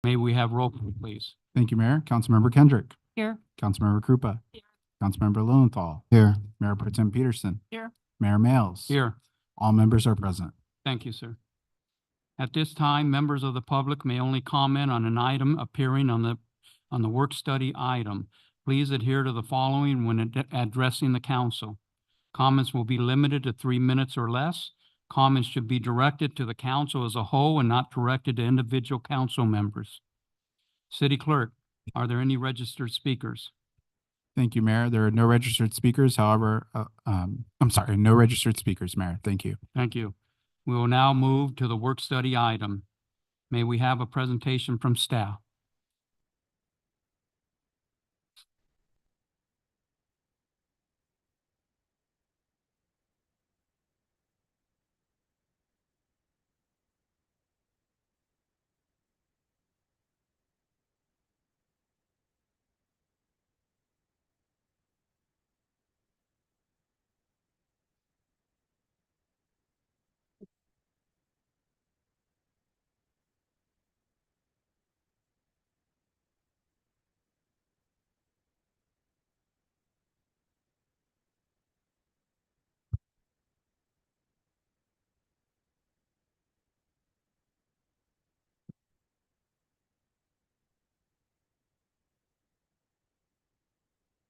May we have roll call, please? Thank you, Mayor. Councilmember Kendrick. Here. Councilmember Krupa. Here. Councilmember Lowenthal. Here. Mayor Pro Tem Peterson. Here. Mayor Males. Here. All members are present. Thank you, sir. At this time, members of the public may only comment on an item appearing on the work study item. Please adhere to the following when addressing the council. Comments will be limited to 3 minutes or less. Comments should be directed to the council as a whole and not directed to individual council members. City Clerk, are there any registered speakers? Thank you, Mayor. There are no registered speakers. However, I'm sorry, no registered speakers, Mayor. Thank you. Thank you. We will now move to the work study item. May we have a presentation from staff?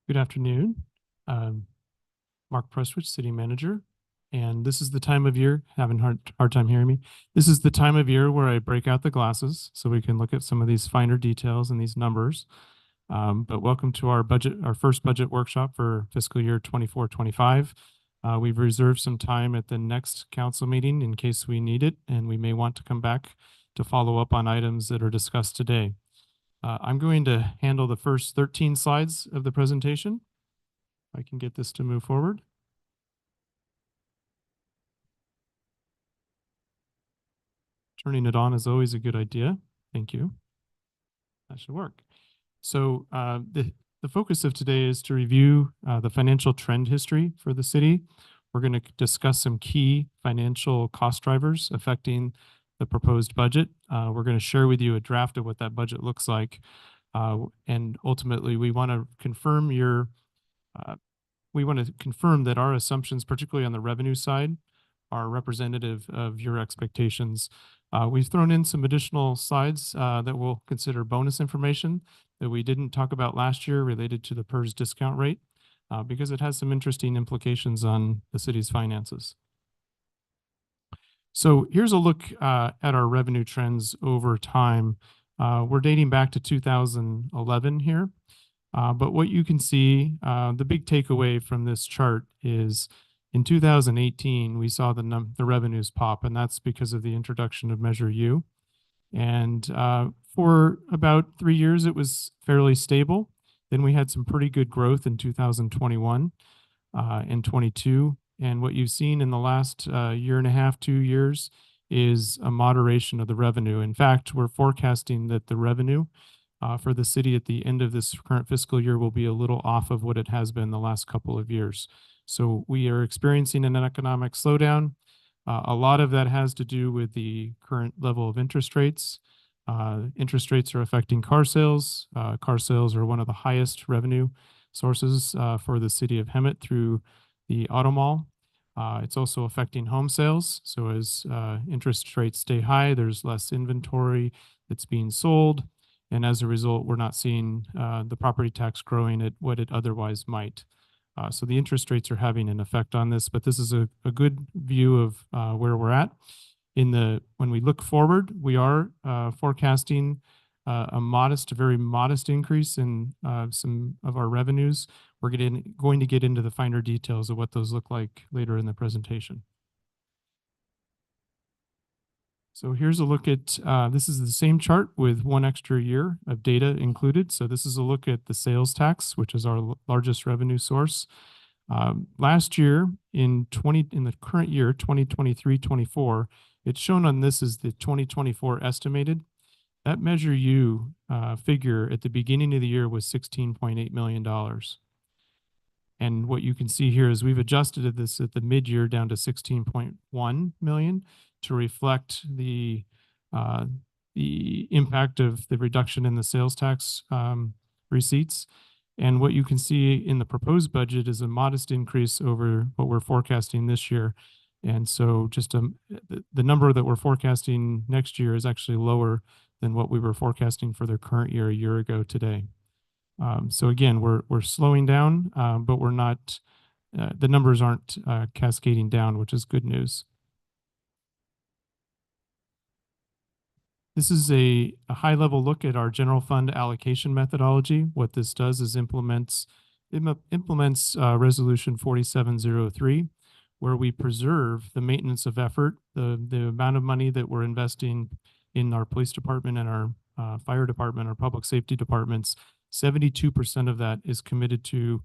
Good afternoon. Mark Prestwich, City Manager. And this is the time of year, having hard time hearing me. This is the time of year where I break out the glasses so we can look at some of these finer details and these numbers. But welcome to our first budget workshop for fiscal year 24-25. We've reserved some time at the next council meeting in case we need it, and we may want to come back to follow up on items that are discussed today. I'm going to handle the first 13 slides of the presentation. If I can get this to move forward. Turning it on is always a good idea. Thank you. That should work. So the focus of today is to review the financial trend history for the city. We're going to discuss some key financial cost drivers affecting the proposed budget. We're going to share with you a draft of what that budget looks like. And ultimately, we want to confirm that our assumptions, particularly on the revenue side, are representative of your expectations. We've thrown in some additional slides that we'll consider bonus information that we didn't talk about last year related to the PERS discount rate, because it has some interesting implications on the city's finances. So here's a look at our revenue trends over time. We're dating back to 2011 here. But what you can see, the big takeaway from this chart is in 2018, we saw the revenues pop, and that's because of the introduction of Measure U. And for about 3 years, it was fairly stable. Then we had some pretty good growth in 2021 and 22. And what you've seen in the last year and a half, 2 years, is a moderation of the revenue. In fact, we're forecasting that the revenue for the city at the end of this current fiscal year will be a little off of what it has been the last couple of years. So we are experiencing an economic slowdown. A lot of that has to do with the current level of interest rates. Interest rates are affecting car sales. Car sales are one of the highest revenue sources for the city of Hemet through the auto mall. It's also affecting home sales. So as interest rates stay high, there's less inventory that's being sold. And as a result, we're not seeing the property tax growing at what it otherwise might. So the interest rates are having an effect on this, but this is a good view of where we're at. When we look forward, we are forecasting a very modest increase in some of our revenues. We're going to get into the finer details of what those look like later in the presentation. So here's a look at, this is the same chart with one extra year of data included. So this is a look at the sales tax, which is our largest revenue source. Last year, in the current year, 2023-24, it's shown on this as the 2024 estimated. That Measure U figure at the beginning of the year was $16.8 million. And what you can see here is we've adjusted this at the mid-year down to $16.1 million to reflect the the impact of the reduction in the sales tax receipts. And what you can see in the proposed budget is a modest increase over what we're forecasting this year. And so just the number that we're forecasting next year is actually lower than what we were forecasting for the current year a year ago today. So again, we're slowing down, but we're not, the numbers aren't cascading down, which is good news. This is a high-level look at our general fund allocation methodology. What this does is implements Resolution 4703, where we preserve the maintenance of effort, the amount of money that we're investing in our police department and our fire department, our public safety departments. 72% of that is committed to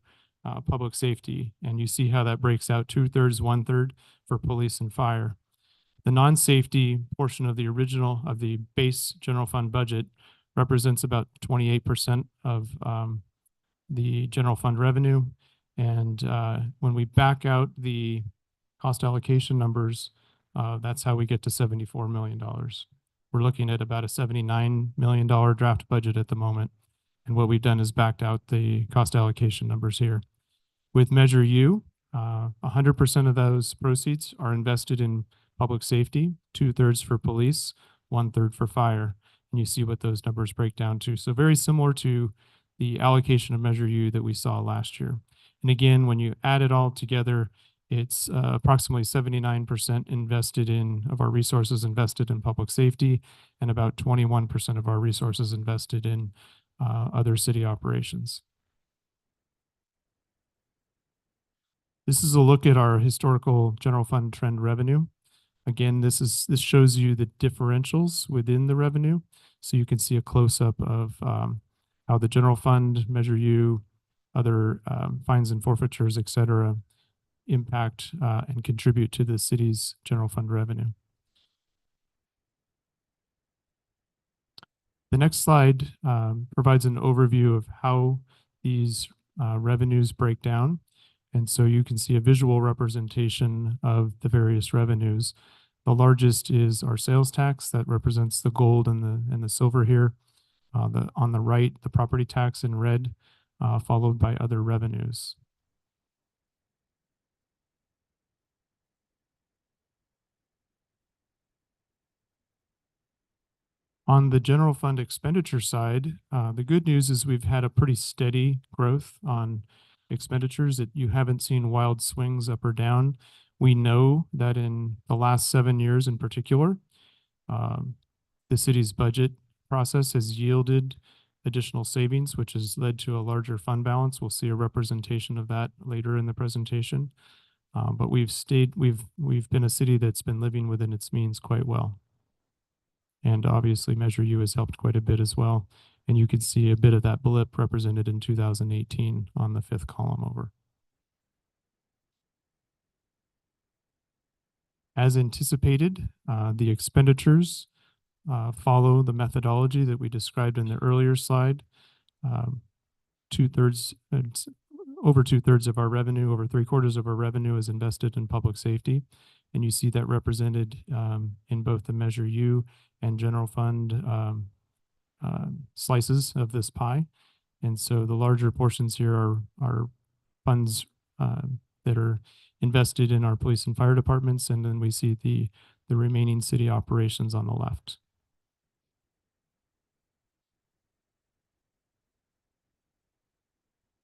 public safety. And you see how that breaks out: 2/3, 1/3 for police and fire. The non-safety portion of the base general fund budget represents about 28% of the general fund revenue. And when we back out the cost allocation numbers, that's how we get to $74 million. We're looking at about a $79 million draft budget at the moment. And what we've done is backed out the cost allocation numbers here. With Measure U, 100% of those proceeds are invested in public safety, 2/3 for police, 1/3 for fire. And you see what those numbers break down to. So very similar to the allocation of Measure U that we saw last year. And again, when you add it all together, it's approximately 79% of our resources invested in public safety, and about 21% of our resources invested in other city operations. This is a look at our historical general fund trend revenue. Again, this shows you the differentials within the revenue. So you can see a close-up of how the general fund, Measure U, other fines and forfeitures, et cetera, impact and contribute to the city's general fund revenue. The next slide provides an overview of how these revenues break down. And so you can see a visual representation of the various revenues. The largest is our sales tax that represents the gold and the silver here. On the right, the property tax in red, followed by other revenues. On the general fund expenditure side, the good news is we've had a pretty steady growth on expenditures, that you haven't seen wild swings up or down. We know that in the last 7 years in particular, the city's budget process has yielded additional savings, which has led to a larger fund balance. We'll see a representation of that later in the presentation. But we've been a city that's been living within its means quite well. And obviously Measure U has helped quite a bit as well. And you can see a bit of that blip represented in 2018 on the 5th column over. As anticipated, the expenditures follow the methodology that we described in the earlier slide. Over 2/3 of our revenue, over 3/4 of our revenue is invested in public safety. And you see that represented in both the Measure U and general fund slices of this pie. And so the larger portions here are funds that are invested in our police and fire departments, and then we see the remaining city operations on the left.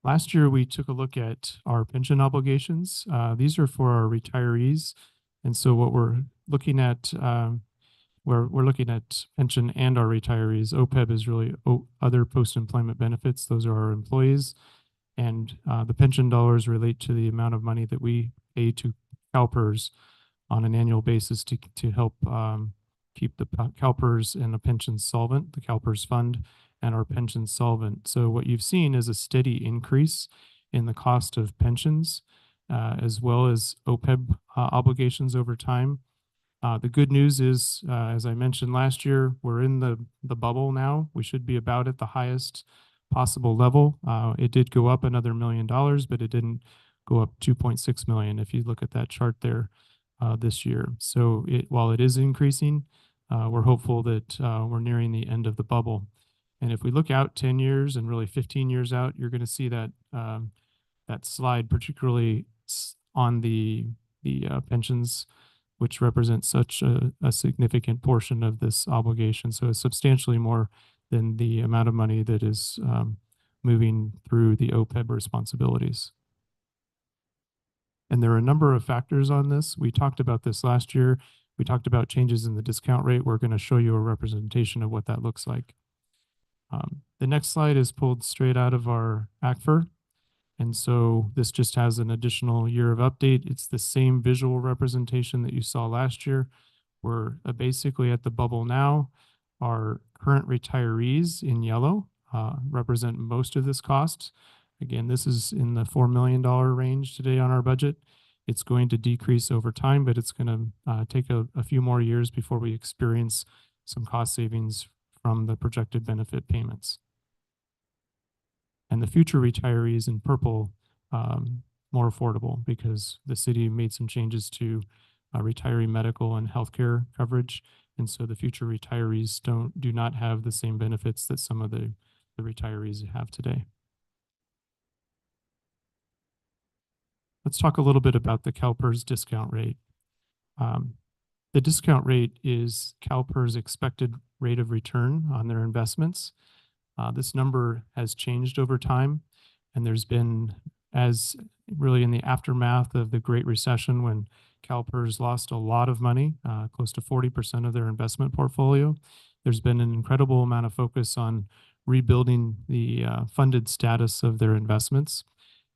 Last year, we took a look at our pension obligations. These are for our retirees. And so what we're looking at, we're looking at pension and our retirees. OPEB is really other post-employment benefits. Those are our employees. And the pension dollars relate to the amount of money that we pay to CalPERS on an annual basis to help keep the CalPERS and the pension solvent, the CalPERS fund, and our pension solvent. So what you've seen is a steady increase in the cost of pensions, as well as OPEB obligations over time. The good news is, as I mentioned last year, we're in the bubble now. We should be about at the highest possible level. It did go up another $1 million, but it didn't go up 2.6 million if you look at that chart there this year. So while it is increasing, we're hopeful that we're nearing the end of the bubble. And if we look out 10 years and really 15 years out, you're going to see that that slide, particularly on the pensions, which represent such a significant portion of this obligation. So it's substantially more than the amount of money that is moving through the OPEB responsibilities. And there are a number of factors on this. We talked about this last year. We talked about changes in the discount rate. We're going to show you a representation of what that looks like. The next slide is pulled straight out of our ACFR. And so this just has an additional year of update. It's the same visual representation that you saw last year. We're basically at the bubble now. Our current retirees in yellow represent most of this cost. Again, this is in the $4 million range today on our budget. It's going to decrease over time, but it's going to take a few more years before we experience some cost savings from the projected benefit payments. And the future retirees in purple, more affordable because the city made some changes to retiree medical and healthcare coverage. And so the future retirees do not have the same benefits that some of the retirees have today. Let's talk a little bit about the CalPERS discount rate. The discount rate is CalPERS' expected rate of return on their investments. This number has changed over time, and there's been, as really in the aftermath of the Great Recession when CalPERS lost a lot of money, close to 40% of their investment portfolio, there's been an incredible amount of focus on rebuilding the funded status of their investments,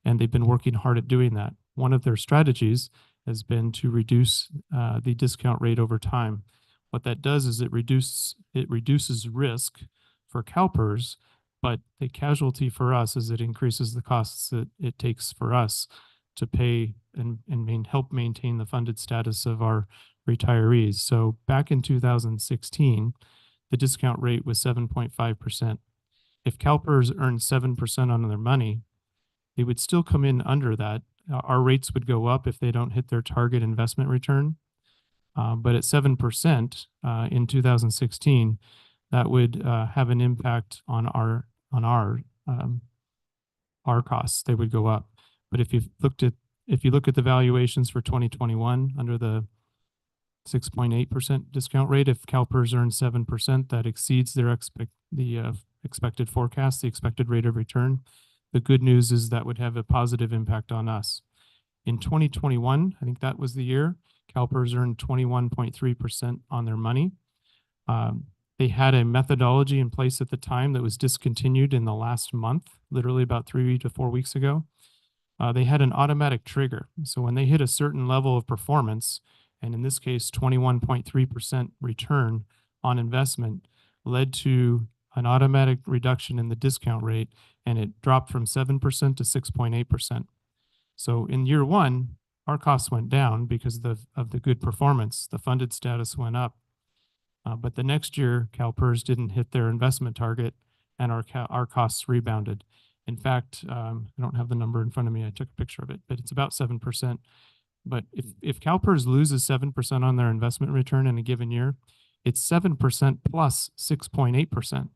and they've been working hard at doing that. One of their strategies has been to reduce the discount rate over time. What that does is it reduces risk for CalPERS, but the casualty for us is it increases the costs that it takes for us to pay and help maintain the funded status of our retirees. So back in 2016, the discount rate was 7.5%. If CalPERS earned 7% on their money, they would still come in under that. Our rates would go up if they don't hit their target investment return. But at 7% in 2016, that would have an impact on our costs. They would go up. But if you look at the valuations for 2021 under the 6.8% discount rate, if CalPERS earns 7%, that exceeds their expected forecast, the expected rate of return. The good news is that would have a positive impact on us. In 2021, I think that was the year, CalPERS earned 21.3% on their money. They had a methodology in place at the time that was discontinued in the last month, literally about 3 to 4 weeks ago. They had an automatic trigger. So when they hit a certain level of performance, and in this case, 21.3% return on investment led to an automatic reduction in the discount rate, and it dropped from 7% to 6.8%. So in year one, our costs went down because of the good performance. The funded status went up. But the next year, CalPERS didn't hit their investment target, and our costs rebounded. In fact, I don't have the number in front of me. I took a picture of it, but it's about 7%. But if CalPERS loses 7% on their investment return in a given year, it's 7% plus 6.8%.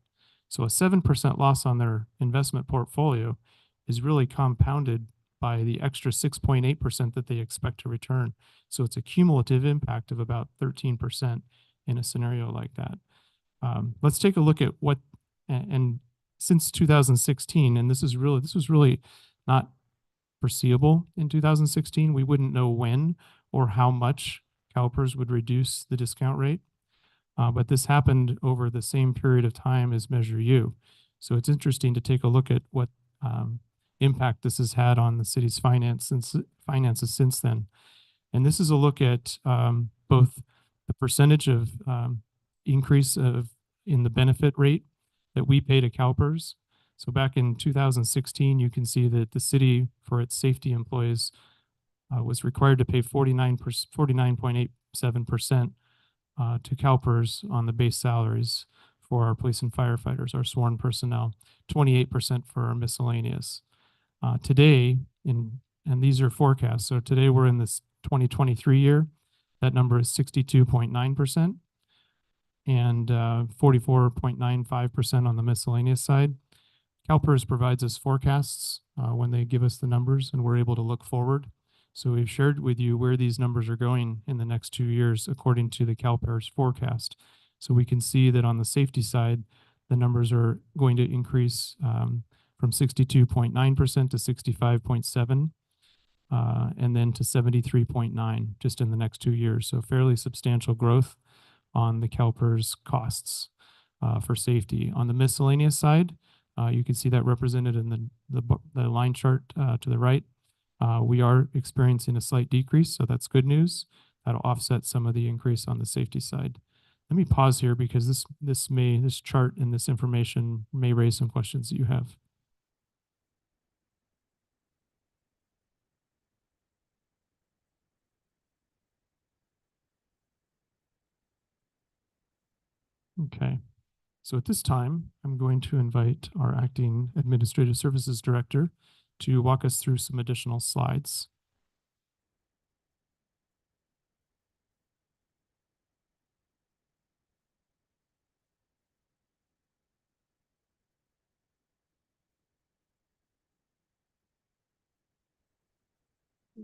So a 7% loss on their investment portfolio is really compounded by the extra 6.8% that they expect to return. So it's a cumulative impact of about 13% in a scenario like that. Let's take a look at what, and since 2016, and this was really not foreseeable in 2016. We wouldn't know when or how much CalPERS would reduce the discount rate. But this happened over the same period of time as Measure U. So it's interesting to take a look at what impact this has had on the city's finances since then. And this is a look at both the percentage of increase in the benefit rate that we pay to CalPERS. So back in 2016, you can see that the city, for its safety employees, was required to pay 49.87% to CalPERS on the base salaries for our police and firefighters, our sworn personnel, 28% for our miscellaneous. Today, and these are forecasts, so today we're in this 2023 year, that number is 62.9%. and 44.95% on the miscellaneous side. CalPERS provides us forecasts when they give us the numbers, and we're able to look forward. So we've shared with you where these numbers are going in the next 2 years according to the CalPERS forecast. So we can see that on the safety side, the numbers are going to increase from 62.9% to 65.7%. And then to 73.9 just in the next 2 years. So fairly substantial growth on the CalPERS costs for safety. On the miscellaneous side, you can see that represented in the line chart to the right. We are experiencing a slight decrease, so that's good news. That'll offset some of the increase on the safety side. Let me pause here because this chart and this information may raise some questions that you have. Okay, so at this time, I'm going to invite our acting Administrative Services Director to walk us through some additional slides.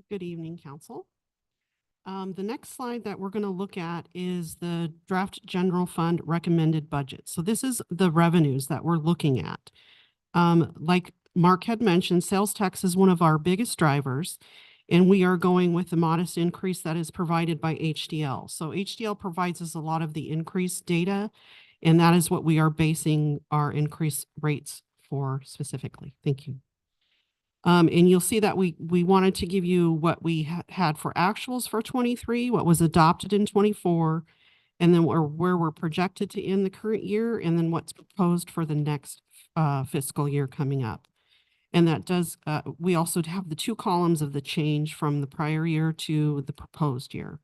Good evening, Council. The next slide that we're going to look at is the draft general fund recommended budget. So this is the revenues that we're looking at. Like Mark had mentioned, sales tax is one of our biggest drivers, and we are going with the modest increase that is provided by HDL. So HDL provides us a lot of the increased data, and that is what we are basing our increase rates for specifically. Thank you. And you'll see that we wanted to give you what we had for actuals for 23, what was adopted in 24, and then where we're projected to end the current year, and then what's proposed for the next fiscal year coming up. And that does, we also have the 2 columns of the change from the prior year to the proposed year.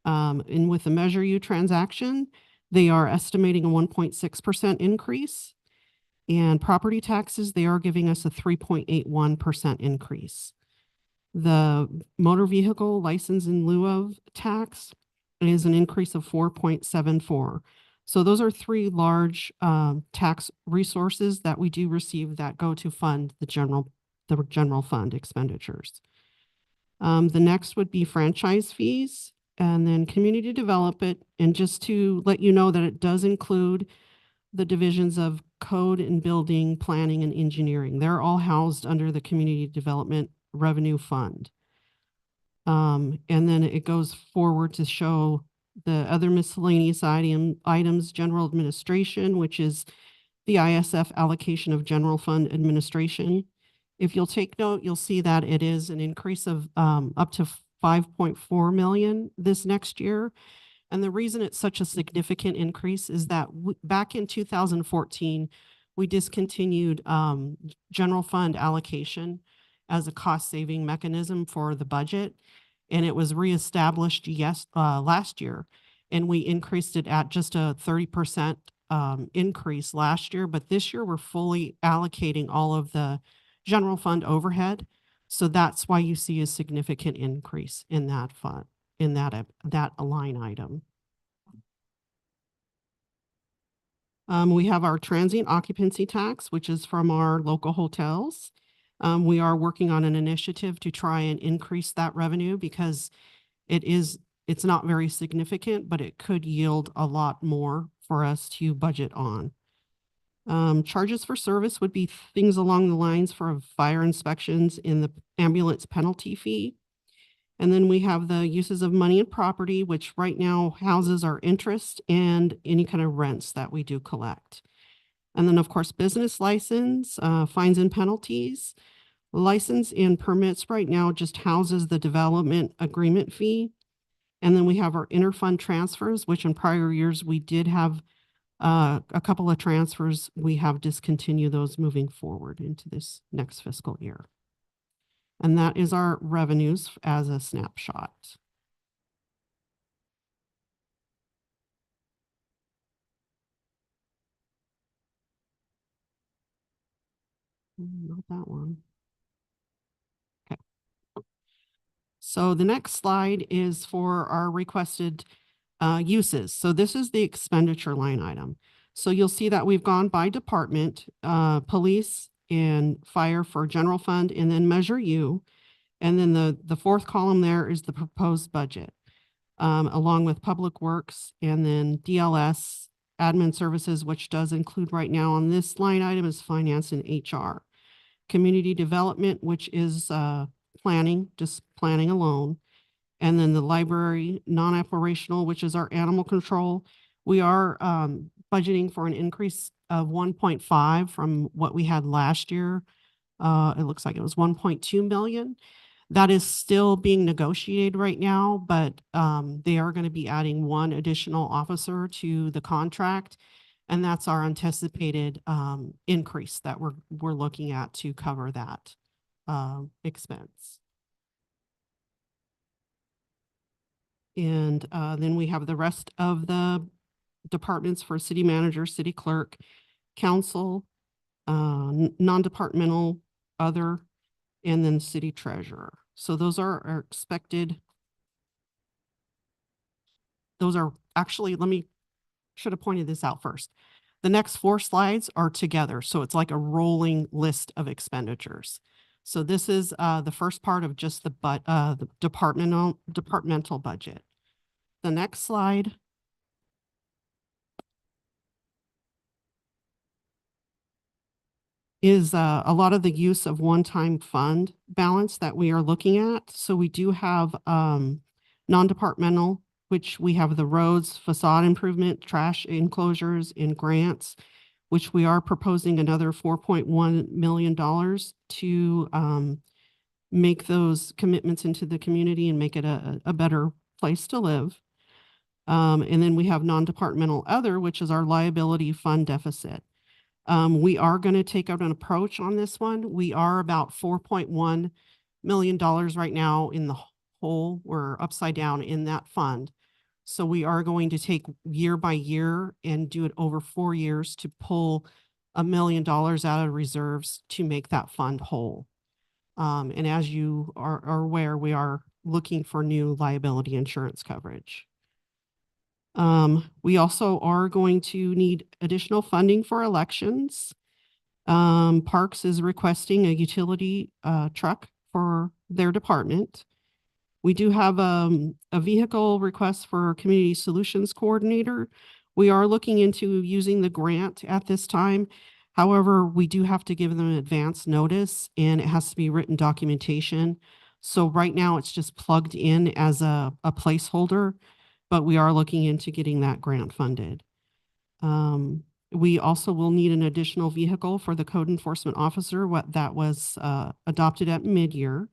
And with the Measure U transaction, they are estimating a 1.6% increase. And property taxes, they are giving us a 3.81% increase. The motor vehicle license in lieu of tax is an increase of 4.74. So those are 3 large tax resources that we do receive that go to fund the general fund expenditures. The next would be franchise fees and then community development. And just to let you know that it does include the divisions of code and building, planning and engineering. They're all housed under the Community Development Revenue Fund. And then it goes forward to show the other miscellaneous items, general administration, which is the ISF allocation of general fund administration. If you'll take note, you'll see that it is an increase of up to 5.4 million this next year. And the reason it's such a significant increase is that back in 2014, we discontinued general fund allocation as a cost-saving mechanism for the budget. And it was reestablished last year. And we increased it at just a 30% increase last year. But this year, we're fully allocating all of the general fund overhead. So that's why you see a significant increase in that fund, in that line item. We have our transient occupancy tax, which is from our local hotels. We are working on an initiative to try and increase that revenue because it's not very significant, but it could yield a lot more for us to budget on. Charges for service would be things along the lines for fire inspections in the ambulance penalty fee. And then we have the uses of money and property, which right now houses our interest and any kind of rents that we do collect. And then, of course, business license, fines and penalties. License and permits right now just houses the development agreement fee. And then we have our interfund transfers, which in prior years we did have a couple of transfers. We have discontinued those moving forward into this next fiscal year. And that is our revenues as a snapshot. Not that one. Okay. So the next slide is for our requested Uses. So this is the expenditure line item. So you'll see that we've gone by department, police and fire for general fund, and then Measure U. And then the fourth column there is the proposed budget, along with Public Works, and then DLS, admin services, which does include right now on this line item is finance and HR. Community development, which is planning, just planning alone. And then the library, non-operational, which is our animal control. We are budgeting for an increase of 1.5 from what we had last year. It looks like it was 1.2 million. That is still being negotiated right now, but they are going to be adding one additional officer to the contract. And that's our anticipated increase that we're looking at to cover that expense. And then we have the rest of the departments for city manager, city clerk, council, non-departmental, other, and then city treasurer. So those are our expected. Those are actually, should have pointed this out first. The next 4 slides are together. So it's like a rolling list of expenditures. So this is the first part of just the departmental budget. The next slide is a lot of the use of one-time fund balance that we are looking at. So we do have non-departmental, which we have the roads, facade improvement, trash enclosures, and grants, which we are proposing another $4.1 million to make those commitments into the community and make it a better place to live. And then we have non-departmental other, which is our liability fund deficit. We are going to take out an approach on this one. We are about $4.1 million right now in the hole. We're upside down in that fund. So we are going to take year by year and do it over 4 years to pull $1 million out of reserves to make that fund whole. And as you are aware, we are looking for new liability insurance coverage. We also are going to need additional funding for elections. Parks is requesting a utility truck for their department. We do have a vehicle request for community solutions coordinator. We are looking into using the grant at this time. However, we do have to give them advance notice and it has to be written documentation. So right now it's just plugged in as a placeholder, but we are looking into getting that grant funded. We also will need an additional vehicle for the code enforcement officer, what that was adopted at mid-year.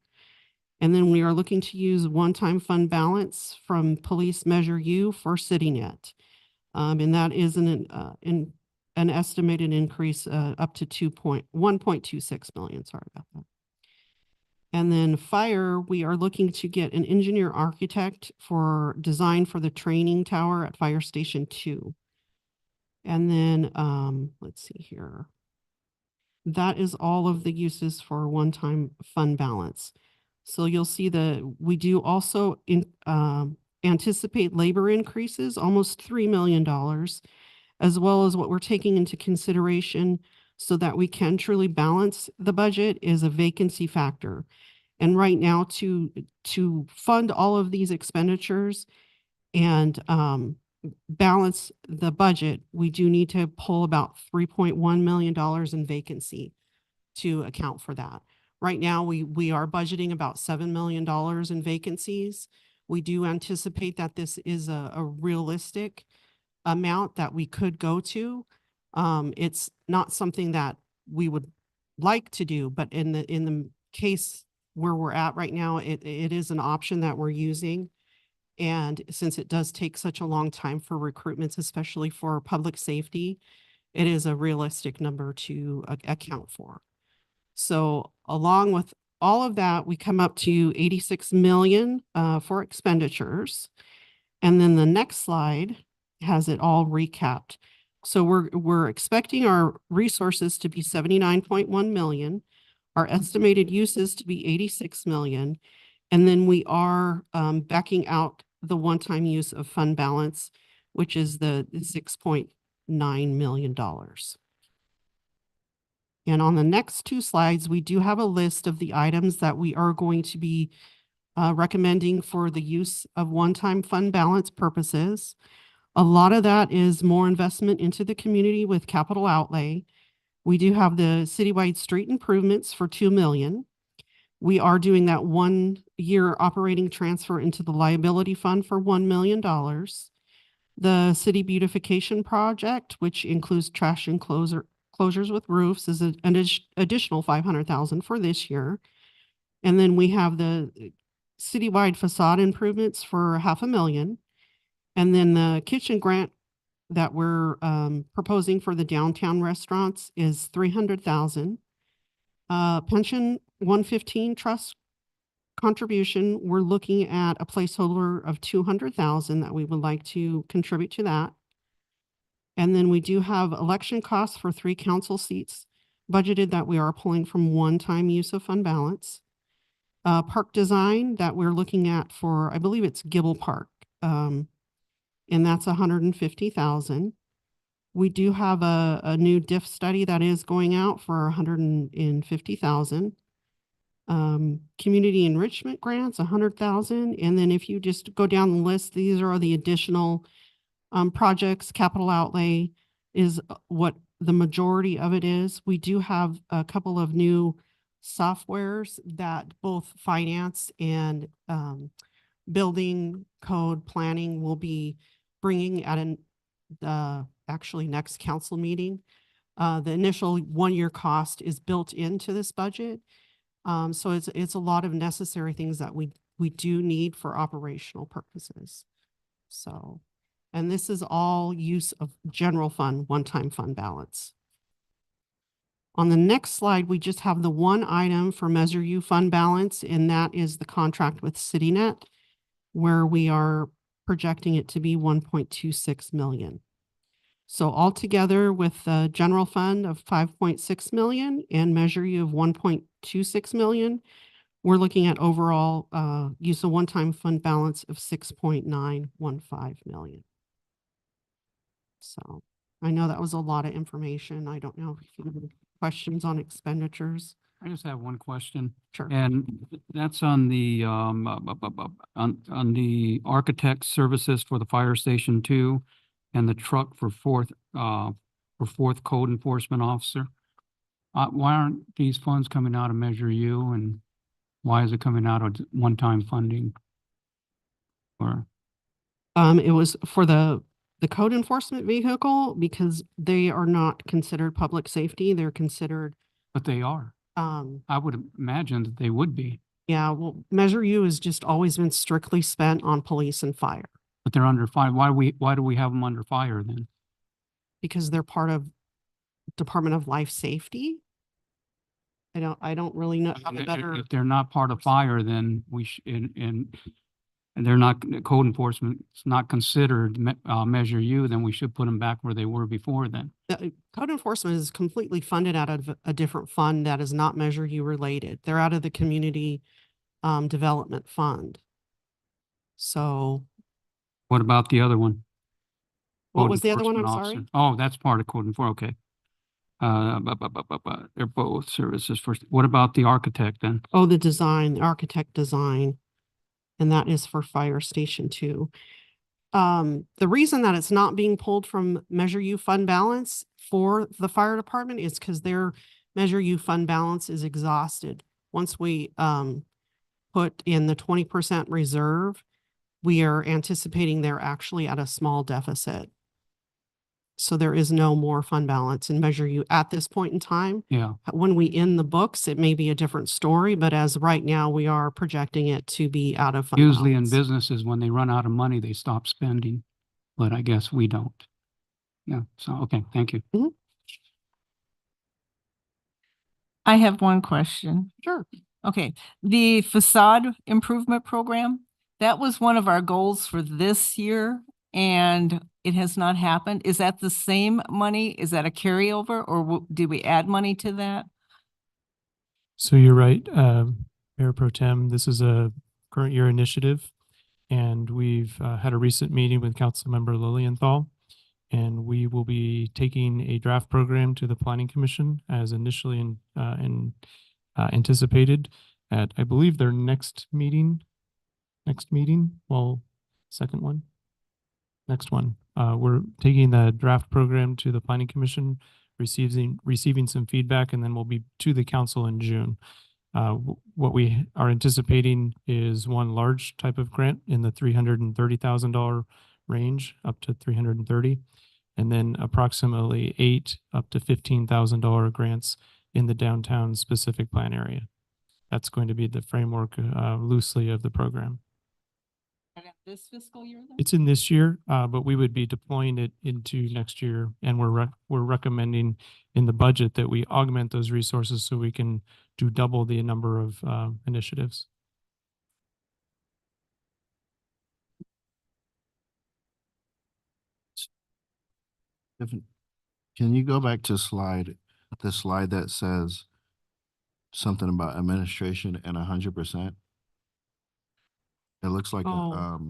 And then we are looking to use one-time fund balance from Police Measure U for CityNet. And that is an estimated increase up to 1.26 million. Sorry about that. And then fire, we are looking to get an engineer architect for design for the training tower at Fire Station 2. And then let's see here. That is all of the uses for one-time fund balance. So you'll see that we do also anticipate labor increases, almost $3 million, as well as what we're taking into consideration so that we can truly balance the budget is a vacancy factor. And right now to fund all of these expenditures and balance the budget, we do need to pull about $3.1 million in vacancy to account for that. Right now, we are budgeting about $7 million in vacancies. We do anticipate that this is a realistic amount that we could go to. It's not something that we would like to do, but in the case where we're at right now, it is an option that we're using. And since it does take such a long time for recruitments, especially for public safety, it is a realistic number to account for. So along with all of that, we come up to 86 million for expenditures. And then the next slide has it all recapped. So we're expecting our resources to be 79.1 million, our estimated uses to be 86 million. And then we are backing out the one-time use of fund balance, which is the $6.9 million. And on the next two slides, we do have a list of the items that we are going to be recommending for the use of one-time fund balance purposes. A lot of that is more investment into the community with capital outlay. We do have the citywide street improvements for $2 million. We are doing that 1 year operating transfer into the liability fund for $1 million. The city beautification project, which includes trash enclosures with roofs, is an additional $500,000 for this year. And then we have the citywide facade improvements for $500,000. And then the kitchen grant that we're proposing for the downtown restaurants is $300,000. Pension 115 trust contribution, we're looking at a placeholder of $200,000 that we would like to contribute to that. And then we do have election costs for 3 council seats budgeted that we are pulling from one-time use of fund balance. Park design that we're looking at for, I believe it's Gibble Park. And that's $150,000. We do have a new diff study that is going out for $150,000. Community enrichment grants, $100,000. And then if you just go down the list, these are the additional projects. Capital outlay is what the majority of it is. We do have a couple of new softwares that both finance and building code planning will be bringing at the actually next council meeting. The initial 1 year cost is built into this budget. So it's a lot of necessary things that we do need for operational purposes. So, and this is all use of general fund, one-time fund balance. On the next slide, we just have the one item for Measure U fund balance, and that is the contract with CityNet, where we are projecting it to be 1.26 million. So altogether with the general fund of 5.6 million and Measure U of 1.26 million, we're looking at overall use of one-time fund balance of 6.915 million. So I know that was a lot of information. I don't know if you have any questions on expenditures. I just have one question. Sure. And that's on the, on the architect services for the fire station 2 and the truck for fourth code enforcement officer. Why aren't these funds coming out of Measure U, and why is it coming out of one-time funding? Or It was for the code enforcement vehicle because they are not considered public safety. They're considered, but they are. I would imagine that they would be, yeah, well, Measure U has just always been strictly spent on police and fire but they're under fire. Why do we have them under fire then? because they're part of Department of Life Safety. I don't really know how to better. If they're not part of fire, then we and they're not, code enforcement, it's not considered Measure U, then we should put them back where they were before then. Code enforcement is completely funded out of a different fund that is not Measure U related. They're out of the community development fund. So What about the other one? what Code was the other one? I'm enforcement sorry. officer. Oh, that's part of code enforcement, okay. They're both services for, what about the architect then? Oh, the architect design. And that is for Fire Station 2. The reason that it's not being pulled from Measure U fund balance for the fire department is because their Measure U fund balance is exhausted. Once we put in the 20% reserve, we are anticipating they're actually at a small deficit. So there is no more fund balance in Measure U at this point in time. Yeah, When we end the books, it may be a different story, but as right now, we are projecting it to be out of fund usually in balance. businesses, when they run out of money, they stop spending, but I guess we don't. Yeah, so, okay, thank you. I have one question. Sure. Okay, the facade improvement program, that was one of our goals for this year and it has not happened. Is that the same money? Is that a carryover or did we add money to that? So you're right, Mayor Pro Tem, this is a current year initiative. And we've had a recent meeting with Councilmember Lilienthal. And we will be taking a draft program to the Planning Commission as initially anticipated at, I believe, their next meeting. Well, second one. Next one. We're taking the draft program to the Planning Commission, receiving some feedback, and then we'll be to the council in June. What we are anticipating is one large type of grant in the $330,000 range, up to 330, and then approximately 8 up to $15,000 grants in the downtown specific plan area. That's going to be the framework loosely of the program. This fiscal year then? It's in this year, but we would be deploying it into next year, and we're recommending in the budget that we augment those resources so we can do double the number of initiatives. Can you go back to the slide that says something about administration and 100%? It looks like, Oh.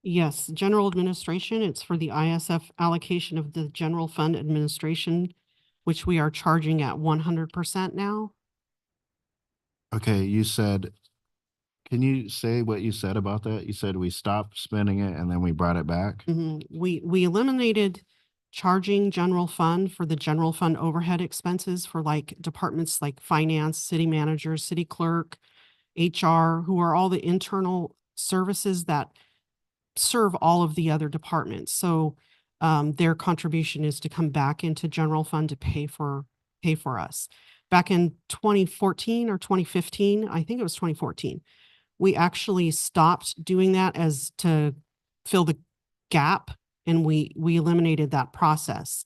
Yes, general administration, it's for the ISF allocation of the general fund administration, which we are charging at 100% now. okay, can you say what you said about that? You said we stopped spending it and then we brought it back? We eliminated charging general fund for the general fund overhead expenses for like departments like finance, city manager, city clerk, HR, who are all the internal services that serve all of the other departments. So their contribution is to come back into general fund to pay for us. Back in 2014 or 2015, I think it was 2014, we actually stopped doing that as to fill the gap, and we eliminated that process.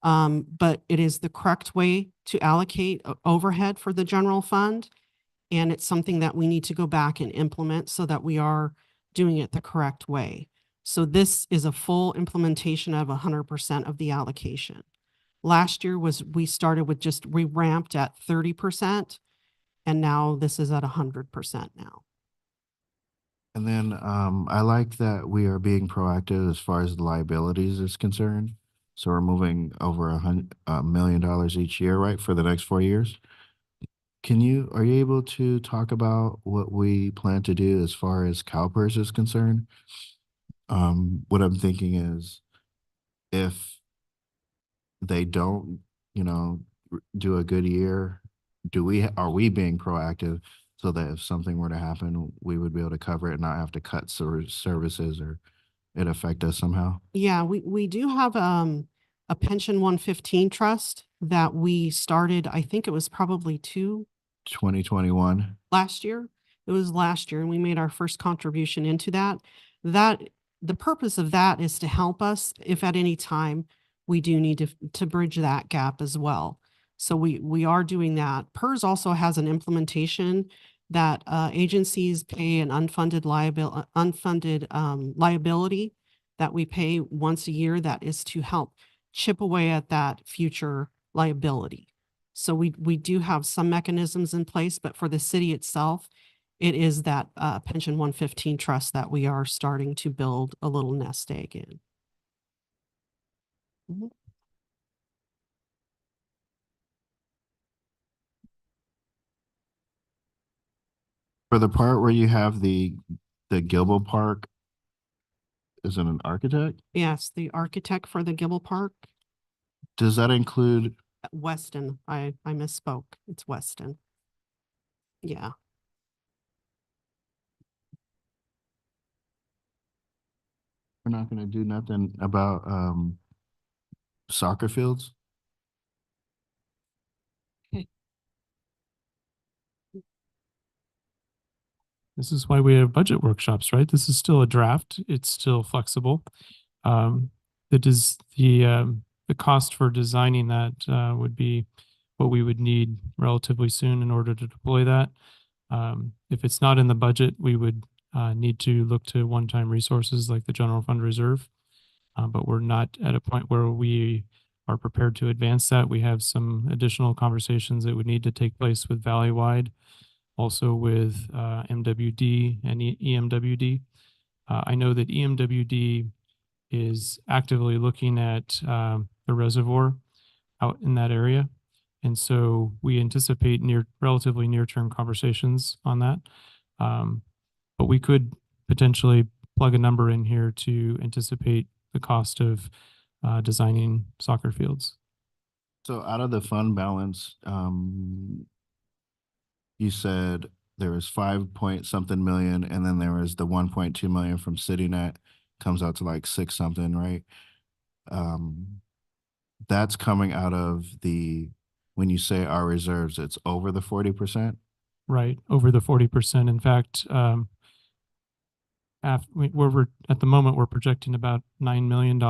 But it is the correct way to allocate overhead for the general fund. And it's something that we need to go back and implement so that we are doing it the correct way. So this is a full implementation of 100% of the allocation. Last year we started with we ramped at 30%, and now this is at 100% now. And then I like that we are being proactive as far as the liabilities is concerned. So we're moving over $100 million each year, right, for the next 4 years. Are you able to talk about what we plan to do as far as CalPERS is concerned? What I'm thinking is, if they don't, do a good year, are we being proactive so that if something were to happen, we would be able to cover it and not have to cut services or it affect us somehow? Yeah, we do have a pension 115 trust that we started, I think it was probably 2021. last year. It was last year, and we made our first contribution into that. The purpose of that is to help us if at any time we do need to bridge that gap as well. So we are doing that. PERS also has an implementation that agencies pay an unfunded liability that we pay once a year that is to help chip away at that future liability. So we do have some mechanisms in place, but for the city itself, it is that pension 115 trust that we are starting to build a little nest egg in. Mhm. For the part where you have the Gilbo Park, is it an architect? Yes, the architect for the Gibble Park, Does that include, Weston. I misspoke. It's Weston. Yeah. we're not gonna do nothing about soccer fields? This is why we have budget workshops, right? This is still a draft. It's still flexible. The cost for designing that would be what we would need relatively soon in order to deploy that. If it's not in the budget, we would need to look to one-time resources like the general fund reserve. But we're not at a point where we are prepared to advance that. We have some additional conversations that would need to take place with Valleywide, also with MWD and EMWD. I know that EMWD is actively looking at the reservoir out in that area. And so we anticipate relatively near-term conversations on that. But we could potentially plug a number in here to anticipate the cost of designing soccer fields. So out of the fund balance, you said there was 5 point something million, and then there was the 1.2 million from CityNet, comes out to like 6 something, right? That's coming out of when you say our reserves, it's over the 40%? Right, over the 40%. In fact, we're at the moment, we're projecting about $9 million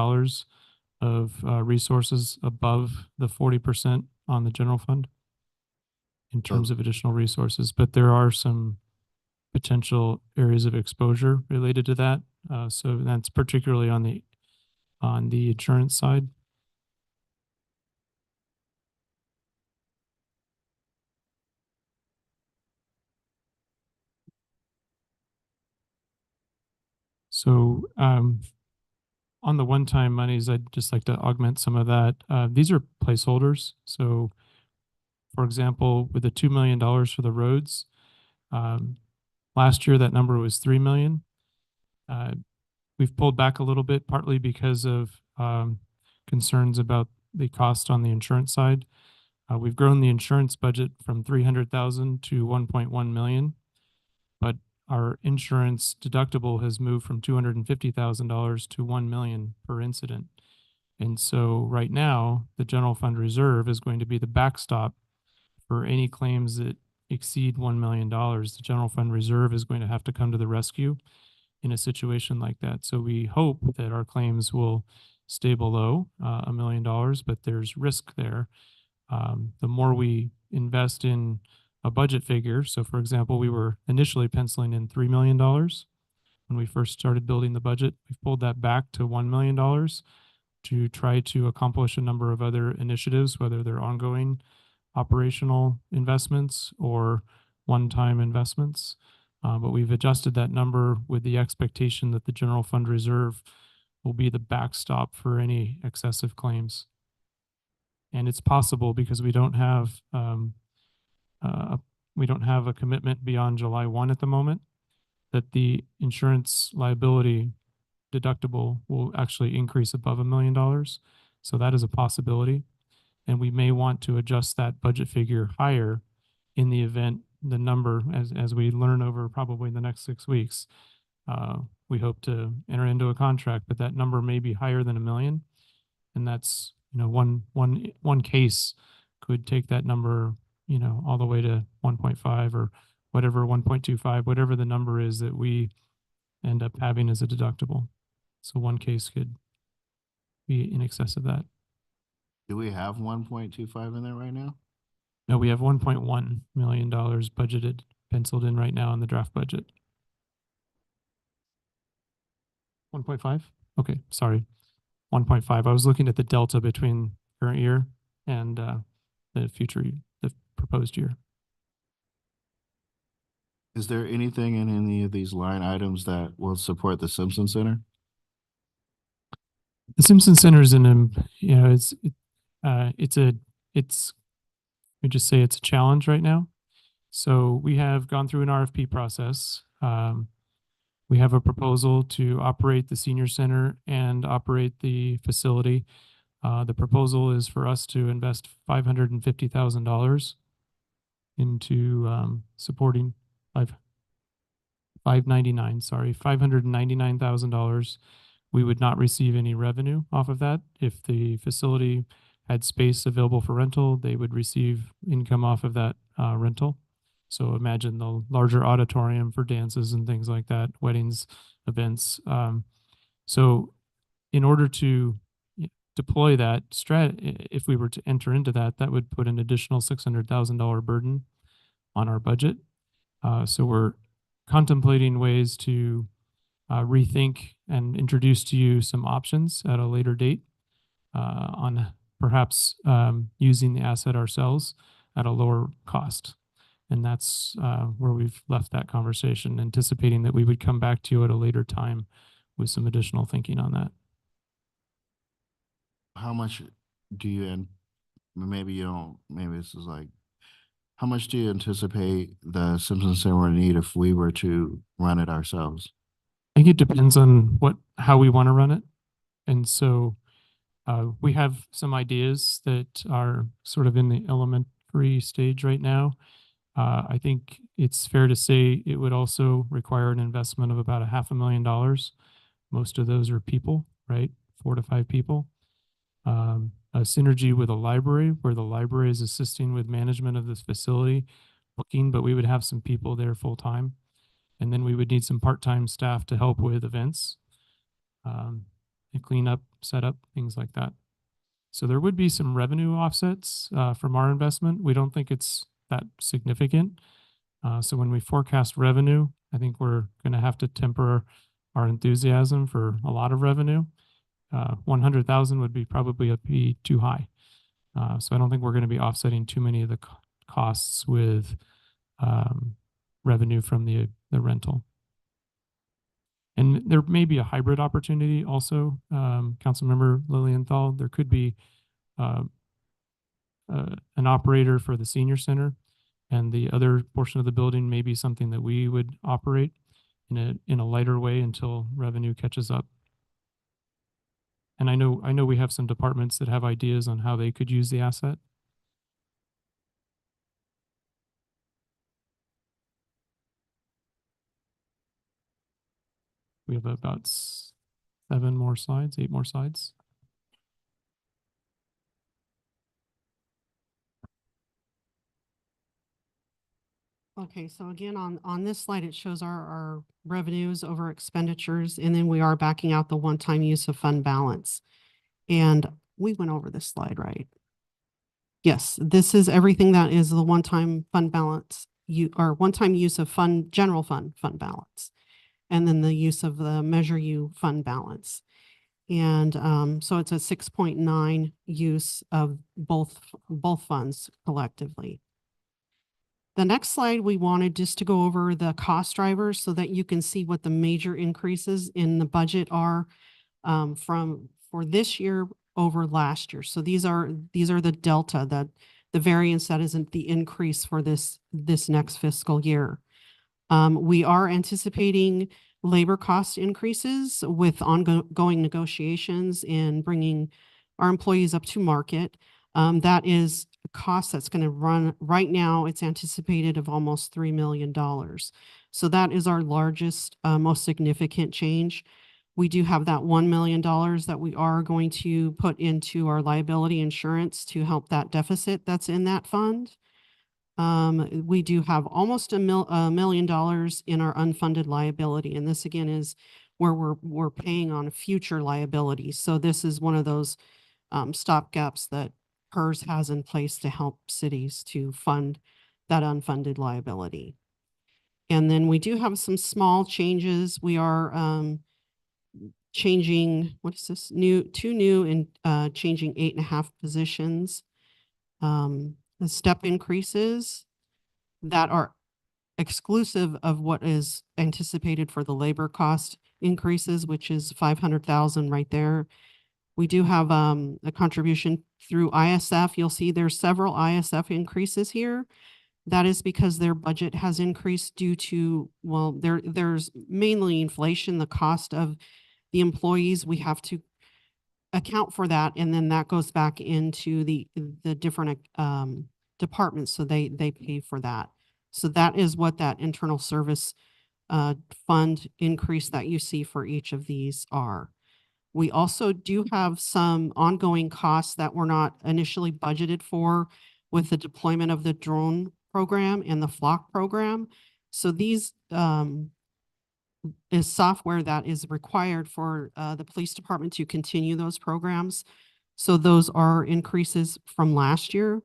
of resources above the 40% on the general fund in terms of additional resources, but there are some potential areas of exposure related to that. So that's particularly on the insurance side. So on the one-time monies, I'd just like to augment some of that. These are placeholders. So for example, with the $2 million for the roads, last year that number was $3 million. We've pulled back a little bit, partly because of concerns about the cost on the insurance side. We've grown the insurance budget from 300,000 to 1.1 million, but our insurance deductible has moved from $250,000 to 1 million per incident. And so right now, the general fund reserve is going to be the backstop for any claims that exceed $1 million. The general fund reserve is going to have to come to the rescue in a situation like that. So we hope that our claims will stay below $1 million, but there's risk there. The more we invest in a budget figure, so for example, we were initially penciling in $3 million when we first started building the budget. We've pulled that back to $1 million to try to accomplish a number of other initiatives, whether they're ongoing operational investments or one-time investments. But we've adjusted that number with the expectation that the general fund reserve will be the backstop for any excessive claims. And it's possible, because we don't have a commitment beyond July 1 at the moment, that the insurance liability deductible will actually increase above $1 million. So that is a possibility. And we may want to adjust that budget figure higher in the event the number, as we learn over probably the next 6 weeks. We hope to enter into a contract, but that number may be higher than $1 million. And that's, one case could take that number, all the way to 1.5 or whatever, 1.25, whatever the number is that we end up having as a deductible. So one case could be in excess of that. Do we have 1.25 in there right now? No, we have $1.1 million budgeted, penciled in right now in the draft budget. 1.5? Okay, sorry. 1.5. I was looking at the delta between current year and the proposed year. Is there anything in any of these line items that will support the Simpson Center? The Simpson Center is we just say it's a challenge right now. So we have gone through an RFP process. We have a proposal to operate the senior center and operate the facility. The proposal is for us to invest $550,000 into supporting $599,000. We would not receive any revenue off of that. If the facility had space available for rental, they would receive income off of that rental. So imagine the larger auditorium for dances and things like that, weddings, events. So in order to deploy that if we were to enter into that, that would put an additional $600,000 burden on our budget. So we're contemplating ways to rethink and introduce to you some options at a later date on perhaps using the asset ourselves at a lower cost. And that's where we've left that conversation, anticipating that we would come back to you at a later time with some additional thinking on that. How much do you, and maybe you don't, maybe this is like, how much do you anticipate the Simpson Center would need if we were to run it ourselves? I think it depends on how we want to run it. And so we have some ideas that are sort of in the elementary stage right now. I think it's fair to say it would also require an investment of about $500,000. Most of those are people, right? 4 to 5 people. A synergy with a library where the library is assisting with management of this facility, booking, but we would have some people there full time. And then we would need some part-time staff to help with events, and clean up, set up, things like that. So there would be some revenue offsets from our investment. We don't think it's that significant. So when we forecast revenue, I think we're going to have to temper our enthusiasm for a lot of revenue. 100,000 would be probably be too high. So I don't think we're going to be offsetting too many of the costs with revenue from the rental. And there may be a hybrid opportunity also, Councilmember Lilienthal. There could be an operator for the senior center, and the other portion of the building may be something that we would operate in a lighter way until revenue catches up. And I know we have some departments that have ideas on how they could use the asset. We have about 8 more slides. Okay, so again, on this slide, it shows our revenues over expenditures, and then we are backing out the one-time use of fund balance. And we went over this slide, right? Yes, this is everything that is the one-time fund balance, or one-time use of general fund balance. And then the use of the Measure U fund balance. And so it's a 6.9 use of both funds collectively. The next slide, we wanted just to go over the cost drivers so that you can see what the major increases in the budget are for this year over last year. So these are the delta, the variance that isn't the increase for this next fiscal year. We are anticipating labor cost increases with ongoing negotiations and bringing our employees up to market. That is a cost that's going to run right now. It's anticipated of almost $3 million. So that is our largest, most significant change. We do have that $1 million that we are going to put into our liability insurance to help that deficit that's in that fund. We do have almost $1 million in our unfunded liability. And this again is where we're paying on future liabilities. So this is one of those stopgaps that PERS has in place to help cities to fund that unfunded liability. And then we do have some small changes. We are changing, what is this? Two new and changing 8.5 positions. The step increases that are exclusive of what is anticipated for the labor cost increases, which is 500,000 right there. We do have a contribution through ISF. You'll see there's several ISF increases here. That is because their budget has increased due to, well, there's mainly inflation, the cost of the employees. We have to account for that, and then that goes back into the different departments, so they pay for that. So that is what that internal service fund increase that you see for each of these are. We also do have some ongoing costs that were not initially budgeted for with the deployment of the drone program and the Flock program. So these is software that is required for the police department to continue those programs. So those are increases from last year.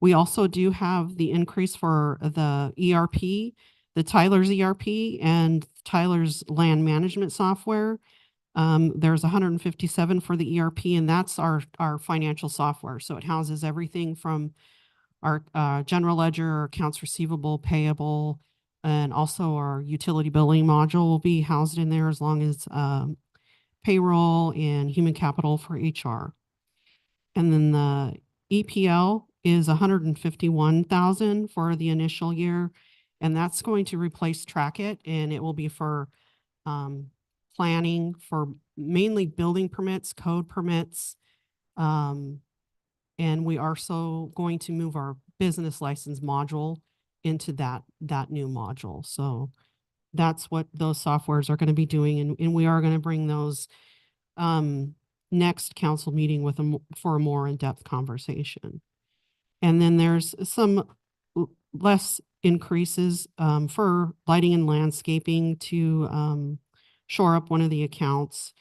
We also do have the increase for the ERP, the Tyler's ERP and Tyler's land management software. There's 157 for the ERP, and that's our financial software. So it houses everything from our general ledger, our accounts receivable, payable, and also our utility billing module will be housed in there, as long as payroll and human capital for HR. And then the EPL is 151,000 for the initial year, and that's going to replace Trackit, and it will be for planning for mainly building permits, code permits. And we are also going to move our business license module into that new module. So that's what those softwares are going to be doing. And we are going to bring those next council meeting with for a more in-depth conversation. And then there's some less increases for lighting and landscaping to shore up one of the accounts.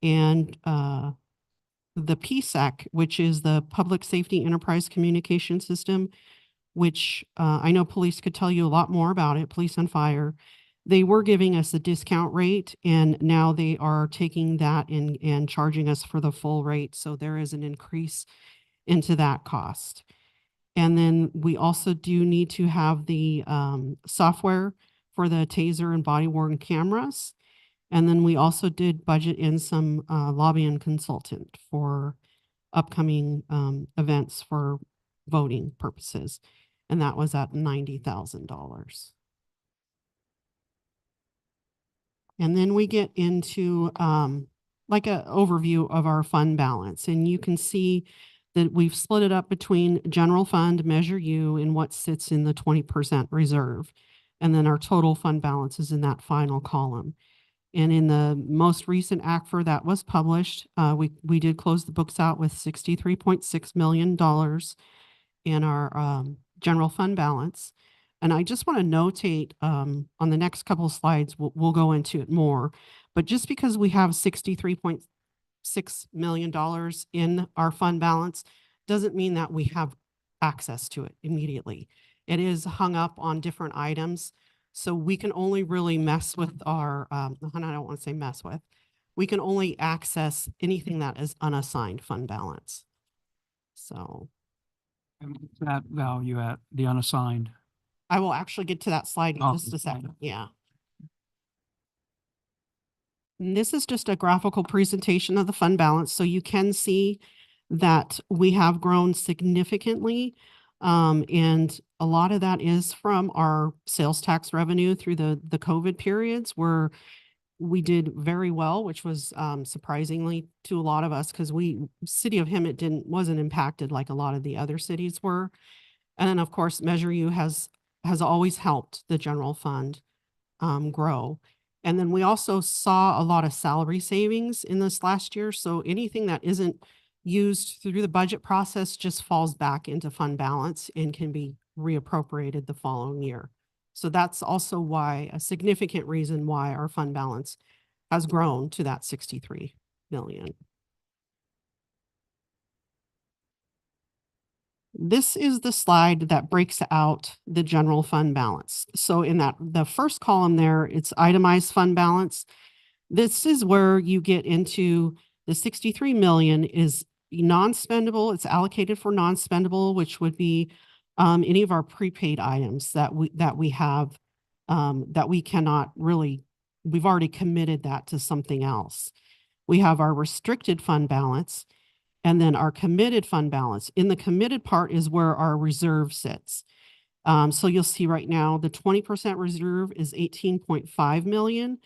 And the PSAC, which is the Public Safety Enterprise Communication System, which I know police could tell you a lot more about it, police and fire. They were giving us a discount rate, and now they are taking that and charging us for the full rate. So there is an increase into that cost. And then we also do need to have the software for the taser and body worn cameras. And then we also did budget in some lobbying consultant for upcoming events for voting purposes. And that was at $90,000. And then we get into like an overview of our fund balance. And you can see that we've split it up between general fund, Measure U, and what sits in the 20% reserve. And then our total fund balance is in that final column. And in the most recent ACFR that was published, we did close the books out with $63.6 million in our general fund balance. And I just want to notate on the next couple of slides, we'll go into it more. But just because we have $63.6 million in our fund balance doesn't mean that we have access to it immediately. It is hung up on different items. So we can only really mess with our, I don't want to say mess with, we can only access anything that is unassigned fund balance. So And what's that value at the unassigned? I will actually get to that slide in Oh, just a okay. second. Yeah. And this is just a graphical presentation of the fund balance. So you can see that we have grown significantly. And a lot of that is from our sales tax revenue through the COVID periods where we did very well, which was surprisingly to a lot of us because City of Hemet wasn't impacted like a lot of the other cities were. And then of course, Measure U has always helped the general fund grow. And then we also saw a lot of salary savings in this last year. So anything that isn't used through the budget process just falls back into fund balance and can be reappropriated the following year. So that's also why a significant reason why our fund balance has grown to that 63 million. This is the slide that breaks out the general fund balance. So in the first column there, it's itemized fund balance. This is where you get into the 63 million is non-spendable. It's allocated for non-spendable, which would be any of our prepaid items that we have that we cannot really, we've already committed that to something else. We have our restricted fund balance. And then our committed fund balance. In the committed part is where our reserve sits. So you'll see right now, the 20% reserve is 18.5 million.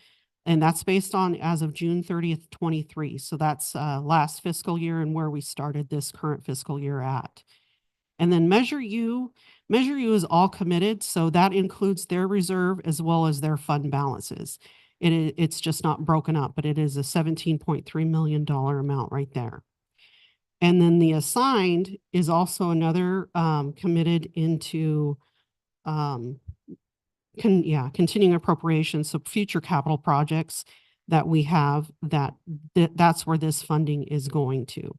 And that's based on as of June 30th, 23. So that's last fiscal year and where we started this current fiscal year at. And then Measure U is all committed. So that includes their reserve as well as their fund balances. It's just not broken up, but it is a $17.3 million amount right there. And then the assigned is also another committed into continuing appropriations. So future capital projects that we have that's where this funding is going to.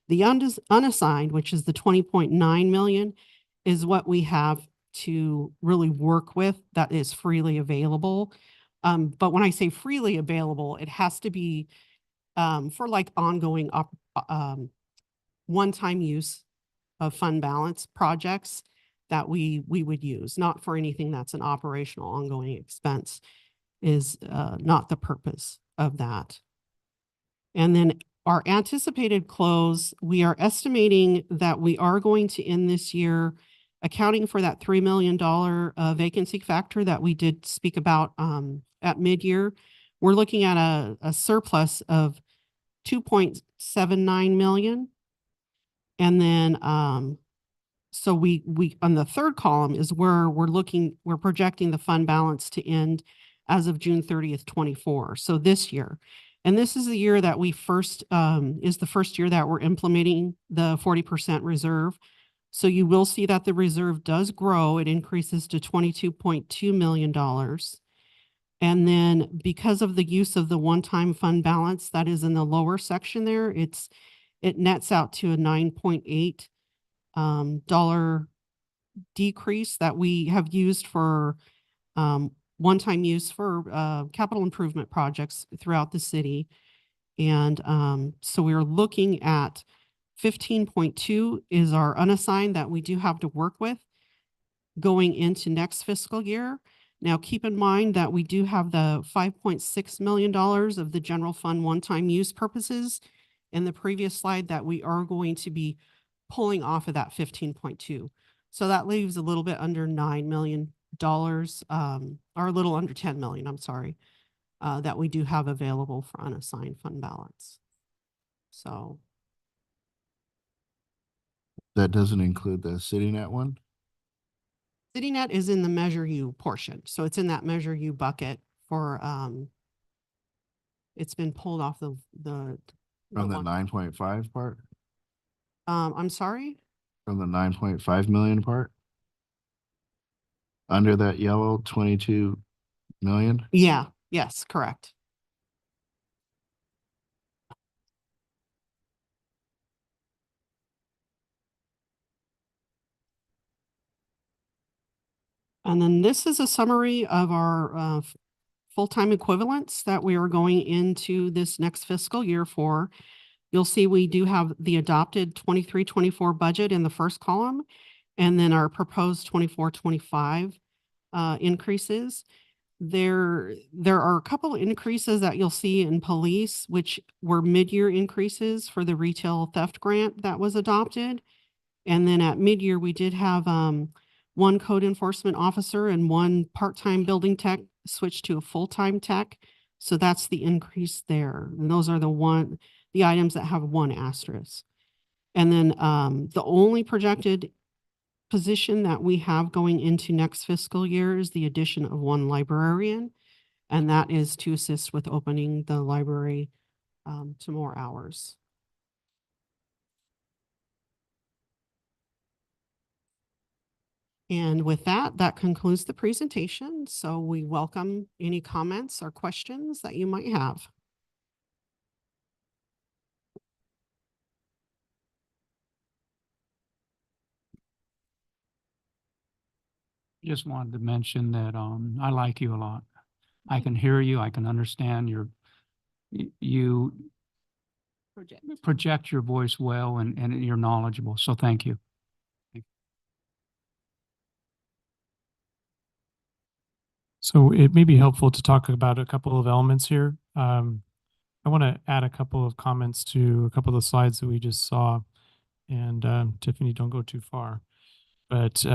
The unassigned, which is the 20.9 million, is what we have to really work with that is freely available. But when I say freely available, it has to be for like ongoing one-time use of fund balance projects that we would use, not for anything that's an operational ongoing expense is not the purpose of that. And then our anticipated close, we are estimating that we are going to end this year accounting for that $3 million vacancy factor that we did speak about at mid-year. We're looking at a surplus of 2.79 million. And then so we on the third column is where we're projecting the fund balance to end as of June 30th, 24. So this year. And this is the year that we is the first year that we're implementing the 40% reserve. So you will see that the reserve does grow. It increases to $22.2 million. And then because of the use of the one-time fund balance that is in the lower section there, it nets out to a $9.8 dollar decrease that we have used for one-time use for capital improvement projects throughout the city. And so we're looking at 15.2 is our unassigned that we do have to work with going into next fiscal year. Now, keep in mind that we do have the $5.6 million of the general fund one-time use purposes in the previous slide that we are going to be pulling off of that 15.2. So that leaves a little bit under $9 million, or a little under 10 million, I'm sorry, that we do have available for unassigned fund balance. So. That doesn't include the CityNet one? CityNet is in the Measure U portion. So it's in that Measure U bucket for, it's been pulled off the From the one. 9.5 part? I'm sorry? From the 9.5 million part? Under that yellow 22 million? Yeah, yes, correct. And then this is a summary of our full-time equivalents that we are going into this next fiscal year for. You'll see we do have the adopted 23-24 budget in the first column, and then our proposed 24-25 increases. There are a couple increases that you'll see in police, which were mid-year increases for the retail theft grant that was adopted. And then at mid-year, we did have one code enforcement officer and one part-time building tech switch to a full-time tech. So that's the increase there. And those are the items that have one asterisk. And then the only projected position that we have going into next fiscal year is the addition of one librarian. And that is to assist with opening the library to more hours. And with that, that concludes the presentation. So we welcome any comments or questions that you might have. Just wanted to mention that I like you a lot. I can hear you. I can understand you project your voice well and you're knowledgeable. So thank you. So it may be helpful to talk about a couple of elements here. I want to add a couple of comments to a couple of the slides that we just saw. And Tiffany, don't go too far. But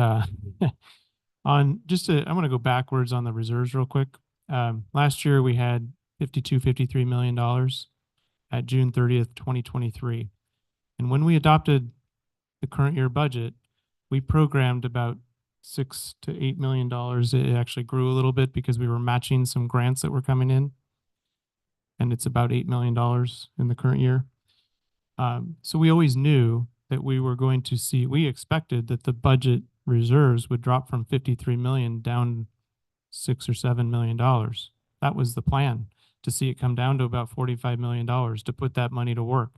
I'm going to go backwards on the reserves real quick. Last year we had $53 million at June 30th, 2023. And when we adopted the current year budget, we programmed about $6 to $8 million. It actually grew a little bit because we were matching some grants that were coming in. And it's about $8 million in the current year. So we always knew that we expected that the budget reserves would drop from 53 million down $6 or $7 million. That was the plan, to see it come down to about $45 million to put that money to work.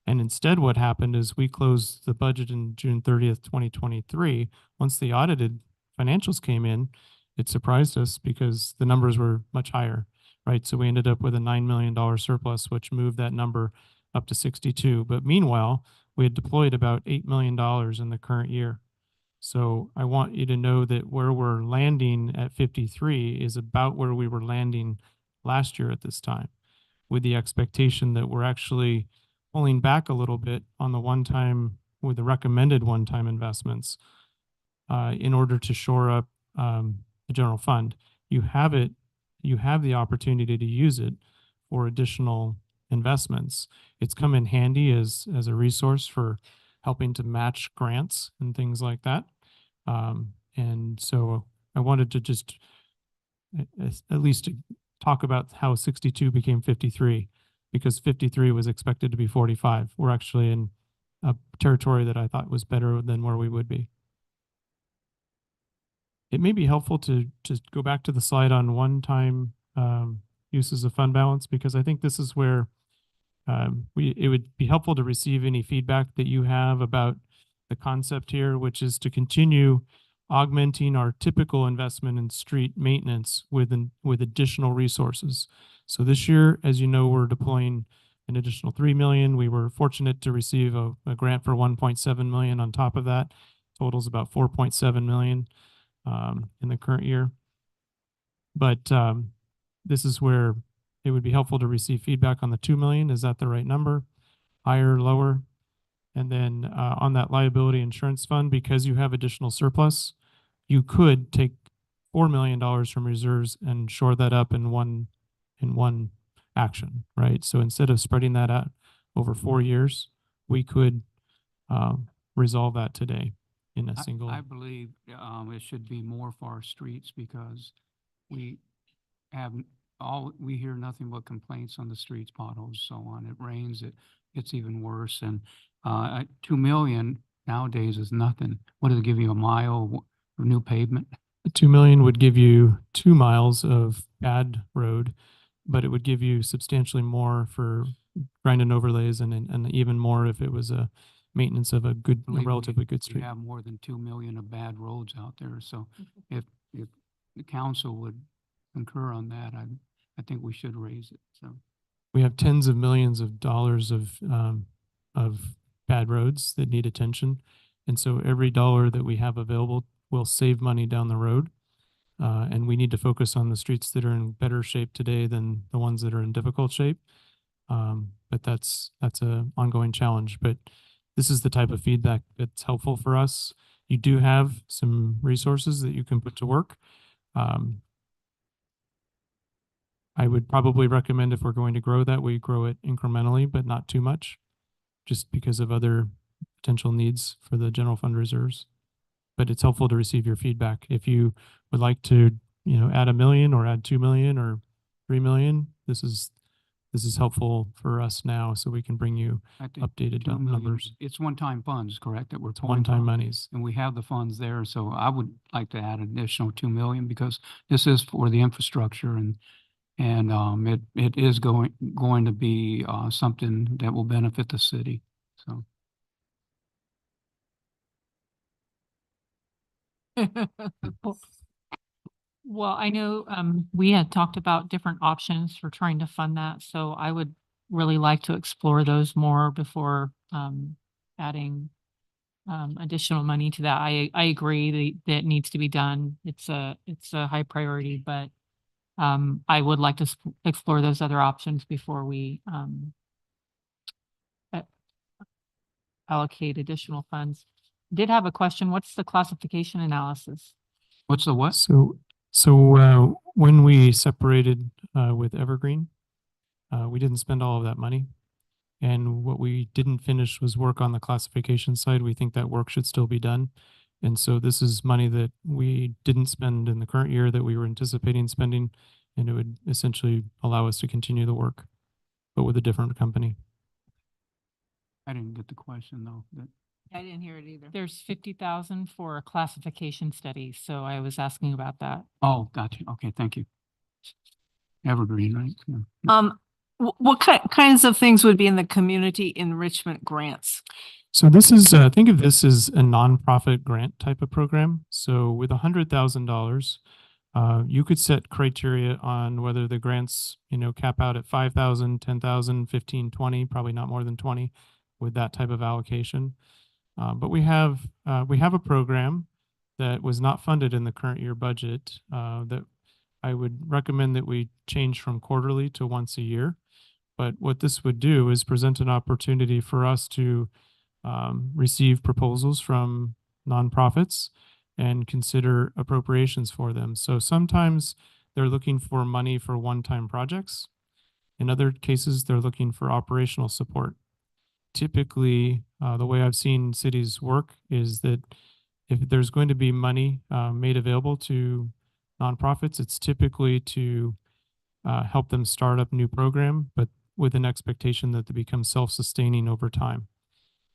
And instead what happened is we closed the budget in June 30th, 2023. Once the audited financials came in, it surprised us because the numbers were much higher. right? So we ended up with a $9 million surplus, which moved that number up to 62. But meanwhile, we had deployed about $8 million in the current year. So I want you to know that where we're landing at 53 is about where we were landing last year at this time, with the expectation that we're actually pulling back a little bit on the with the recommended one-time investments in order to shore up the general fund. You have the opportunity to use it for additional investments. It's come in handy as a resource for helping to match grants and things like that. And so I wanted to just at least talk about how 62 became 53, because 53 was expected to be 45. We're actually in a territory that I thought was better than where we would be. It may be helpful to just go back to the slide on one-time uses of fund balance, because I think this is where it would be helpful to receive any feedback that you have about the concept here, which is to continue augmenting our typical investment in street maintenance with additional resources. So this year, as you know, we're deploying an additional 3 million. We were fortunate to receive a grant for 1.7 million on top of that. Totals about 4.7 million in the current year. But this is where it would be helpful to receive feedback on the 2 million. Is that the right number? Higher, lower? And then on that liability insurance fund, because you have additional surplus, you could take $4 million from reserves and shore that up in one action, right? So instead of spreading that out over 4 years, we could resolve that today in a single. I believe it should be more for our streets, because we hear nothing but complaints on the streets, potholes, so on. It rains, it's even worse. And 2 million nowadays is nothing. What does it give you, a mile of new pavement? 2 million would give you 2 miles of bad road, but it would give you substantially more for grind and overlays, and even more if it was a maintenance of a relatively good We street. have more than 2 million of bad roads out there. So if the council would concur on that, I think we should raise it. So We have tens of millions of dollars of bad roads that need attention. And so every dollar that we have available will save money down the road. And we need to focus on the streets that are in better shape today than the ones that are in difficult shape. But that's an ongoing challenge. But this is the type of feedback that's helpful for us. You do have some resources that you can put to work. I would probably recommend, if we're going to grow that, we grow it incrementally, but not too much, just because of other potential needs for the general fund reserves. But it's helpful to receive your feedback. If you would like to, add 1 million or add 2 million or 3 million, this is helpful for us now, so we can bring you I think updated 2 million, numbers. it's one-time funds, correct, that we're pulling One-time from? monies. And we have the funds there, so I would like to add an additional 2 million, because this is for the infrastructure, and it is going to be something that will benefit the city. So Well, I know we had talked about different options for trying to fund that, so I would really like to explore those more before adding additional money to that. I agree that it needs to be done. It's a high priority, but I would like to explore those other options before we allocate additional funds. Did have a question. What's the classification analysis? what's the what? So when we separated with Evergreen, we didn't spend all of that money. And what we didn't finish was work on the classification side. We think that work should still be done. And so this is money that we didn't spend in the current year that we were anticipating spending, and it would essentially allow us to continue the work, but with a different company. I didn't get the question, though. I didn't hear it either. There's 50,000 for a classification study, so I was asking about that. Oh, gotcha. Okay, thank you. Evergreen, right? Yeah. What kinds of things would be in the community enrichment grants? So this is, think of this as a nonprofit grant type of program. So with $100,000, You could set criteria on whether the grants, cap out at 5,000, 10,000, 15, 20, probably not more than 20 with that type of allocation. But we have a program that was not funded in the current year budget that I would recommend that we change from quarterly to once a year. But what this would do is present an opportunity for us to receive proposals from nonprofits and consider appropriations for them. So sometimes they're looking for money for one-time projects. In other cases, they're looking for operational support. Typically, the way I've seen cities work is that if there's going to be money made available to nonprofits, it's typically to help them start up a new program, but with an expectation that they become self-sustaining over time.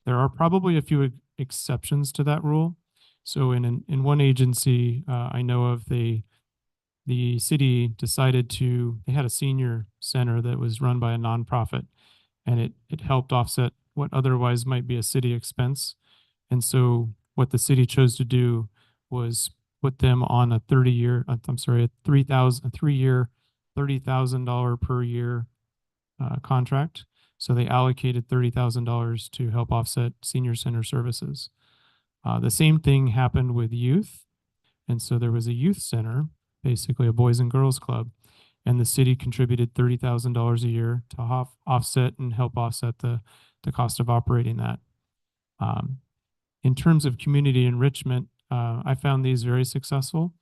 There are probably a few exceptions to that rule. So in one agency, I know of, the city decided they had a senior center that was run by a nonprofit, and it helped offset what otherwise might be a city expense. And so what the city chose to do was put them on a 3-year, $30,000 per year contract. So they allocated $30,000 to help offset senior center services. The same thing happened with youth. And so there was a youth center, basically a boys and girls club, and the city contributed $30,000 a year to offset and help offset the cost of operating that. In terms of community enrichment, I found these very successful,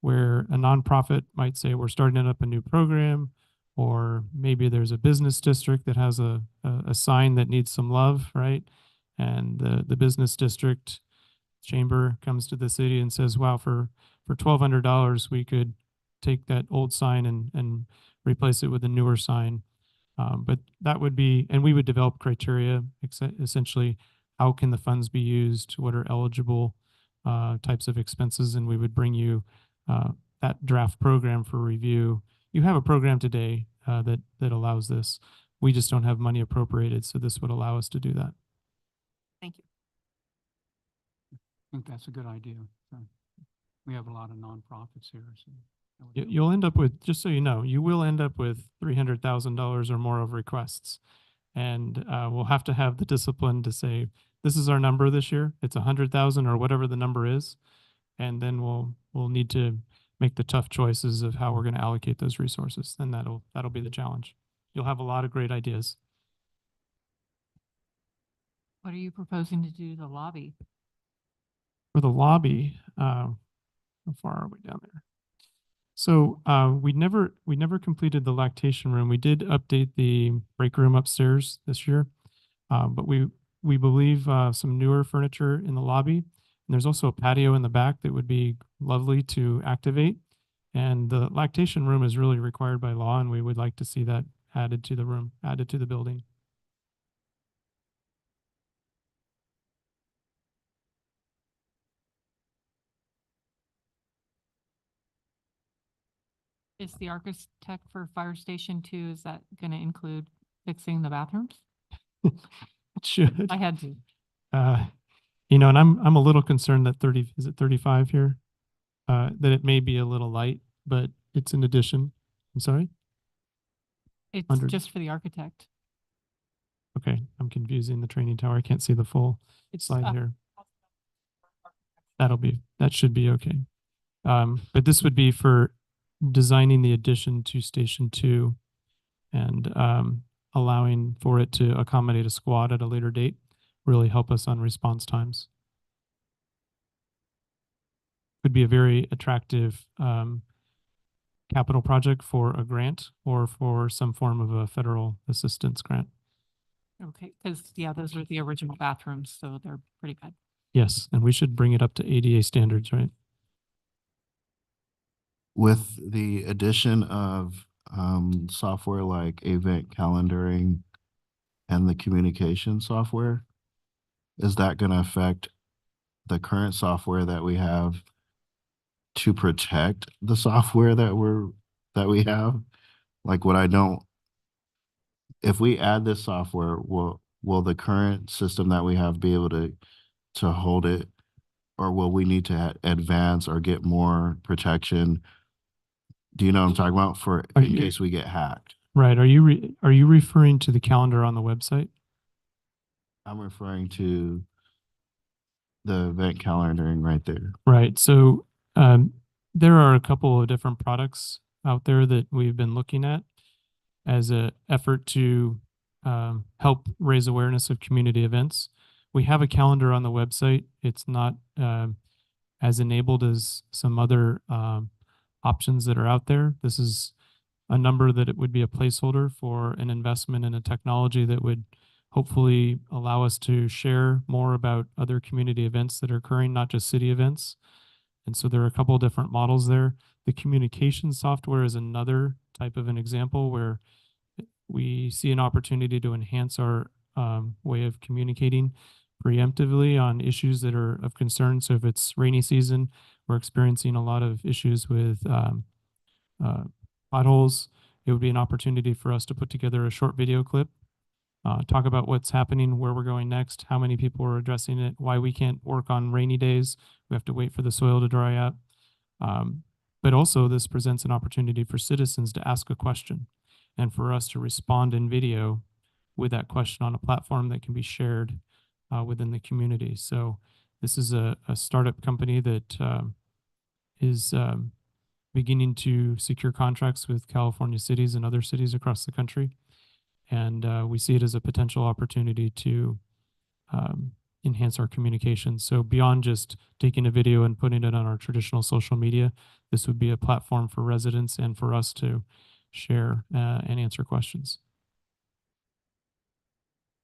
where a nonprofit might say, we're starting up a new program, or maybe there's a business district that has a sign that needs some love, right? And the business district chamber comes to the city and says, wow, for $1,200, we could take that old sign and replace it with a newer sign. But that would be, and we would develop criteria, essentially, how can the funds be used? What are eligible types of expenses? And we would bring you that draft program for review. You have a program today that allows this. We just don't have money appropriated, so this would allow us to do that. Thank you. I think that's a good idea. So we have a lot of nonprofits here. So that would be- You'll end up with, just so you know, you will end up with $300,000 or more of requests. And we'll have to have the discipline to say, this is our number this year. It's 100,000 or whatever the number is. And then we'll need to make the tough choices of how we're going to allocate those resources. And that'll be the challenge. You'll have a lot of great ideas. What are you proposing to do the lobby? For the lobby, how far are we down there? So we never completed the lactation room. We did update the break room upstairs this year, but we believe some newer furniture in the lobby. And there's also a patio in the back that would be lovely to activate. And the lactation room is really required by law, and we would like to see that added to the building. Is the architect for Fire Station 2, is that going to include fixing the bathrooms? It should. I had to. And I'm a little concerned that 35 here? That it may be a little light, but it's an addition. I'm sorry? It's 100. just for the architect. Okay, I'm confusing the training tower. I can't see the full It's slide here. That should be okay. But this would be for designing the addition to Station 2 and allowing for it to accommodate a squad at a later date, really help us on response times. Could be a very attractive capital project for a grant or for some form of a federal assistance grant. Okay, because those are the original bathrooms, so they're pretty bad. Yes, and we should bring it up to ADA standards, right? With the addition of software like event calendaring and the communication software, is that going to affect the current software that we have to protect the software that we have? Like if we add this software, will the current system that we have be able to hold it, or will we need to advance or get more protection Do you know what I'm talking about for Are in you- case we get hacked? Right. Are you referring to the calendar on the website? I'm referring to the event calendaring right there. Right. So there are a couple of different products out there that we've been looking at as a effort to help raise awareness of community events. We have a calendar on the website. It's not as enabled as some other options that are out there. This is a number that it would be a placeholder for an investment in a technology that would hopefully allow us to share more about other community events that are occurring, not just city events. And so there are a couple of different models there. The communication software is another type of an example where we see an opportunity to enhance our way of communicating preemptively on issues that are of concern. So if it's rainy season, we're experiencing a lot of issues with potholes. It would be an opportunity for us to put together a short video clip, talk about what's happening, where we're going next, how many people are addressing it, why we can't work on rainy days. We have to wait for the soil to dry up. But also this presents an opportunity for citizens to ask a question and for us to respond in video with that question on a platform that can be shared within the community. So this is a startup company that is beginning to secure contracts with California cities and other cities across the country. And we see it as a potential opportunity to enhance our communication. So beyond just taking a video and putting it on our traditional social media, this would be a platform for residents and for us to share and answer questions.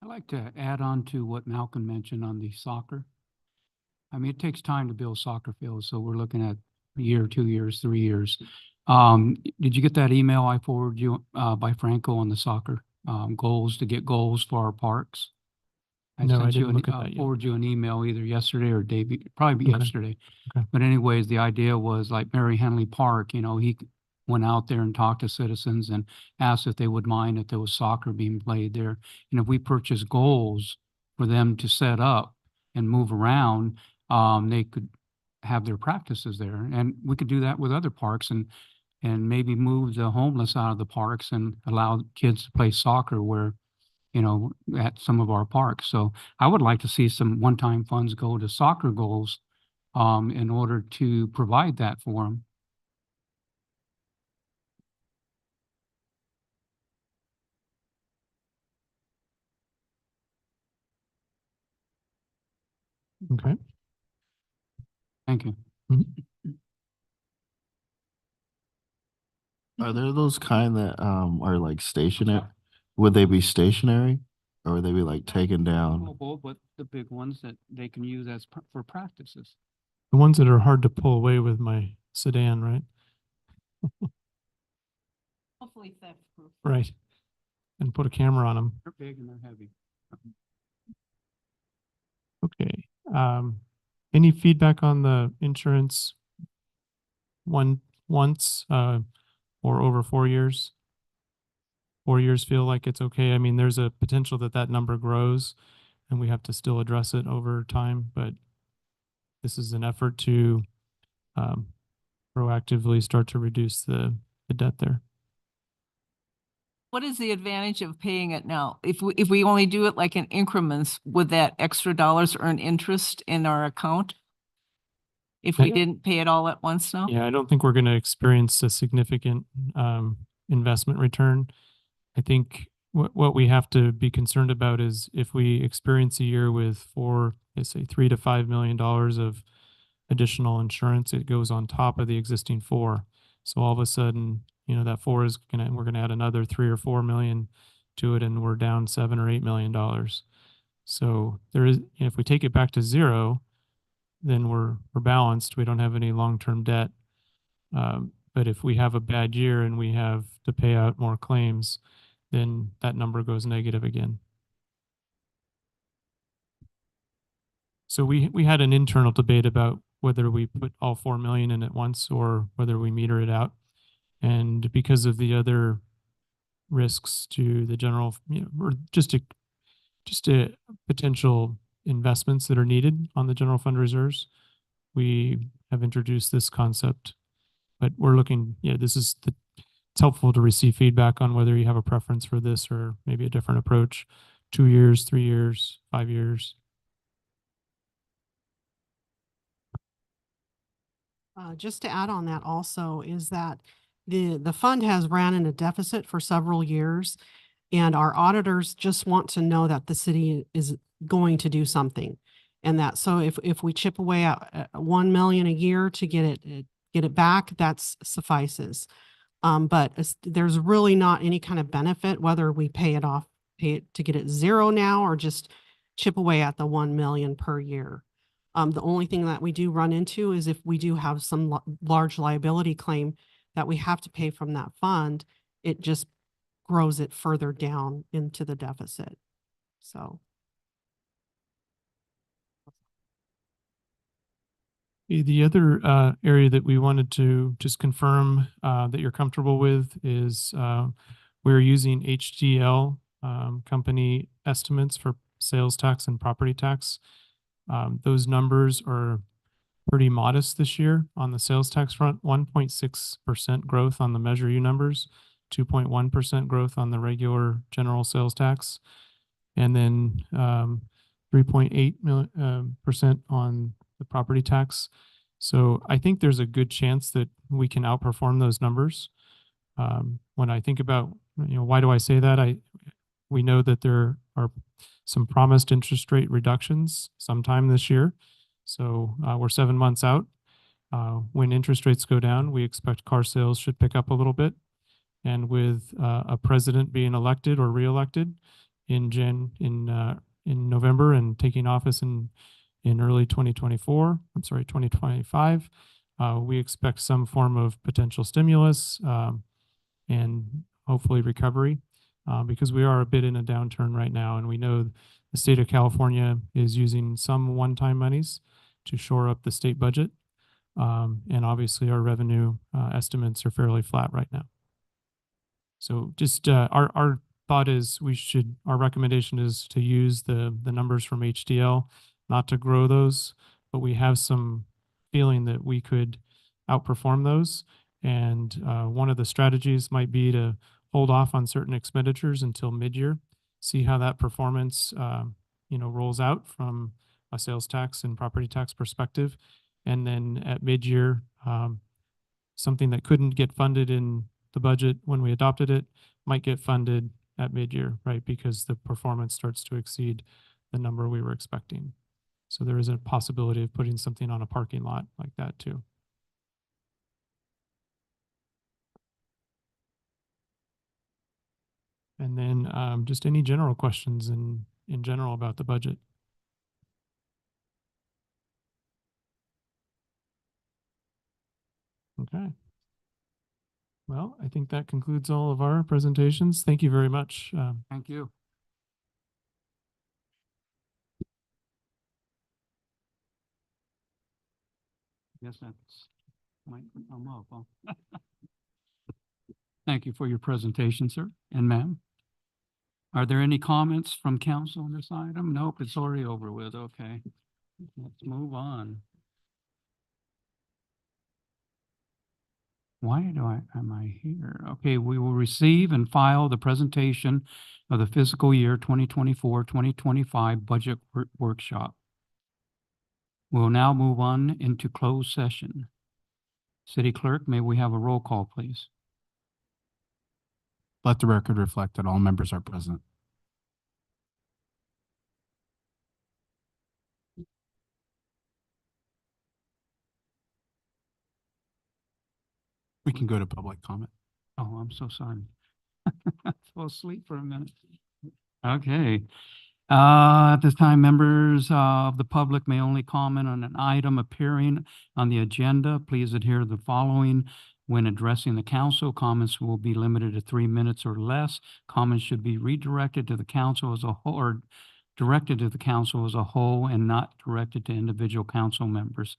I'd like to add on to what Malcolm mentioned on the soccer. I mean, it takes time to build soccer fields, so we're looking at a year, 2 years, 3 years. Did you get that email I forwarded you by Franco on the soccer goals, to get goals for our parks? No, I sent you didn't an- look at that yet. Forwarded you an email either yesterday or probably Okay. yesterday. Okay. But anyways, the idea was like Mary Henley Park, you know, he went out there and talked to citizens and asked if they would mind if there was soccer being played there. And if we purchase goals for them to set up and move around, they could have their practices there. And we could do that with other parks and maybe move the homeless out of the parks and allow kids to play soccer where, you know, at some of our parks. So I would like to see some one-time funds go to soccer goals in order to provide that for them. Okay. Thank you. Are there those kind that are like stationary? Would they be stationary or would they be like taken down? Mobile, but the big ones that they can use as for practices. The ones that are hard to pull away with my sedan, right? Hopefully theft proof. Right. And put a camera on them. They're big and they're heavy. Okay. Any feedback on the insurance once or over 4 years? 4 years feel like it's okay. I mean, there's a potential that that number grows and we have to still address it over time, but this is an effort to proactively start to reduce the debt there. What is the advantage of paying it now? If we only do it like in increments, would that extra dollars earn interest in our account? If we Yeah. didn't pay it all at once now? Yeah, I don't think we're going to experience a significant investment return. I think what we have to be concerned about is if we experience a year with let's say $3 to $5 million of additional insurance, it goes on top of the existing 4. So all of a sudden, you know, that 4 is we're gonna add another 3 or 4 million to it, and we're down $7 or $8 million. So there is, if we take it back to 0, then we're balanced. We don't have any long-term debt. But if we have a bad year and we have to pay out more claims, then that number goes negative again. So we had an internal debate about whether we put all 4 million in at once or whether we meter it out. And because of the other risks to the general, you know, or just a potential investments that are needed on the general fund reserves, we have introduced this concept But we're looking, it's helpful to receive feedback on whether you have a preference for this or maybe a different approach. 2 years, 3 years, 5 years. Just to add on that also is that the fund has ran in a deficit for several years. And our auditors just want to know that the city is going to do something. And that, so if we chip away at 1 million a year to get it back, that's suffices. But there's really not any kind of benefit, whether we pay it to get it zero now or just chip away at the 1 million per year. The only thing that we do run into is if we do have some large liability claim that we have to pay from that fund, it just grows it further down into the deficit. So. The other area that we wanted to just confirm that you're comfortable with is we're using HDL company estimates for sales tax and property tax. Those numbers are pretty modest this year on the sales tax front, 1.6% growth on the Measure U numbers, 2.1% growth on the regular general sales tax, and then 3.8% on the property tax. So I think there's a good chance that we can outperform those numbers. When I think about, why do I say that? We know that there are some promised interest rate reductions sometime this year. So we're 7 months out. When interest rates go down, we expect car sales should pick up a little bit. And with a president being elected or reelected in November and taking office in early 2025, we expect some form of potential stimulus and hopefully recovery because we are a bit in a downturn right now. And we know the state of California is using some one-time monies to shore up the state budget. And obviously our revenue estimates are fairly flat right now. So just our thought is our recommendation is to use the numbers from HDL, not to grow those, but we have some feeling that we could outperform those. And one of the strategies might be to hold off on certain expenditures until mid-year, see how that performance rolls out from a sales tax and property tax perspective. And then at mid-year, something that couldn't get funded in the budget when we adopted it might get funded at mid-year, right? Because the performance starts to exceed the number we were expecting. So there is a possibility of putting something on a parking lot like that too. And then just any general questions in general about the budget. Okay. Well, I think that concludes all of our presentations. Thank you very much. Thank you. Guess that's might come up. Huh? Thank you for your presentation, sir and ma'am. Are there any comments from council on this item? Nope, it's already over with. Okay, let's move on. Why am I here? Okay, we will receive and file the presentation of the fiscal year 2024-2025 budget workshop. We'll now move on into closed session. City Clerk, may we have a roll call, please? Let the record reflect that all members are present. We can go to public comment. Oh, I'm so sorry. I fell asleep for a minute. Okay. At this time, members of the public may only comment on an item appearing on the agenda. Please adhere to the following when addressing the council. Comments will be limited to 3 minutes or less. Comments should be redirected to the council as a whole, or directed to the council as a whole, and not directed to individual council members.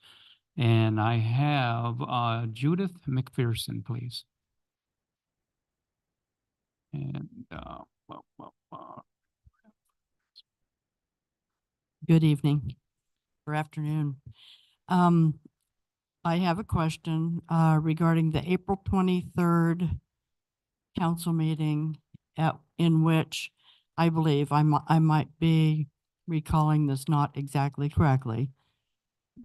And I have Judith McPherson, please. And Good evening or afternoon. I have a question regarding the April 23rd council meeting in which I believe I might be recalling this not exactly correctly,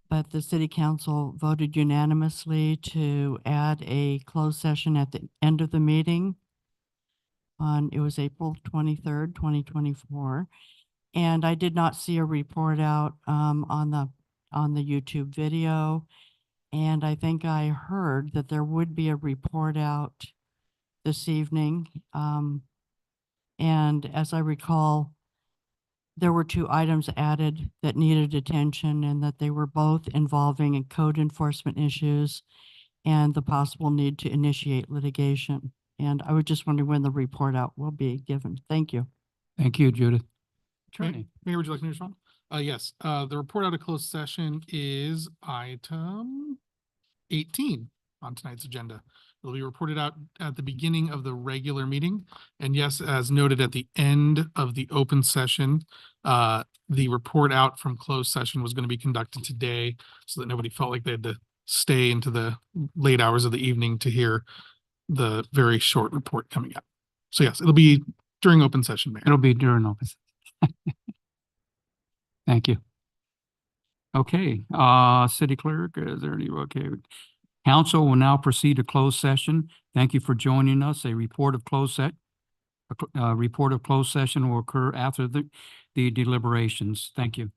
but the city council voted unanimously to add a closed session at the end of the meeting it was April 23rd, 2024. And I did not see a report out on the YouTube video. And I think I heard that there would be a report out this evening. And as I recall, there were two items added that needed attention and that they were both involving code enforcement issues and the possible need to initiate litigation. And I was just wondering when the report out will be given. Thank you. Thank you, Judith. Mayor, Attorney. Mayor, would you like me to respond? Yes, the report out of closed session is item 18 on tonight's agenda. It'll be reported out at the beginning of the regular meeting. And yes, as noted at the end of the open session, the report out from closed session was going to be conducted today so that nobody felt like they had to stay into the late hours of the evening to hear the very short report coming up. So yes, it'll be during open session, Mayor. It'll be during open. Thank you. Okay, city clerk, is there any, okay. Council will now proceed to closed session. Thank you for joining us. A report of closed session will occur after the deliberations. Thank you.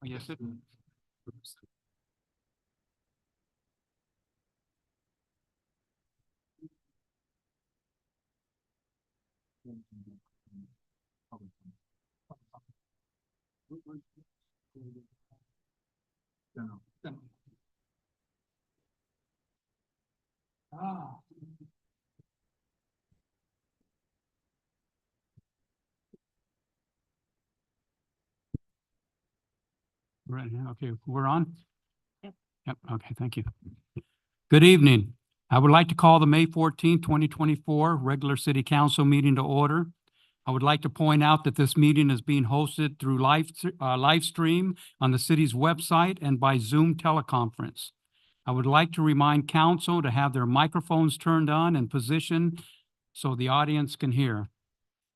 Yes, it. Ah. Right, okay, we're on? Yep, okay, thank you. Good evening. I would like to call the May 14, 2024 regular city council meeting to order. I would like to point out that this meeting is being hosted through live stream on the city's website and by Zoom teleconference. I would like to remind council to have their microphones turned on and positioned so the audience can hear.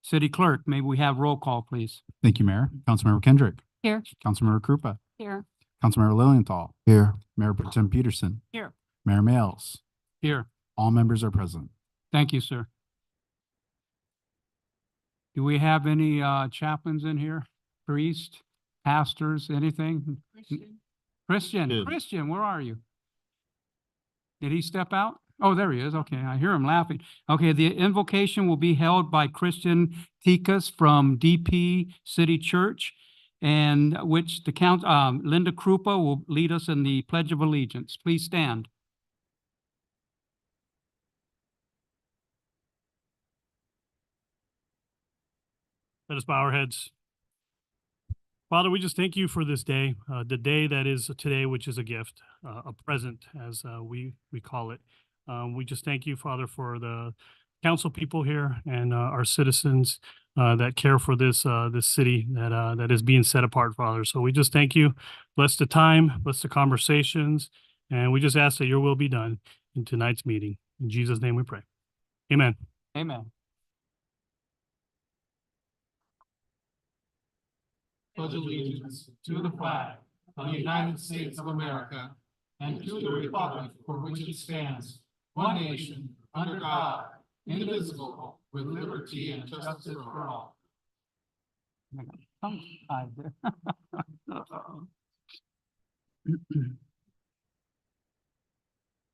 City Clerk, may we have roll call, please? Thank you, Mayor. Councilmember Kendrick. Here. Councilmember Krupa. Here. Councilmember Lilienthal. Here. Mayor Pro Tem Peterson. Here. Mayor Males. Here. All members are present. Thank you, sir. Do we have any chaplains in here? Priest, pastors, anything? Christian, Did. Christian, where are you? Did he step out? Oh, there he is. Okay, I hear him laughing. Okay, the invocation will be held by Christian Tikas from DP City Church, and which the Linda Krupa will lead us in the Pledge of Allegiance. Please stand. Let us bow our heads. Father, we just thank you for this day, the day that is today, which is a gift, a present, as we call it. We just thank you, Father, for the council people here and our citizens that care for this city that is being set apart, Father. So we just thank you. Bless the time, bless the conversations, and we just ask that your will be done in tonight's meeting. In Jesus' name we pray. Amen. Amen. Pledge allegiance to the flag of the United States of America and to the republic for which it stands, one nation, under God, indivisible, with liberty and justice for all.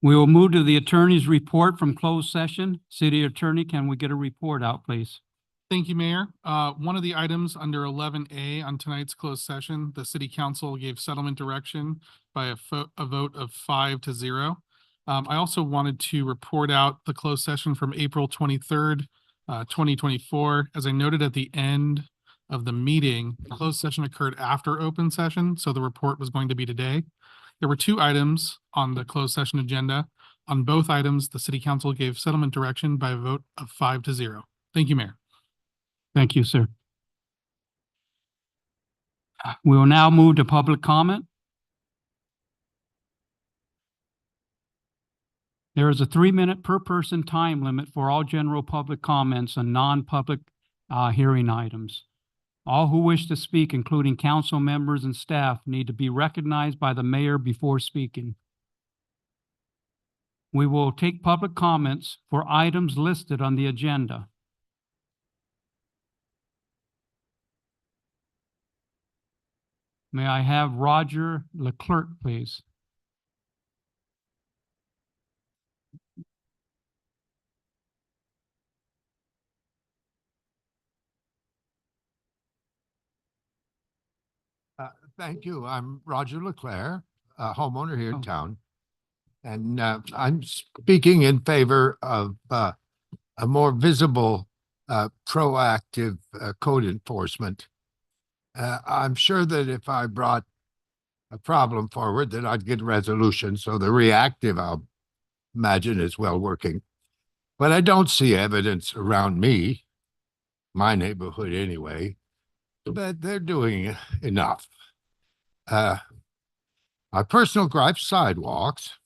We will move to the attorney's report from closed session. City Attorney, can we get a report out, please? Thank you, Mayor. One of the items under 11A on tonight's closed session, the city council gave settlement direction by a vote of 5-0. I also wanted to report out the closed session from April 23rd, 2024. As I noted at the end of the meeting, the closed session occurred after open session, so the report was going to be today. There were 2 items on the closed session agenda. On both items, the city council gave settlement direction by a vote of 5-0. Thank you, Mayor. Thank you, sir. We will now move to public comment. There is a 3-minute per person time limit for all general public comments on non-public hearing items. All who wish to speak, including council members and staff, need to be recognized by the mayor before speaking. We will take public comments for items listed on the agenda. May I have Roger Leclerc, please? Thank you. I'm Roger Leclerc, a homeowner here Oh. in town. And I'm speaking in favor of a more visible, proactive code enforcement. I'm sure that if I brought a problem forward, that I'd get resolution. So the reactive, I'll imagine, is well working. But I don't see evidence around me, my neighborhood anyway, that they're doing enough. My personal gripe, sidewalks.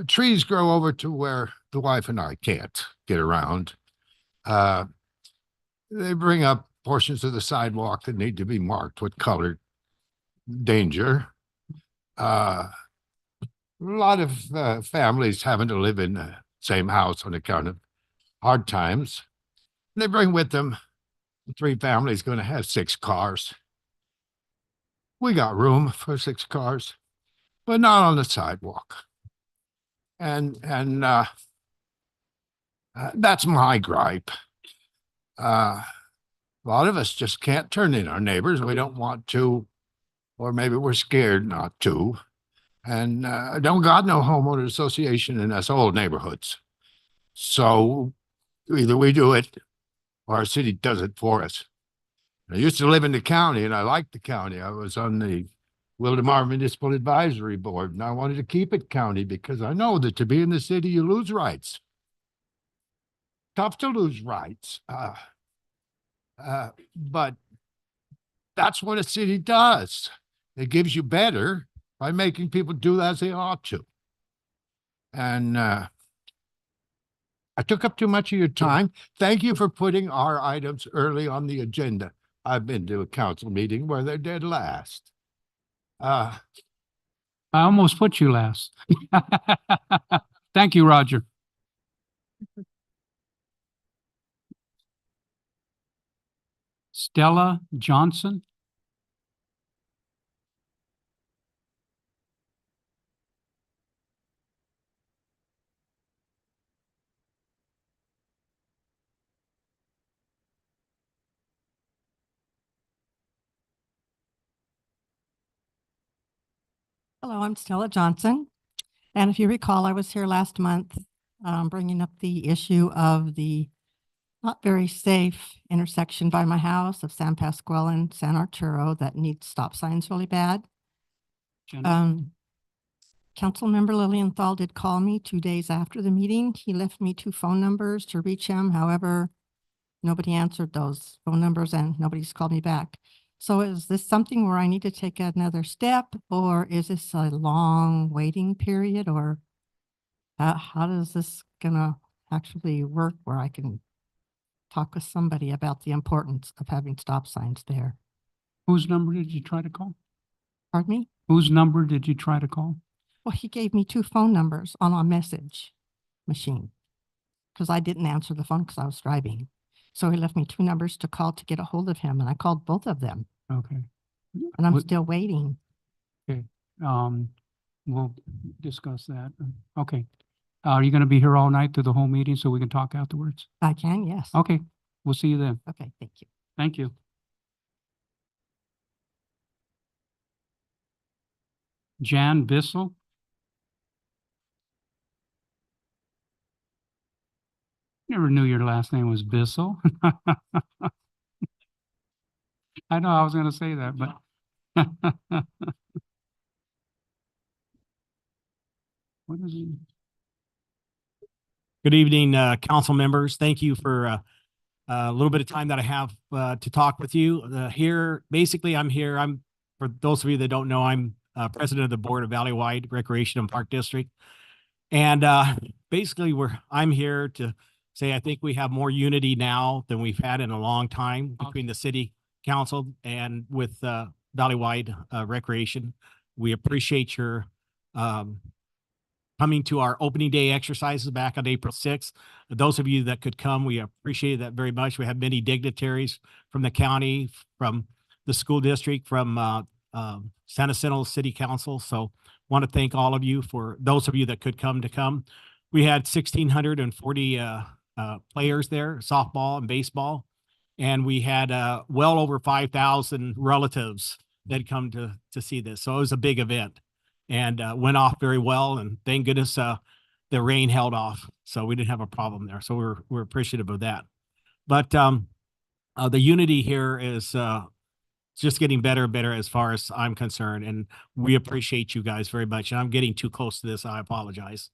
Trees grow over to where the wife and I can't get around. They bring up portions of the sidewalk that need to be marked with colored danger. A lot of families having to live in the same house on account of hard times. They bring with them 3 families going to have 6 cars. we got room for 6 cars, but not on the sidewalk. And that's my gripe. A lot of us just can't turn in our neighbors. We don't want to, or maybe we're scared not to. And don't got no homeowner association in us old neighborhoods. So either we do it or our city does it for us. I used to live in the county and I liked the county. I was on the Wildemar Municipal Advisory Board and I wanted to keep it county because I know that to be in the city, you lose rights. Tough to lose rights. But that's what a city does. It gives you better by making people do as they ought to. And I took up too much of your time. Thank you for putting our items early on the agenda. I've been to a council meeting where they're dead last. I almost put you last. Thank you, Roger. Stella Johnson. Hello, I'm Stella Johnson. And if you recall, I was here last month bringing up the issue of the not very safe intersection by my house of San Pasqual and San Arturo that needs stop signs really bad. Jenna. Councilmember Lilienthal did call me 2 days after the meeting. He left me 2 phone numbers to reach him. However, nobody answered those phone numbers and nobody's called me back. So is this something where I need to take another step, or is this a long waiting period, or how does this gonna actually work where I can talk with somebody about the importance of having stop signs there? Whose number did you try to call? Pardon me? Whose number did you try to call? Well, he gave me 2 phone numbers on a message machine because I didn't answer the phone because I was driving. So he left me 2 numbers to call to get a hold of him, and I called both of them, Okay. and I'm What- still waiting. We'll discuss that. Okay. Are you gonna be here all night through the whole meeting so we can talk afterwards? I can, yes. Okay, we'll see you then. Okay, thank you. Thank you. Jan Bissell. Never knew your last name was Bissell. I know I was gonna say that, but. What is it? Good evening, council members. Thank you for a little bit of time that I have to talk with you here. Basically, I'm here. For those of you that don't know, I'm president of the board of Valleywide Recreation and Park District. And basically, I'm here to say I think we have more unity now than we've had in a long time between the city council and with Valleywide Recreation. We appreciate your coming to our opening day exercises back on April 6th. Those of you that could come, we appreciate that very much. We have many dignitaries from the county, from the school district, from San Jacinto City Council. So want to thank all of you for those of you that could come. We had 1,640 players there, softball and baseball. And we had well over 5,000 relatives that come to see this. So it was a big event. And went off very well, and thank goodness the rain held off, so we didn't have a problem there. So we're appreciative of that. But the unity here is just getting better and better as far as I'm concerned, and we appreciate you guys very much. And I'm getting too close to this. I apologize.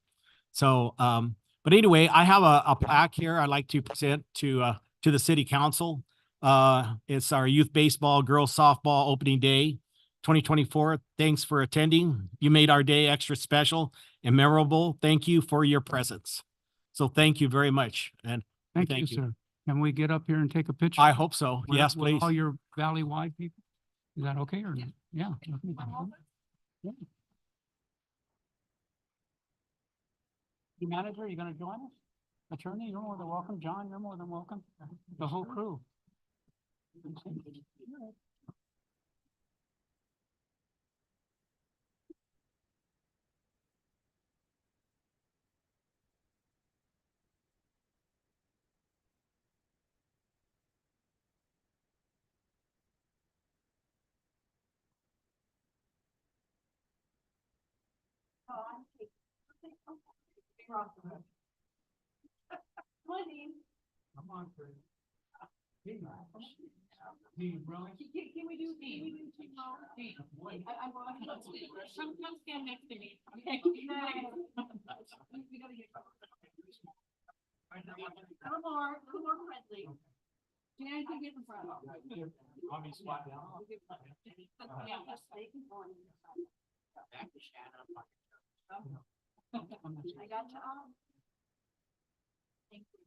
So, but anyway, I have a plaque here I'd like to present to the city council. It's our youth baseball, girls softball opening day. 2024. Thanks for attending. You made our day extra special and memorable. Thank you for your presence. So thank you very much. And Thank you, sir. Can we get up here and take a picture? I hope so. with- Yes, with please. all your Valley-wide people? Is that okay or? Yeah. Yeah. You manager, you gonna join us? Attorney, you're more than welcome. John, you're more than welcome. The whole crew. Come stand next to me. A little more friendly. Jan can get in front of them. Yeah, just stay in front. I got you on. Thank you.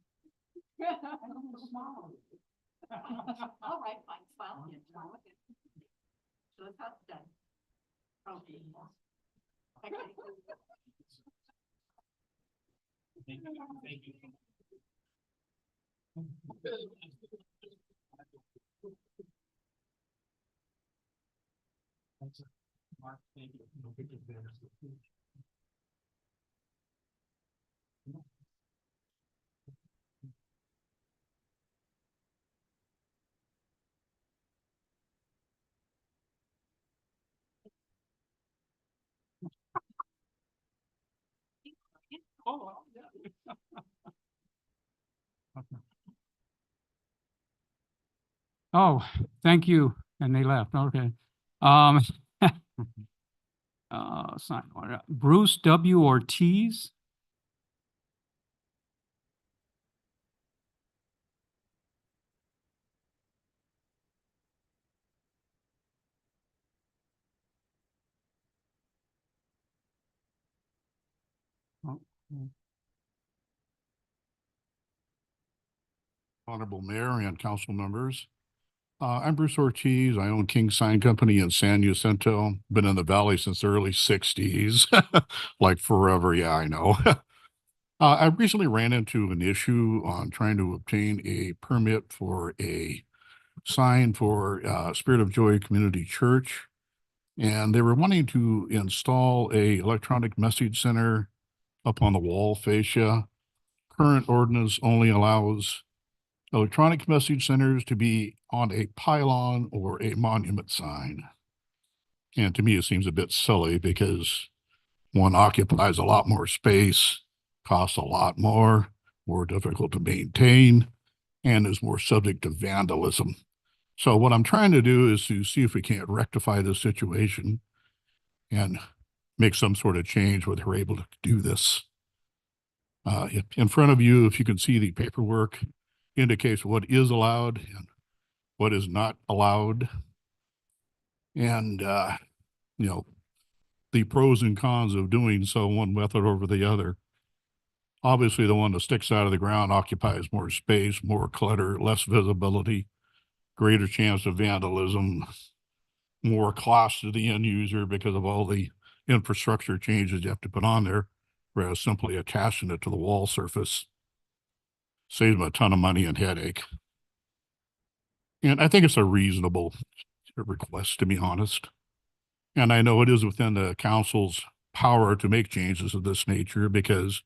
All right, fine, smile again, smile again. So that's how it's done. Okay. Thank you. Oh, thank you. And they left. Okay. Sign order. Bruce W. Ortiz. Oh, Honorable Mayor and council members. I'm Bruce Ortiz. I own King Sign Company in San Jacinto. Been in the valley since the early 60s, like forever. Yeah, I know. I recently ran into an issue on trying to obtain a permit for a sign for Spirit of Joy Community Church. And they were wanting to install a electronic message center up on the wall fascia. Current ordinance only allows electronic message centers to be on a pylon or a monument sign. And to me, it seems a bit silly because one occupies a lot more space, costs a lot more difficult to maintain, and is more subject to vandalism. So what I'm trying to do is to see if we can't rectify this situation and make some sort of change where they're able to do this. In front of you, if you can see the paperwork, indicates what is allowed and what is not allowed. And, you know, the pros and cons of doing so one method over the other. Obviously, the one that sticks out of the ground occupies more space, more clutter, less visibility, greater chance of vandalism, more cost to the end user because of all the infrastructure changes you have to put on there, whereas simply attaching it to the wall surface saves them a ton of money and headache. And I think it's a reasonable request, to be honest. And I know it is within the council's power to make changes of this nature because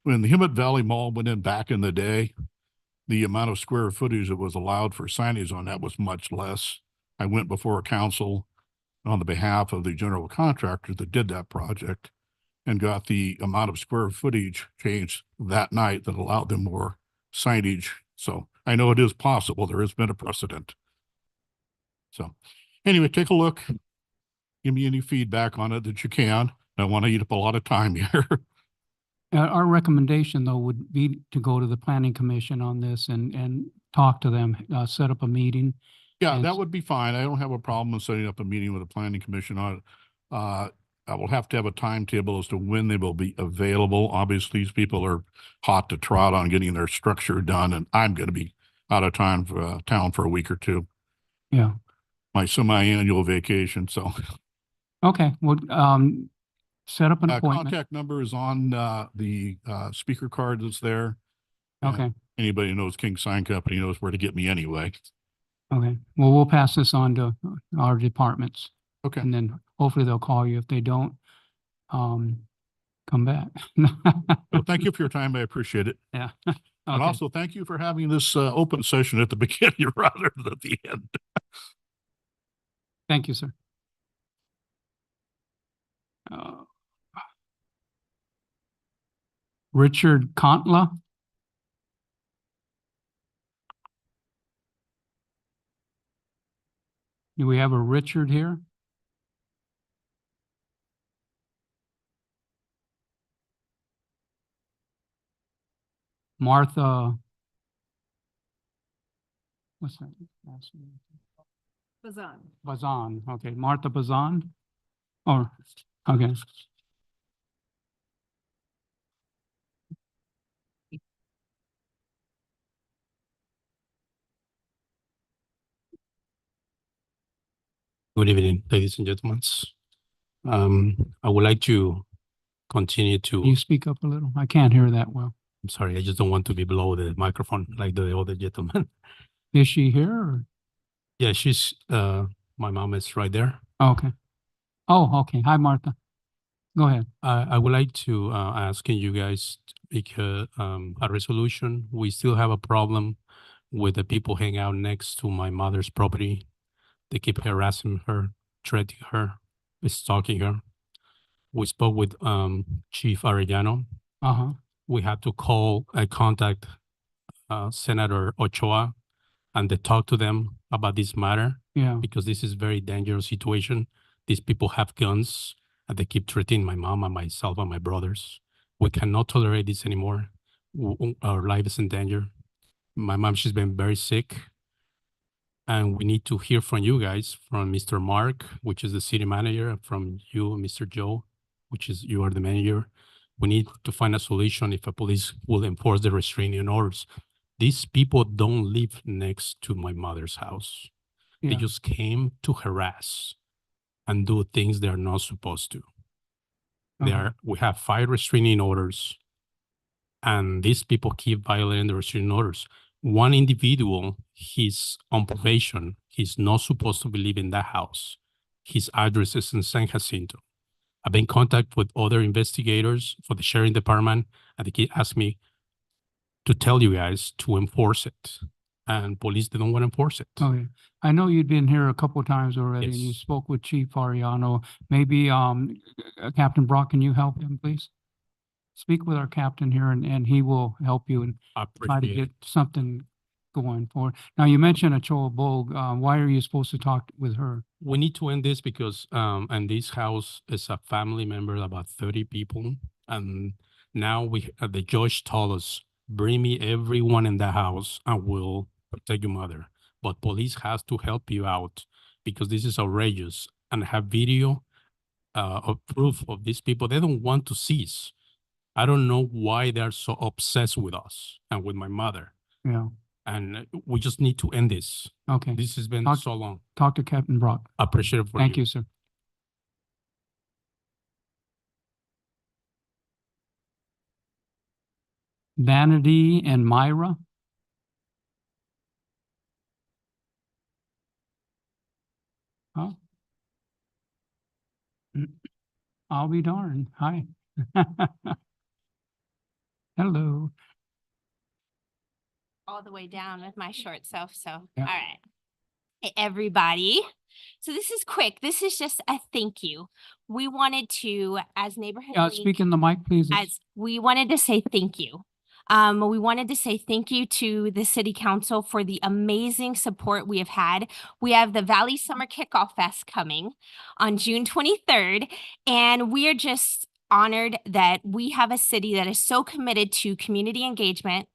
when the Hemet Valley Mall went in back in the day, the amount of square footage that was allowed for signage on that was much less. I went before a council on the behalf of the general contractor that did that project and got the amount of square footage changed that night that allowed them more signage. So I know it is possible. There has been a precedent. So anyway, take a look. Give me any feedback on it that you can. I don't want to eat up a lot of time here. Our recommendation, though, would be to go to the planning commission on this and talk to them, set up a meeting. Yeah, And that would be fine. I don't have a problem with setting up a meeting with the planning commission on it. I will have to have a timetable as to when they will be available. Obviously, these people are hot to trot on getting their structure done, and I'm going to be out of town for a week or two. Yeah. My semi-annual vacation, so. Okay, well, set up an appointment. Contact number is on the speaker card that's there. Okay, Anybody who knows King Sign Company knows where to get me anyway. okay. Well, we'll pass this on to our departments. Okay. And then hopefully they'll call you. If they don't, come back. Well, thank you for your time. I appreciate it. Yeah. And Okay. also thank you for having this open session at the beginning rather than at the end. Thank you, sir. Richard Kontla. Do we have a Richard here? Martha. What's that? last name? Bazan. Okay, Martha Bazan. Oh, okay. Good evening, ladies and gentlemen. I would like to continue Can to, you speak up a little? I can't hear that well. I'm sorry, I just don't want to be below the microphone like the other gentleman. Is she here or? Yeah, my mom is right there. Okay. Oh, okay. Hi, Martha. Go ahead. I would like to ask you guys to make a resolution. We still have a problem with the people hanging out next to my mother's property. They keep harassing her, threatening her, stalking her. We spoke with Chief Arellano. Uh-huh. We had to contact Senator Ochoa and they talk to them about this matter Yeah. because this is very dangerous situation. These people have guns and they keep threatening my mom and myself and my brothers. We cannot tolerate this anymore. Our life is in danger. My mom, she's been very sick. And we need to hear from you guys, from Mr. Mark, which is the city manager, and from you, Mr. Joe, which is you are the manager. We need to find a solution if a police will enforce the restraining orders. These people don't live next to my mother's house. They Yeah. just came to harass and do things they're not supposed to. Uh-huh. We have 5 restraining orders, and these people keep violating the restraining orders. One individual, he's on probation. He's not supposed to be living in that house. His address is in San Jacinto. I've been in contact with other investigators for the sheriff department, and they keep asking me to tell you guys to enforce it. And police, they don't want to enforce it. Okay. I know you'd been here a couple of times already and you Yes. spoke with Chief Ariano. Maybe Captain Brock, can you help him, please? Speak with our captain here and he will help you and I try to appreciate get it. something going forward. Now, you mentioned Achoa Bogue. Why are you supposed to talk with her? We need to end this because, and this house is a family member, about 30 people. And now the judge told us, bring me everyone in the house and we'll protect your mother. But police has to help you out because this is outrageous and have video of proof of these people. They don't want to cease. I don't know why they're so obsessed with us and with my mother. Yeah. And we just need to end this. Okay. This has been Talk- so long. Talk to Captain Brock. I appreciate it for Thank you, sir. Vanity and Myra. Oh. I'll be darned. Hi. Hello. All the way down with my short self. So, Yeah. all right. Hey, everybody. So this is quick. This is just a thank you. We wanted to, as Neighborhood Link, Speak in the mic, please. as we wanted to say thank you. We wanted to say thank you to the city council for the amazing support we have had. We have the Valley Summer Kickoff Fest coming on June 23rd, and we are just honored that we have a city that is so committed to community engagement,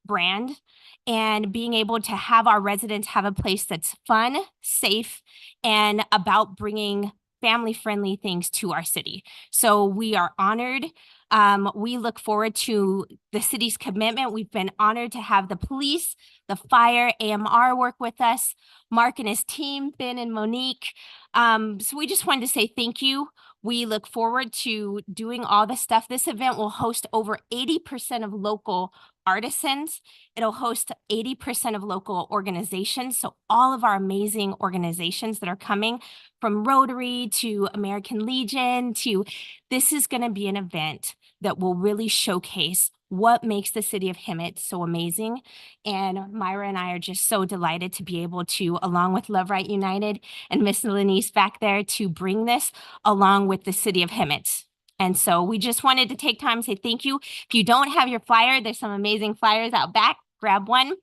brand, and being able to have our residents have a place that's fun, safe, and about bringing family-friendly things to our city. So we are honored. We look forward to the city's commitment. We've been honored to have the police, the fire, AMR work with us, Mark and his team, Ben and Monique. So we just wanted to say thank you. We look forward to doing all the stuff. This event will host over 80% of local artisans. It'll host 80% of local organizations. So all of our amazing organizations that are coming, from Rotary to American Legion to, this is going to be an event that will really showcase what makes the city of Hemet so amazing. And Myra and I are just so delighted to be able to, along with Love Right United and Miss Lenise back there, to bring this along with the city of Hemet. And so we just wanted to take time to say thank you. If you don't have your flyer, there's some amazing flyers out back. Grab one.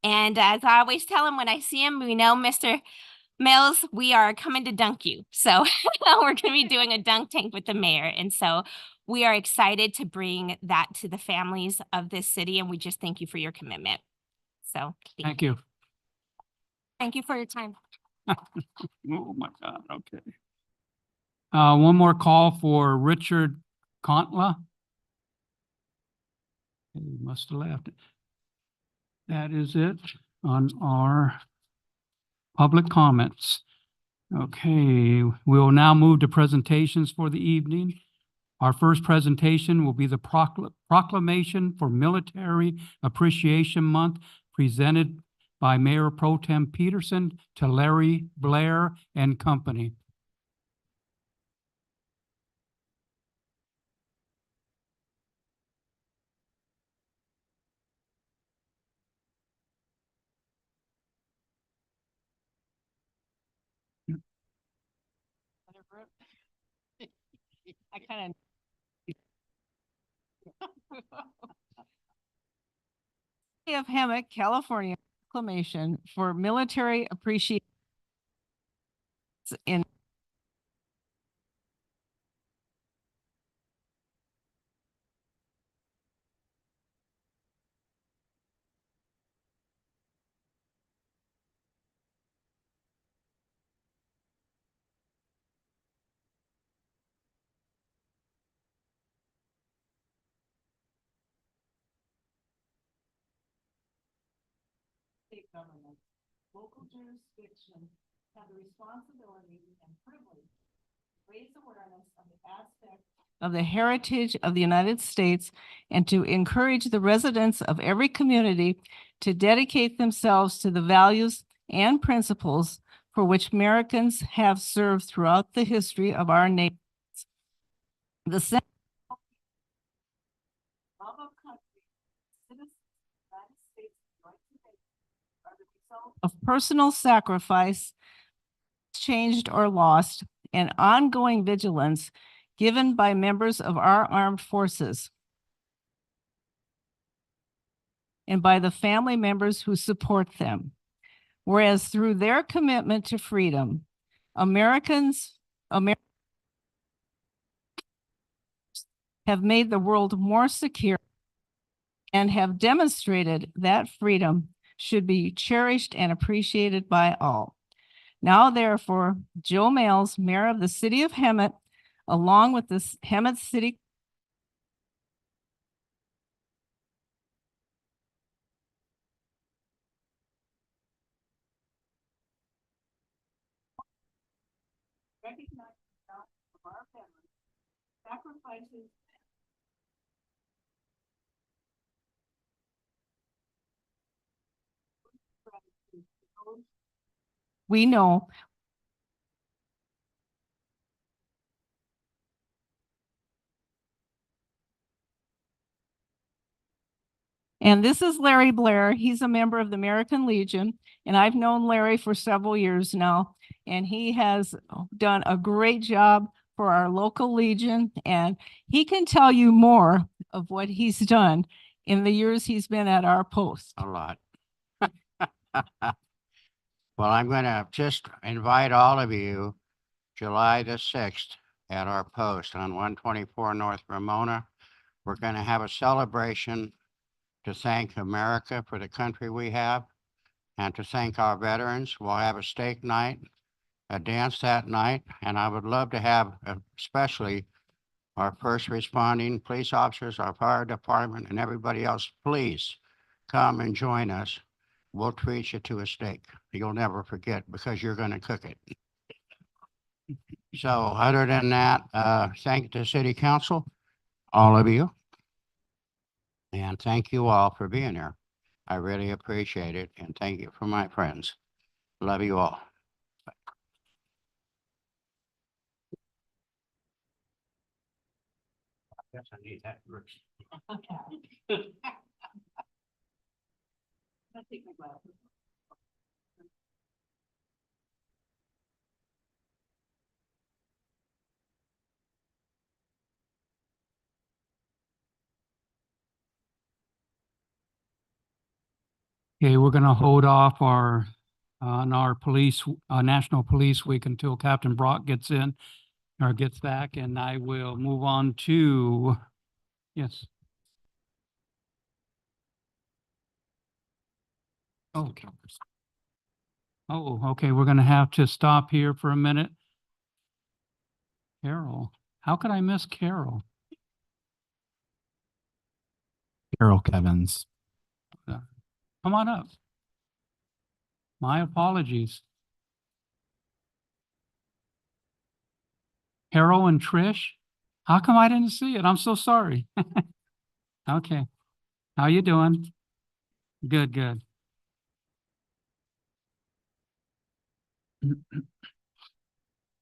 And as I always tell him when I see him, we know Mr. Mills, we are coming to dunk you. So we're going to be doing a dunk tank with the mayor. And so we are excited to bring that to the families of this city. And we just thank you for your commitment. So Thank you. Thank you for your time. Oh, my God. Okay. One more call for Richard Contla. He must have left. That is it on our public comments. Okay, we'll now move to presentations for the evening. Our first presentation will be the proclamation for Military Appreciation Month presented by Mayor Pro Tem Peterson to Larry Blair and Company. I kind of Hammock, California, proclamation for military appreciation in state government. Local jurisdiction have the responsibility and privilege to raise awareness of the aspects of the heritage of the United States and to encourage the residents of every community to dedicate themselves to the values and principles for which Americans have served throughout the history of our nation. The sense of love of country, citizens of the United States right today are the result of personal sacrifice, changed or lost, and ongoing vigilance given by members of our armed forces and by the family members who support them. Whereas through their commitment to freedom, Americans have made the world more secure and have demonstrated that freedom should be cherished and appreciated by all. Now, therefore, Joe Males, Mayor of the City of Hemet, along with the Hemet City recognize the value of our veterans, sacrifices, we know and this is Larry Blair. He's a member of the American Legion, and I've known Larry for several years now, and he has done a great job for our local Legion, and he can tell you more of what he's done in the years he's been at our post. A lot. Well, I'm going to just invite all of you July the 6th at our post on 124 North Ramona. We're going to have a celebration to thank America for the country we have and to thank our veterans. We'll have a steak night, a dance that night, and I would love to have especially our first responding police officers, our fire department, and everybody else. Please come and join us. We'll treat you to a steak. You'll never forget because you're going to cook it. So other than that, thank the city council, all of you. And thank you all for being here. I really appreciate it. And thank you for my friends. Love you all. I guess I need that first. Okay. I'll take my glasses. Okay, we're gonna hold off on our National Police Week until Captain Brock gets in or gets back, and I will move on to, yes. Okay. Oh, okay, we're gonna have to stop here for a minute. Carol, how could I miss Carol? Carol Kevins. Come on up. My apologies. Carol and Trish, how come I didn't see it? I'm so sorry. Okay, how you doing? Good, good.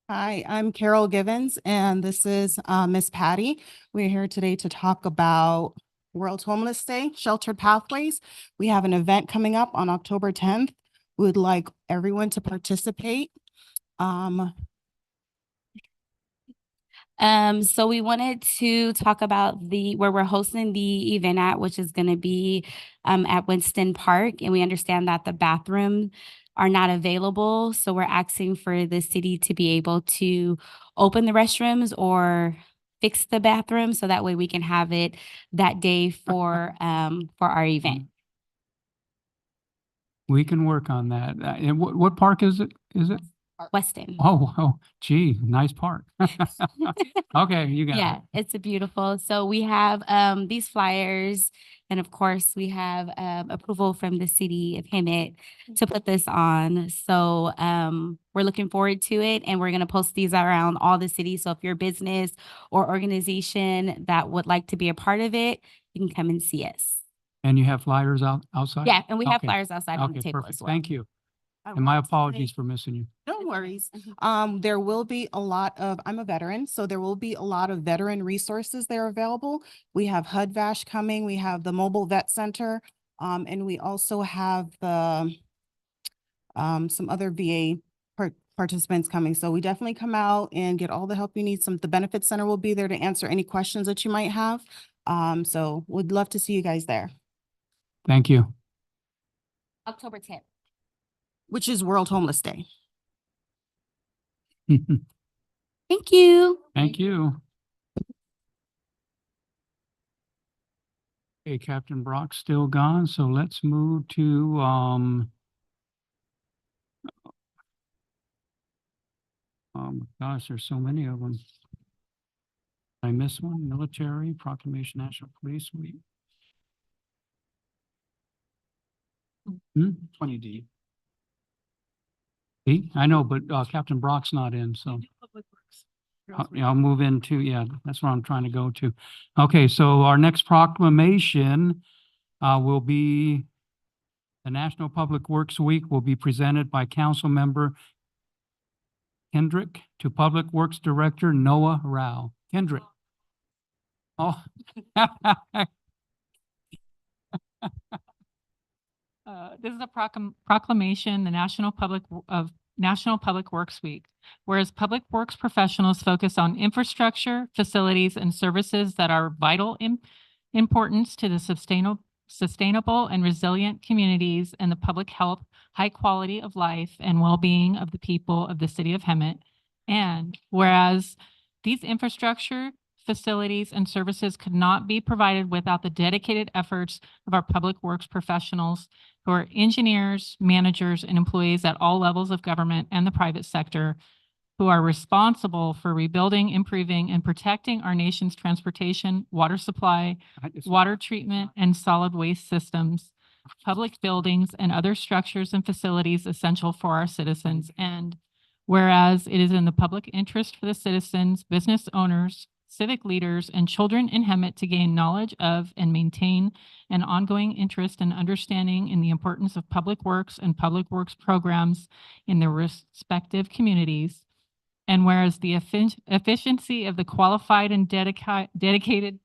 Hi, I'm Carol Givens, and this is Miss Patty. We're here today to talk about World Homeless Day, Sheltered Pathways. We have an event coming up on October 10th. We would like everyone to participate. So we wanted to talk about where we're hosting the event at, which is going to be at Winston Park. And we understand that the bathrooms are not available. So we're asking for the city to be able to open the restrooms or fix the bathroom. So that way we can have it that day for our event. We can work on that. And what park is it? Is it? Weston. Oh, gee, nice park. Okay, you got it. Yeah, it's a beautiful. So we have these flyers, and of course we have approval from the city of Hemet to put this on. So we're looking forward to it, and we're gonna post these around all the cities. So if you're a business or organization that would like to be a part of it, you can come and see us. And you have flyers outside? Yeah, and we have Okay. flyers outside on the Okay, table perfect. as well. Thank you. I And my want to say- apologies for missing you. No worries. There will be a lot of, I'm a veteran, so there will be a lot of veteran resources that are available. We have HUD-VASH coming, we have the Mobile Vet Center, and we also have the some other VA participants coming. So we definitely come out and get all the help you need. The Benefits Center will be there to answer any questions that you might have. So we'd love to see you guys there, Thank you. October 10th. which is World Homeless Day. Thank you. Thank you. Okay, Captain Brock's still gone, so let's move to, oh my gosh, there's so many of them. I missed one, military proclamation, National Police Week. 20D. I know, but Captain Brock's not in, so. I'll move into, yeah, that's what I'm trying to go to. Okay, so our next proclamation will be the National Public Works Week will be presented by Council Member Kendrick to Public Works Director Noah Rao. Kendrick. Oh. This is a proclamation, the National Public Works Week, whereas public works professionals focus on infrastructure, facilities, and services that are vital importance to the sustainable and resilient communities and the public health, high quality of life, and well-being of the people of the city of Hemet. And whereas these infrastructure, facilities, and services could not be provided without the dedicated efforts of our public works professionals, who are engineers, managers, and employees at all levels of government and the private sector, who are responsible for rebuilding, improving, and protecting our nation's transportation, water supply, water treatment, and solid waste systems, public buildings, and other structures and facilities essential for our citizens. And whereas it is in the public interest for the citizens, business owners, civic leaders, and children in Hemet to gain knowledge of and maintain an ongoing interest and understanding in the importance of public works and public works programs in their respective communities. And whereas the efficiency of the qualified and dedicated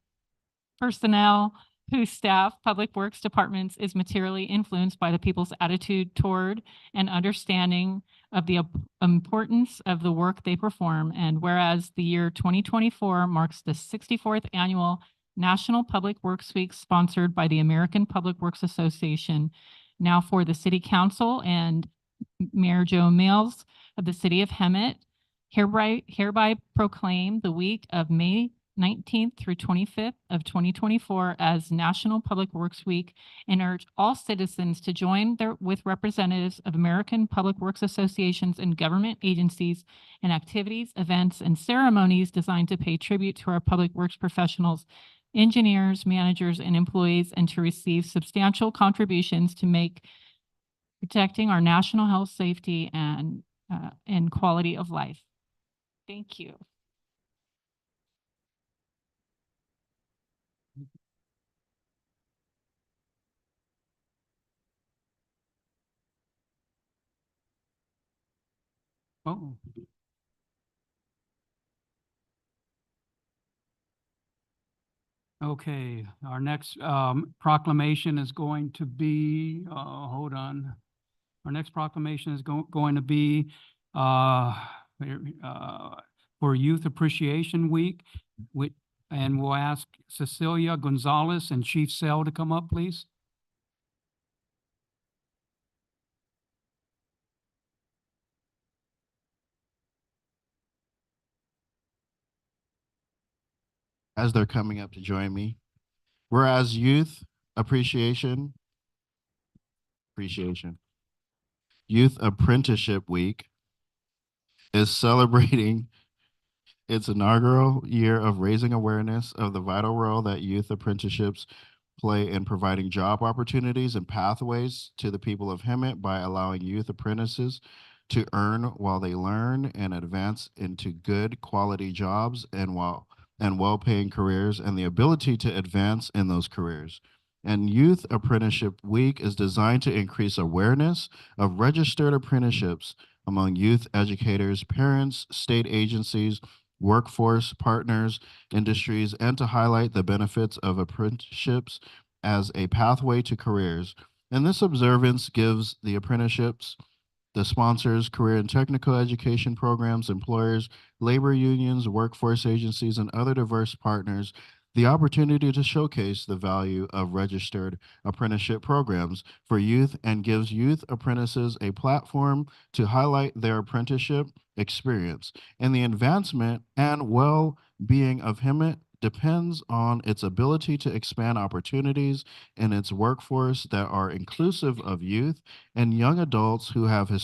personnel who staff public works departments is materially influenced by the people's attitude toward and understanding of the importance of the work they perform. And whereas the year 2024 marks the 64th annual National Public Works Week sponsored by the American Public Works Association. Now for the city council and Mayor Joe Mills of the city of Hemet, hereby proclaim the week of May 19th through 25th of 2024 as National Public Works Week, and urge all citizens to join with representatives of American Public Works associations and government agencies in activities, events, and ceremonies designed to pay tribute to our public works professionals, engineers, managers, and employees, and to receive substantial contributions to make protecting our national health, safety, and quality of life. Thank you. Oh. Okay, our next proclamation is going to be, hold on. Our next proclamation is going to be for Youth Appreciation Week. And we'll ask Cecilia Gonzalez and Chief Sell to come up, please. As they're coming up to join me. Whereas Youth Appreciation Youth Apprenticeship Week is celebrating its inaugural year of raising awareness of the vital role that youth apprenticeships play in providing job opportunities and pathways to the people of Hemet by allowing youth apprentices to earn while they learn and advance into good quality jobs and well-paying careers, and the ability to advance in those careers. And Youth Apprenticeship Week is designed to increase awareness of registered apprenticeships among youth educators, parents, state agencies, workforce partners, industries, and to highlight the benefits of apprenticeships as a pathway to careers. And this observance gives the apprenticeships, the sponsors, career and technical education programs, employers, labor unions, workforce agencies, and other diverse partners the opportunity to showcase the value of registered apprenticeship programs for youth, and gives youth apprentices a platform to highlight their apprenticeship experience. And the advancement and well-being of Hemet depends on its ability to expand opportunities in its workforce that are inclusive of youth and young adults who have been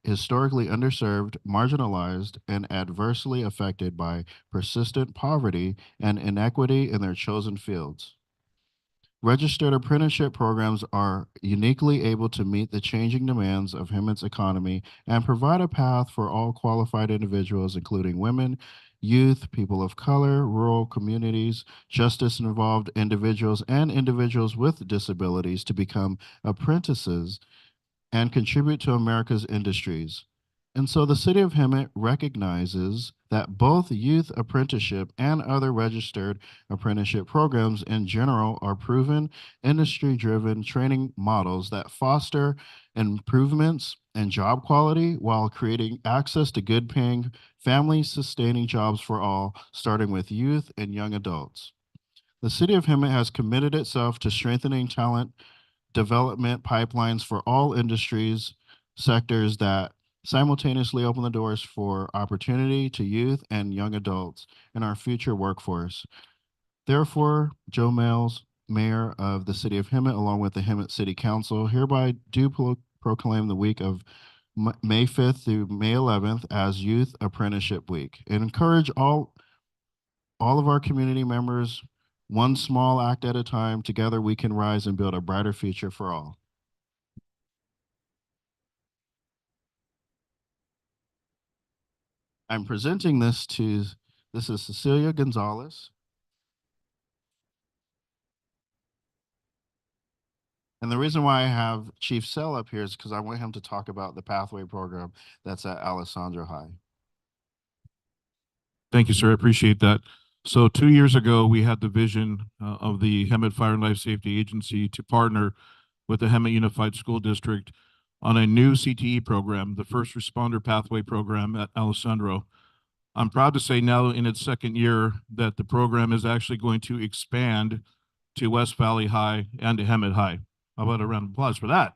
historically underserved, marginalized, and adversely affected by persistent poverty and inequity in their chosen fields. Registered apprenticeship programs are uniquely able to meet the changing demands of Hemet's economy and provide a path for all qualified individuals, including women, youth, people of color, rural communities, justice-involved individuals, and individuals with disabilities to become apprentices and contribute to America's industries. And so the city of Hemet recognizes that both youth apprenticeship and other registered apprenticeship programs in general are proven industry-driven training models that foster improvements in job quality while creating access to good-paying, family-sustaining jobs for all, starting with youth and young adults. The city of Hemet has committed itself to strengthening talent development pipelines for all industries, sectors that simultaneously open the doors for opportunity to youth and young adults in our future workforce. Therefore, Joe Mills, Mayor of the City of Hemet, along with the Hemet City Council, hereby do proclaim the week of May 5th through May 11th as Youth Apprenticeship Week, and encourage all of our community members, one small act at a time. Together we can rise and build a brighter future for all. I'm presenting this is Cecilia Gonzalez. And the reason why I have Chief Sell up here is because I want him to talk about the pathway program that's at Alessandro High. Thank you, sir. I appreciate that. So 2 years ago, we had the vision of the Hemet Fire and Life Safety Agency to partner with the Hemet Unified School District on a new CTE program, the First Responder Pathway Program at Alessandro. I'm proud to say now in its second year that the program is actually going to expand to West Valley High and to Hemet High. How about a round of applause for that?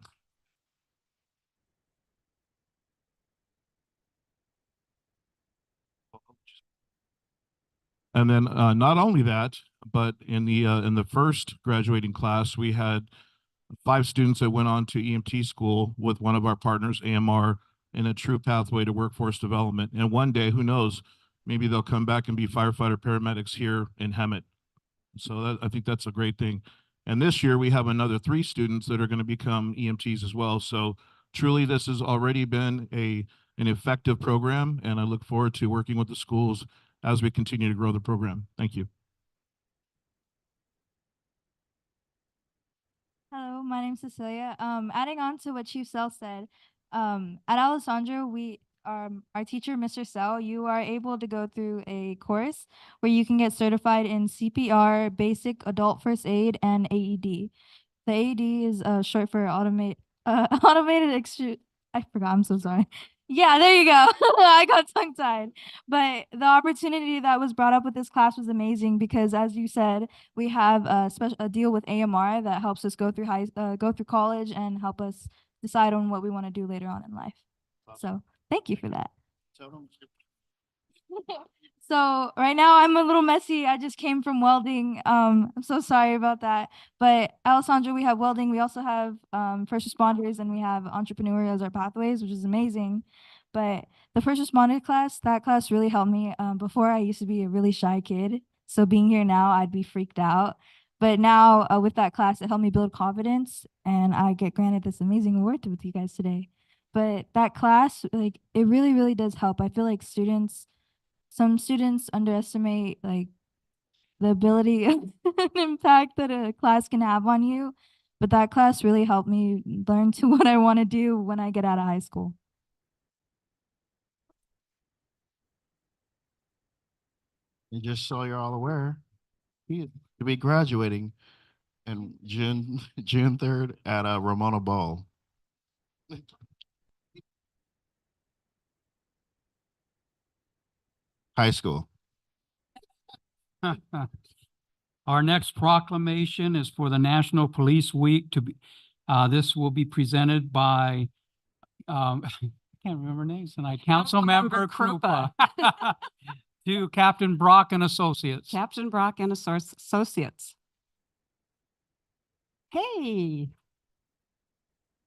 And then not only that, but in the first graduating class, we had 5 students that went on to EMT school with one of our partners, AMR, in a true pathway to workforce development. And one day, who knows, maybe they'll come back and be firefighter paramedics here in Hemet. So I think that's a great thing. And this year we have another 3 students that are going to become EMTs as well. So truly this has already been an effective program, and I look forward to working with the schools as we continue to grow the program. Thank you. Hello, my name's Cecilia. Adding on to what Chief Sell said, at Alessandro, our teacher, Mr. Sell, you are able to go through a course where you can get certified in CPR, basic adult first aid, and AED. The AED is short for automated I forgot, I'm so sorry. Yeah, there you go. I got tongue tied. But the opportunity that was brought up with this class was amazing because, as you said, we have a deal with AMR that helps us go through college and help us decide on what we want to do later on in life. So thank you for that. So right now I'm a little messy. I just came from welding. I'm so sorry about that. But Alessandro, we have welding. We also have first responders, and we have entrepreneur as our pathways, which is amazing. But the first responder class, that class really helped me. Before I used to be a really shy kid. So being here now, I'd be freaked out. But now with that class, it helped me build confidence, and I get granted this amazing award with you guys today. But that class, like, it really, really does help. I feel like some students underestimate like the ability and impact that a class can have on you. But that class really helped me learn to what I want to do when I get out of high school. And just so you're all aware, you'll be graduating in June 3rd at Ramona Ball. High school. Our next proclamation is for the National Police Week to be, this will be presented by, I can't remember names tonight, Councilmember Krupa to Captain Brock and Associates. Captain Brock and Associates. Hey.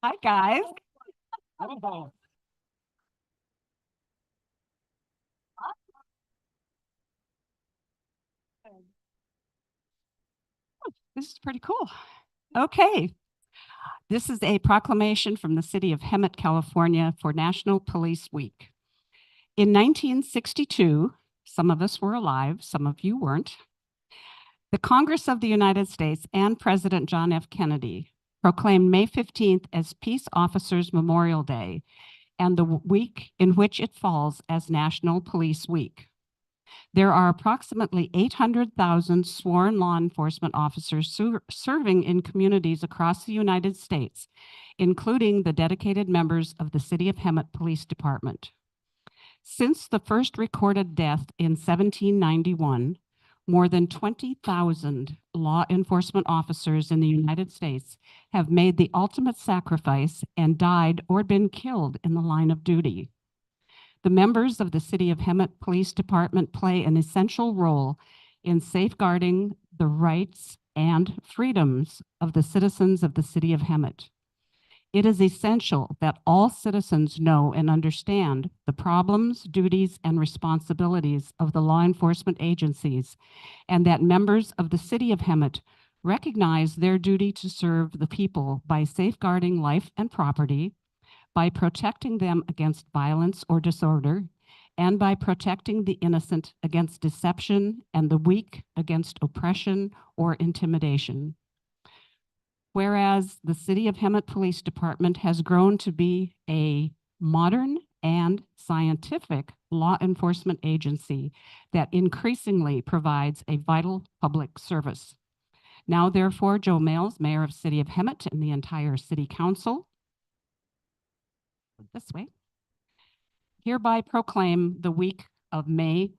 Hi, guys. This is pretty cool. Okay. This is a proclamation from the city of Hemet, California for National Police Week. In 1962, some of us were alive, some of you weren't. The Congress of the United States and President John F. Kennedy proclaimed May 15th as Peace Officers Memorial Day and the week in which it falls as National Police Week. There are approximately 800,000 sworn law enforcement officers serving in communities across the United States, including the dedicated members of the City of Hemet Police Department. Since the first recorded death in 1791, more than 20,000 law enforcement officers in the United States have made the ultimate sacrifice and died or been killed in the line of duty. The members of the City of Hemet Police Department play an essential role in safeguarding the rights and freedoms of the citizens of the City of Hemet. It is essential that all citizens know and understand the problems, duties, and responsibilities of the law enforcement agencies, and that members of the City of Hemet recognize their duty to serve the people by safeguarding life and property, by protecting them against violence or disorder, and by protecting the innocent against deception and the weak against oppression or intimidation. Whereas the City of Hemet Police Department has grown to be a modern and scientific law enforcement agency that increasingly provides a vital public service. Now, therefore, Joe Males, Mayor of City of Hemet, and the entire City Council, this way, hereby proclaim the week of May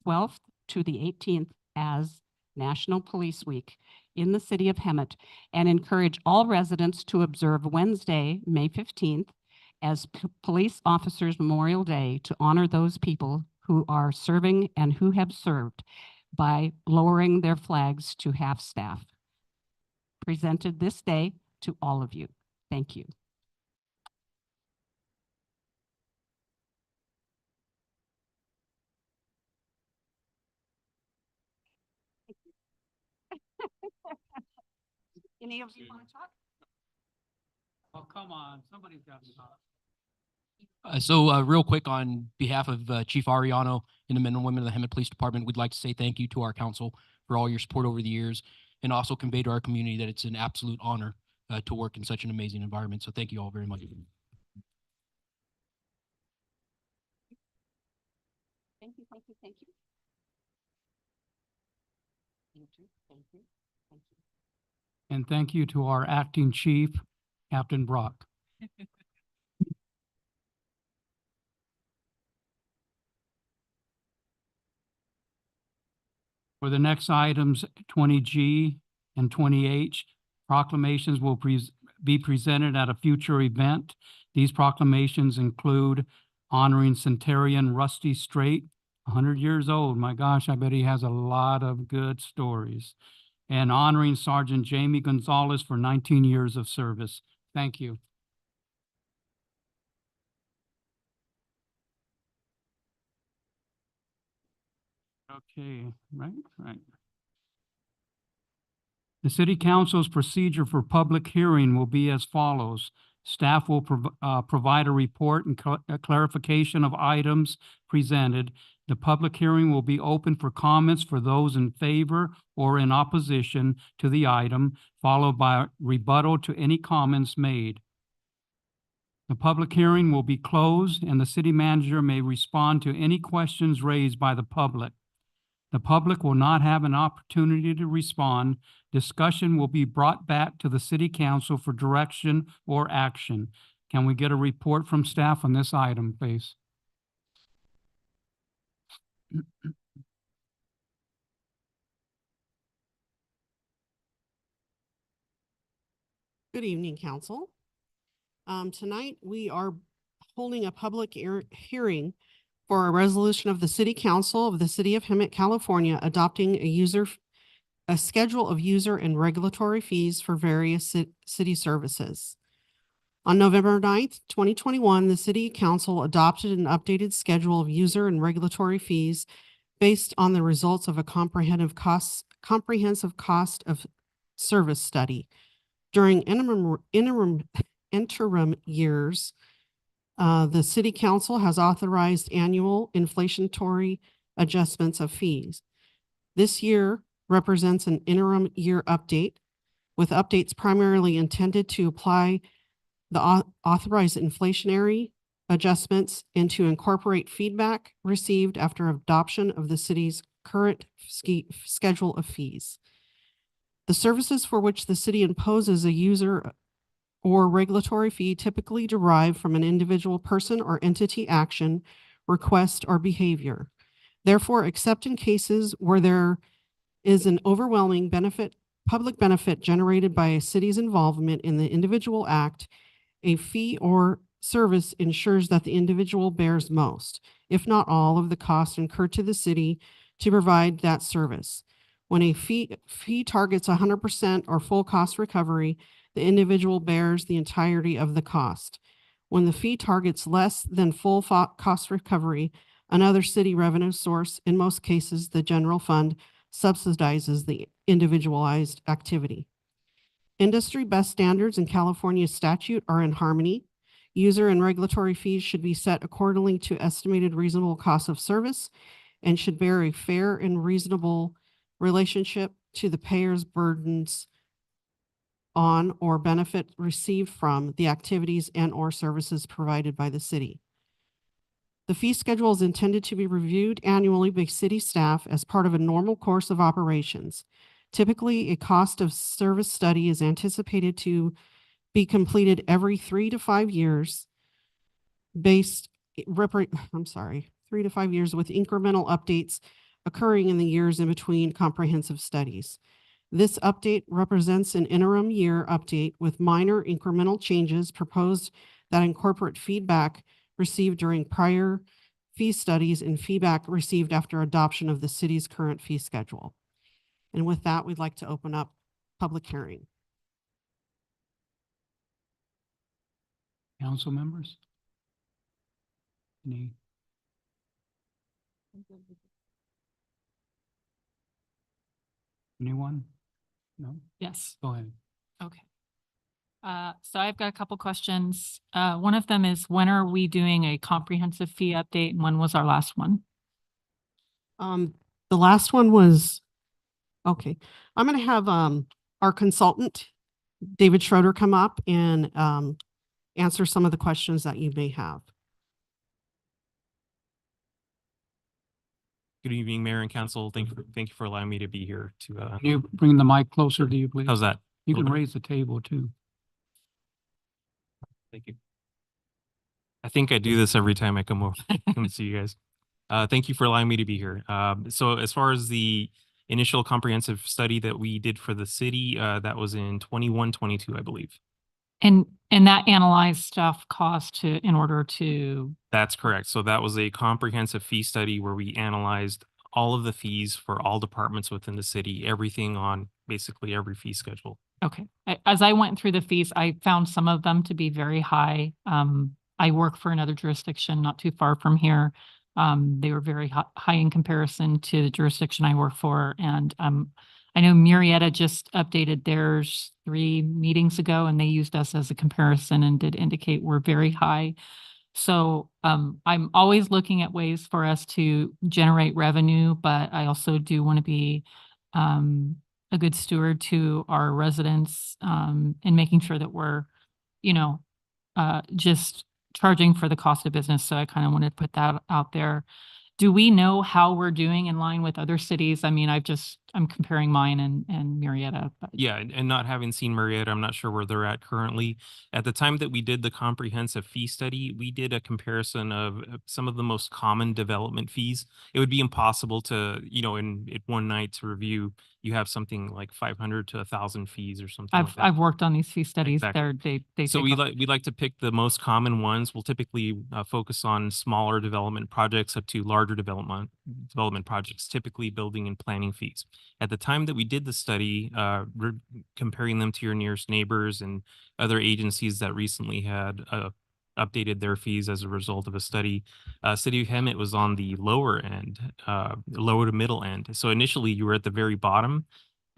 12th to the 18th as National Police Week in the city of Hemet and encourage all residents to observe Wednesday, May 15th as Police Officers Memorial Day to honor those people who are serving and who have served by lowering their flags to half-staff. Presented this day to all of you. Thank you. Any of you want to talk? Oh, come on, somebody's got to talk. Real quick, on behalf of Chief Ariano and the men and women of the Hemet Police Department, we'd like to say thank you to our council for all your support over the years, and also convey to our community that it's an absolute honor to work in such an amazing environment. So thank you all very much. Thank you, thank you, thank you. Thank you, thank you, thank you. And thank you to our acting chief, Captain Brock. For the next items, 20G and 20H, proclamations will be presented at a future event. These proclamations include honoring Centurion Rusty Straight, 100 years old. My gosh, I bet he has a lot of good stories. And honoring Sergeant Jamie Gonzalez for 19 years of service. Thank you. Okay, right. The city council's procedure for public hearing will be as follows. Staff will provide a report and a clarification of items presented. The public hearing will be open for comments for those in favor or in opposition to the item, followed by rebuttal to any comments made. The public hearing will be closed and the city manager may respond to any questions raised by the public. The public will not have an opportunity to respond. Discussion will be brought back to the city council for direction or action. Can we get a report from staff on this item, please? Good evening, council. Tonight we are holding a public hearing for a resolution of the City Council of the City of Hemet, California, adopting a schedule of user and regulatory fees for various city services. On November 9th, 2021, the City Council adopted an updated schedule of user and regulatory fees based on the results of a comprehensive cost of service study. During interim years, the City Council has authorized annual inflationary adjustments of fees. This year represents an interim year update, with updates primarily intended to apply the authorized inflationary adjustments and to incorporate feedback received after adoption of the city's current schedule of fees. The services for which the city imposes a user or regulatory fee typically derive from an individual person or entity action, request, or behavior. Therefore, except in cases where there is an overwhelming public benefit generated by a city's involvement in the individual act, a fee or service ensures that the individual bears most, if not all, of the costs incurred to the city to provide that service. When a fee targets 100% or full cost recovery, the individual bears the entirety of the cost. When the fee targets less than full cost recovery, another city revenue source, in most cases the general fund, subsidizes the individualized activity. Industry best standards in California statute are in harmony. User and regulatory fees should be set accordingly to estimated reasonable cost of service and should bear a fair and reasonable relationship to the payer's burdens on or benefit received from the activities and or services provided by the city. The fee schedule is intended to be reviewed annually by city staff as part of a normal course of operations. Typically, a cost of service study is anticipated to be completed every 3 to 5 years with incremental updates occurring in the years in between comprehensive studies. This update represents an interim year update with minor incremental changes proposed that incorporate feedback received during prior fee studies and feedback received after adoption of the city's current fee schedule. And with that, we'd like to open up public hearing. Council members? Any? Anyone? No? Yes. Go ahead. Okay. So I've got a couple questions. One of them is, when are we doing a comprehensive fee update and when was our last one? The last one was, okay, I'm gonna have our consultant, David Schroeder, come up and answer some of the questions that you may have. Good evening, Mayor and Council. Thank you for allowing me to be here to, Can you bring the mic closer to you, please? how's that? You A can little better? raise the table too. Thank you. I think I do this every time I come over, come to see you guys. Thank you for allowing me to be here. So as far as the initial comprehensive study that we did for the city, that was in 21-22, I believe. And that analyzed staff cost in order to, That's correct. So that was a comprehensive fee study where we analyzed all of the fees for all departments within the city, everything on basically every fee schedule. okay. As I went through the fees, I found some of them to be very high. I work for another jurisdiction not too far from here. They were very high in comparison to the jurisdiction I work for. And I know Murrieta just updated theirs 3 meetings ago, and they used us as a comparison and did indicate we're very high. So I'm always looking at ways for us to generate revenue, but I also do want to be a good steward to our residents and making sure that we're, just charging for the cost of business. So I kind of wanted to put that out there. Do we know how we're doing in line with other cities? I mean, I'm comparing mine and Murrieta, but Yeah, and not having seen Murrieta, I'm not sure where they're at currently. At the time that we did the comprehensive fee study, we did a comparison of some of the most common development fees. It would be impossible to, in one night to review. You have something like 500 to 1,000 fees or something like that. I've worked on these fee studies. Exactly. They So take we like to pick the most common ones. We'll typically focus on smaller development projects up to larger development projects, typically building and planning fees. At the time that we did the study, comparing them to your nearest neighbors and other agencies that recently had updated their fees as a result of a study, City of Hemet was on the lower end, lower to middle end. So initially you were at the very bottom.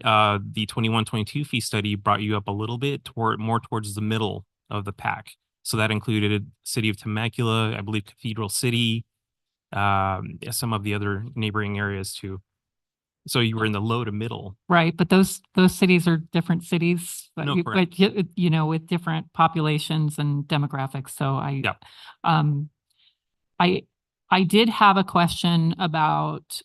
The 21-22 fee study brought you up a little bit more towards the middle of the pack. So that included City of Temecula, I believe Cathedral City, some of the other neighboring areas too. So you were in the low to middle. Right, but those cities are different cities, but No, you- correct. but with different populations and demographics. So I did have a question about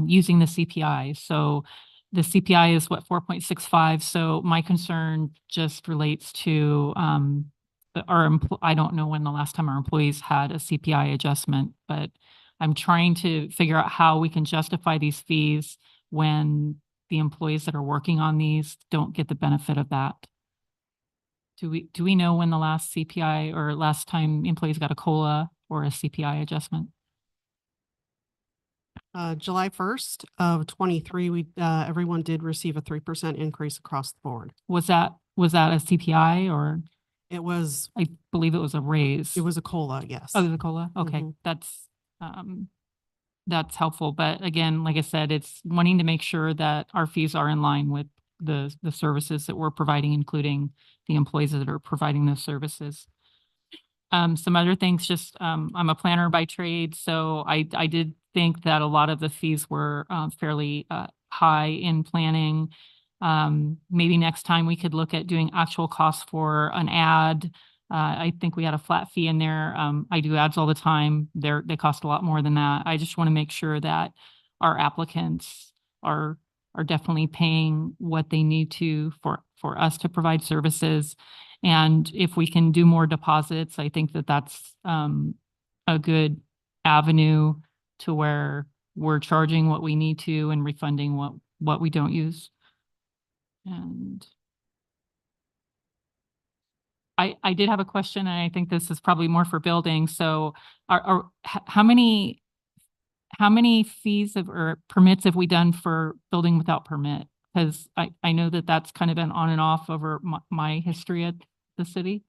using the CPI. So the CPI is what, 4.65. So my concern just relates to I don't know when the last time our employees had a CPI adjustment, but I'm trying to figure out how we can justify these fees when the employees that are working on these don't get the benefit of that. Do we know when the last CPI or last time employees got a COLA or a CPI adjustment? July 1st of 23, everyone did receive a 3% increase across the board. Was that a CPI or? It was. I believe it was a raise. It was a COLA, yes. Oh, it was a COLA? Okay, that's helpful. But again, like I said, it's wanting to make sure that our fees are in line with the services that we're providing, including the employees that are providing those services. Some other things, I'm a planner by trade, so I did think that a lot of the fees were fairly high in planning. Maybe next time we could look at doing actual costs for an ad. I think we had a flat fee in there. I do ads all the time. They cost a lot more than that. I just want to make sure that our applicants are definitely paying what they need to for us to provide services. And if we can do more deposits, I think that that's a good avenue to where we're charging what we need to and refunding what we don't use. And I did have a question, and I think this is probably more for building. So how many fees or permits have we done for building without permit? Because I know that that's kind of been on and off over my history at the city.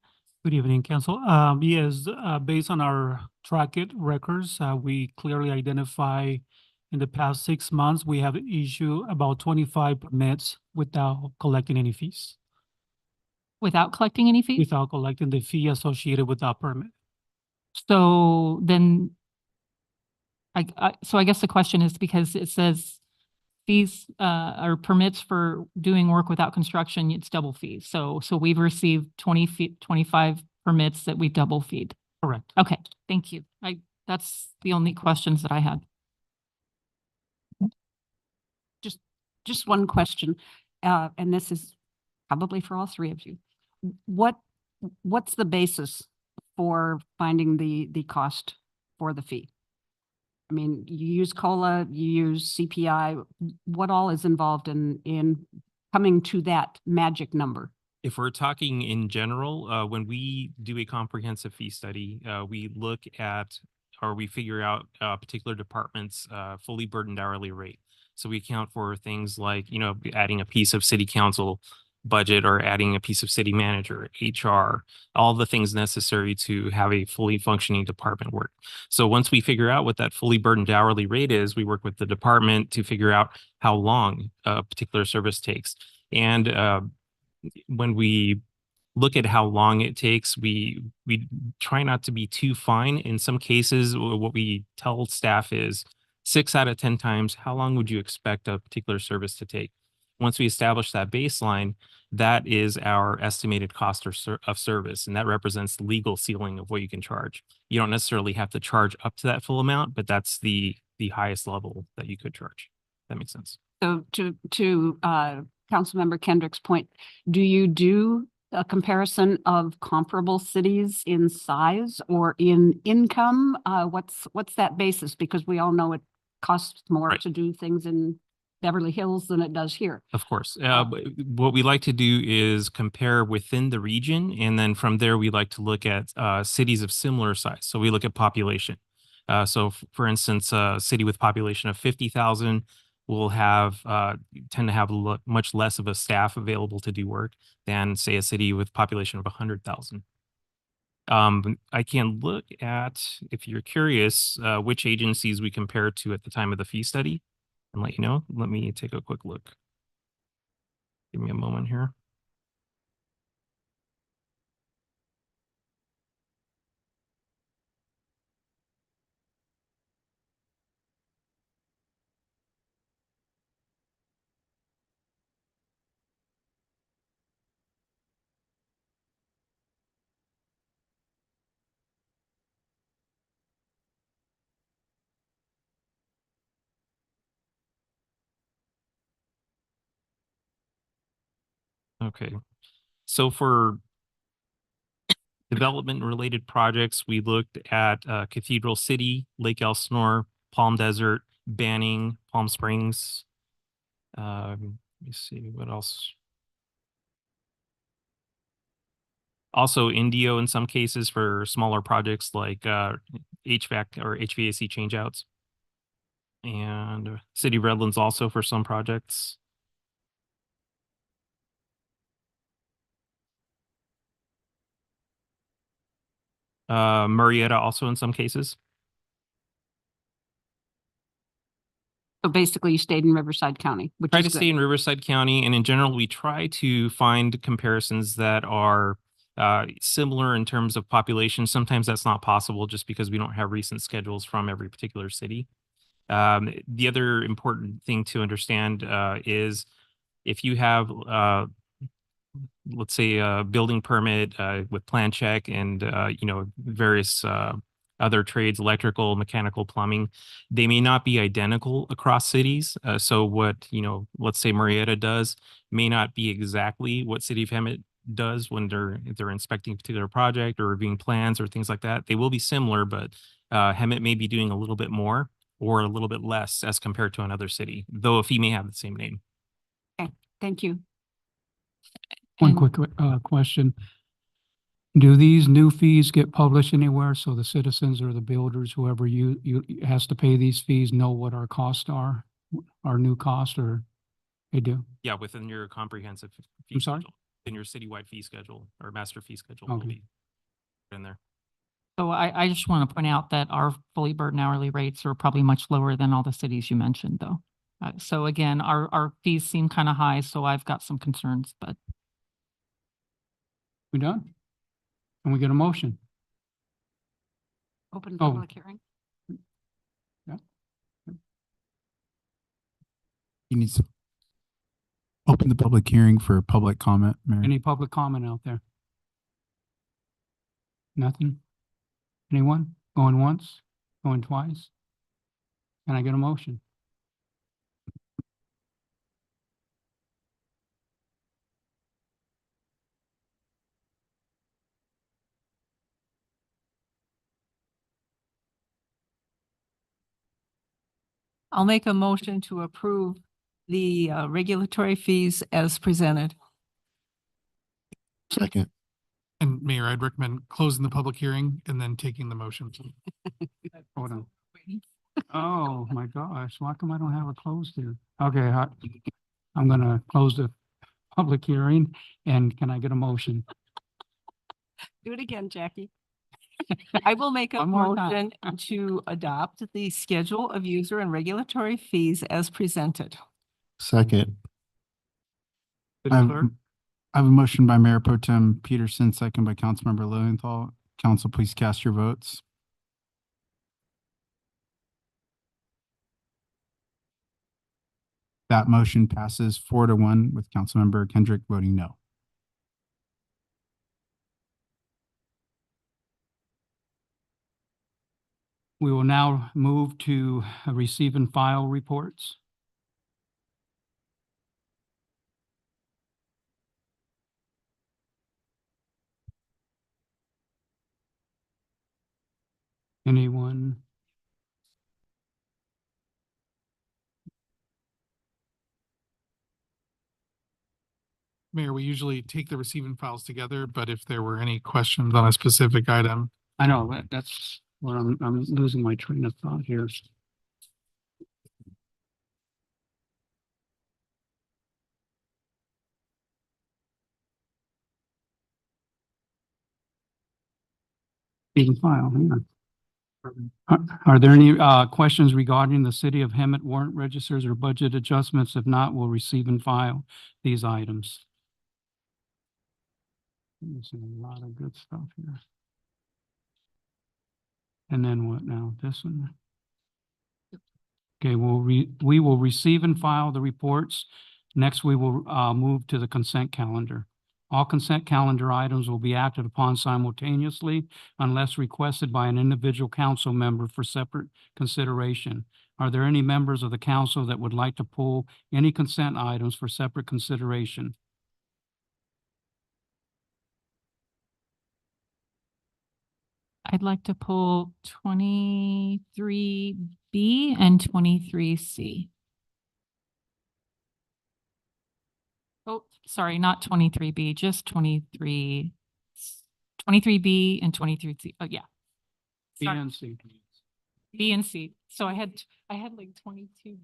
Good evening, council. Yes, based on our track records, we clearly identify in the past 6 months, we have issued about 25 permits without collecting any fees. Without collecting any fees? Without collecting the fee associated with that permit. So then, so I guess the question is, because it says fees or permits for doing work without construction, it's double fees. So we've received 25 permits that we double feed. Correct. Okay, thank you. That's the only questions that I had. Just one question, and this is probably for all three of you. What's the basis for finding the cost for the fee? I mean, you use COLA, you use CPI. What all is involved in coming to that magic number? If we're talking in general, when we do a comprehensive fee study, we look at, or we figure out a particular department's fully burdened hourly rate. So we account for things like, you know, adding a piece of city council budget or adding a piece of city manager, HR, all the things necessary to have a fully functioning department work. So once we figure out what that fully burdened hourly rate is, we work with the department to figure out how long a particular service takes. And when we look at how long it takes, we try not to be too fine. In some cases, what we tell staff is 6 out of 10 times, how long would you expect a particular service to take? Once we establish that baseline, that is our estimated cost of service, and that represents the legal ceiling of what you can charge. You don't necessarily have to charge up to that full amount, but that's the highest level that you could charge. That makes sense. So to Councilmember Kendrick's point, do you do a comparison of comparable cities in size or in income? What's that basis? Because we all know it costs more to do things in Beverly Hills than it does here. Of course. What we like to do is compare within the region, and then from there, we like to look at cities of similar size. So we look at population. So for instance, a city with population of 50,000 will have tend to have much less of a staff available to do work than, say, a city with population of 100,000. I can look at, if you're curious, which agencies we compare to at the time of the fee study and let you know. Let me take a quick look. Give me a moment here. Okay, so for development related projects, we looked at Cathedral City, Lake Elsinore, Palm Desert, Banning, Palm Springs. Let me see what else. Also Indio in some cases for smaller projects like HVAC or HVAC changeouts. And City Redlands also for some projects. Murrieta also in some cases. So basically you stayed in Riverside County, which Try is to good. stay in Riverside County, and in general, we try to find comparisons that are similar in terms of population. Sometimes that's not possible just because we don't have recent schedules from every particular city. The other important thing to understand is if you have let's say a building permit with plan check and various other trades, electrical, mechanical, plumbing, they may not be identical across cities. So what, let's say Murrieta does may not be exactly what City of Hemet does when they're inspecting a particular project or reviewing plans or things like that. They will be similar, but Hemet may be doing a little bit more. or a little bit less as compared to another city, though a fee may have the same name. Okay, thank you. One And- quick question. Do these new fees get published anywhere so the citizens or the builders, whoever you has to pay these fees, know what our costs are, our new cost, or they do? Yeah, within your comprehensive fee I'm sorry? schedule, in your citywide fee schedule or master fee schedule will Okay. be in there. So I just want to point out that our fully burdened hourly rates are probably much lower than all the cities you mentioned, though. So again, our fees seem kind of high, so I've got some concerns, but We done? Can we get a motion? Open Oh. public hearing. You need to open the public hearing for public comment, Mayor. Any public comment out there? Nothing? Anyone? Going once? Going twice? Can I get a motion? I'll make a motion to approve the regulatory fees as presented. Second. And Mayor, I'd recommend closing the public hearing and then taking the motion. Hold on. Oh, my gosh, why come I don't have it closed here? Okay, I'm gonna close the public hearing, and can I get a motion? Do it again, Jackie. I will make a One more time. motion to adopt the schedule of user and regulatory fees as presented. Second. City I have, Clerk? I have a motion by Mayor Pro Tem Peterson, second by Councilmember Lilienthal. Council, please cast your votes. That motion passes 4-1 with Councilmember Kendrick voting no. We will now move to receive and file reports. Anyone? Mayor, we usually take the receiving files together, but if there were any questions on a specific item, I know, that's what I'm losing my train of thought here. Being filed, hang on. Are there any questions regarding the City of Hemet warrant registers or budget adjustments? If not, we'll receive and file these items. There's a lot of good stuff here. And then what now? This one? Okay, we will receive and file the reports. Next, we will move to the consent calendar. All consent calendar items will be acted upon simultaneously unless requested by an individual council member for separate consideration. Are there any members of the council that would like to pull any consent items for separate consideration? I'd like to pull 23B and 23C. Oh, sorry, not 23B, just 23B and 23C. Oh, yeah. Sorry. BNC. B and C. So I had like 22.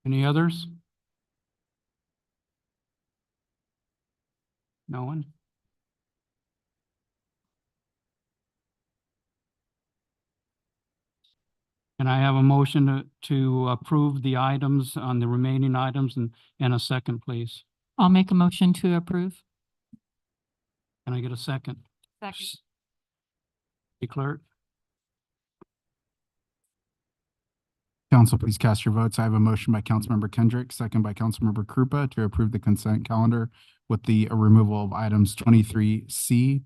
Any others? No one? And I have a motion to approve the items on the remaining items and a second, please. I'll make a motion to approve. Can I get a second? Second. City Clerk? council, please cast your votes. I have a motion by Councilmember Kendrick, second by Councilmember Krupa to approve the consent calendar with the removal of items 23C.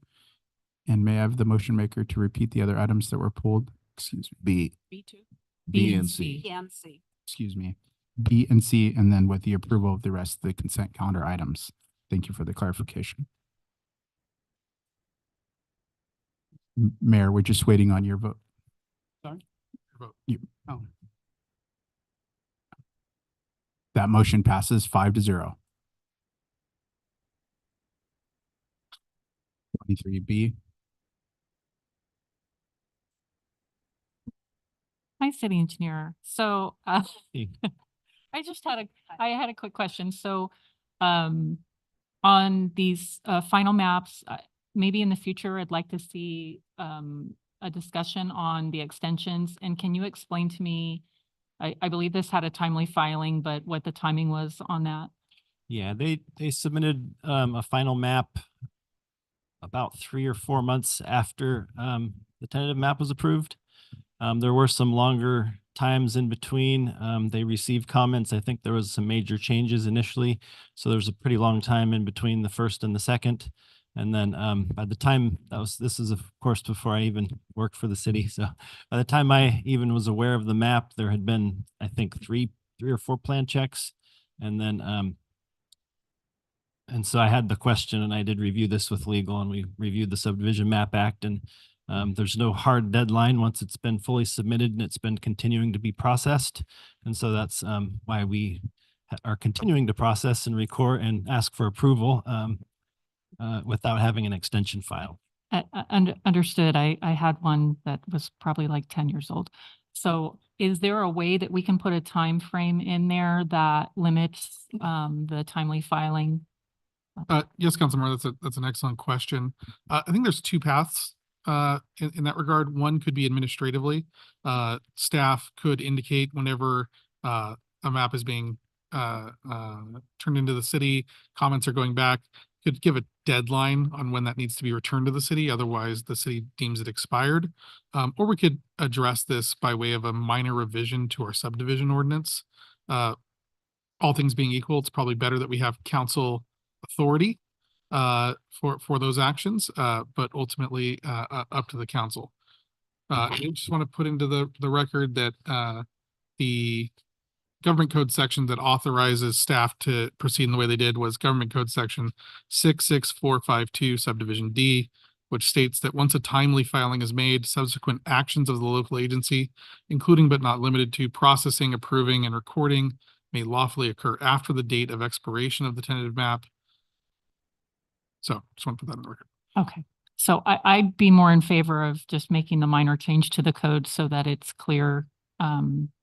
And may I have the motion maker to repeat the other items that were pulled? Excuse me. B2. B and C. PNC. Excuse me, B and C, and then with the approval of the rest of the consent calendar items. Thank you for the clarification. Mayor, we're just waiting on your vote. Oh, That motion passes 5-0. 23B. Hi, city engineer. So, I had a quick question. So, on these, final maps, maybe in the future, I'd like to see, a discussion on the extensions. And can you explain to me, I believe this had a timely filing, but what the timing was on that? Yeah, they submitted a final map about 3 or 4 months after the tentative map was approved. There were some longer times in between. They received comments. I think there was some major changes initially. So there was a pretty long time in between the first and the second. And then by the time this is of course before I even worked for the city. So by the time I even was aware of the map, there had been, I think, three or four plan checks. And then and so I had the question, and I did review this with legal, and we reviewed the Subdivision Map Act, and there's no hard deadline once it's been fully submitted and it's been continuing to be processed. And so that's why we are continuing to process and record and ask for approval without having an extension filed. Understood. I had one that was probably like 10 years old. So is there a way that we can put a time frame in there that limits the timely filing? Yes, Councilmember, that's an excellent question. I think there's two paths in that regard. One could be administratively. Staff could indicate whenever a map is being turned into the city, comments are going back, could give a deadline on when that needs to be returned to the city. Otherwise, the city deems it expired. Or we could address this by way of a minor revision to our subdivision ordinance. All things being equal, it's probably better that we have council authority for those actions, but ultimately up to the council. I just want to put into the record that the government code section that authorizes staff to proceed in the way they did was government code section 66452 subdivision D, which states that once a timely filing is made, subsequent actions of the local agency, including but not limited to processing, approving, and recording, may lawfully occur after the date of expiration of the tentative map. So just want to put that in the record. Okay. So I'd be more in favor of just making the minor change to the code so that it's clear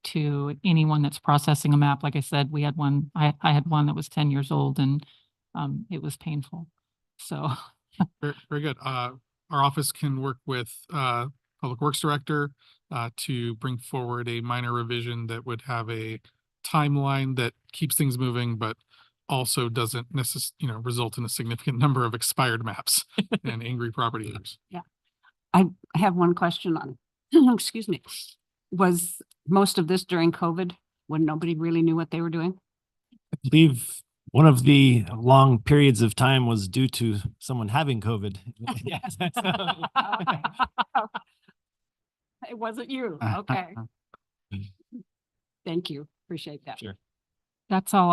to anyone that's processing a map. Like I said, we had one, I had one that was 10 years old and it was painful. So. Very good. Our office can work with Public Works Director to bring forward a minor revision that would have a timeline that keeps things moving, but also doesn't necessarily, result in a significant number of expired maps and angry property owners. Yeah. I have one question on, excuse me. Was most of this during COVID when nobody really knew what they were doing? I believe one of the long periods of time was due to someone having COVID. Yes. It wasn't you. Okay. Thank you. Appreciate that. Sure. That's all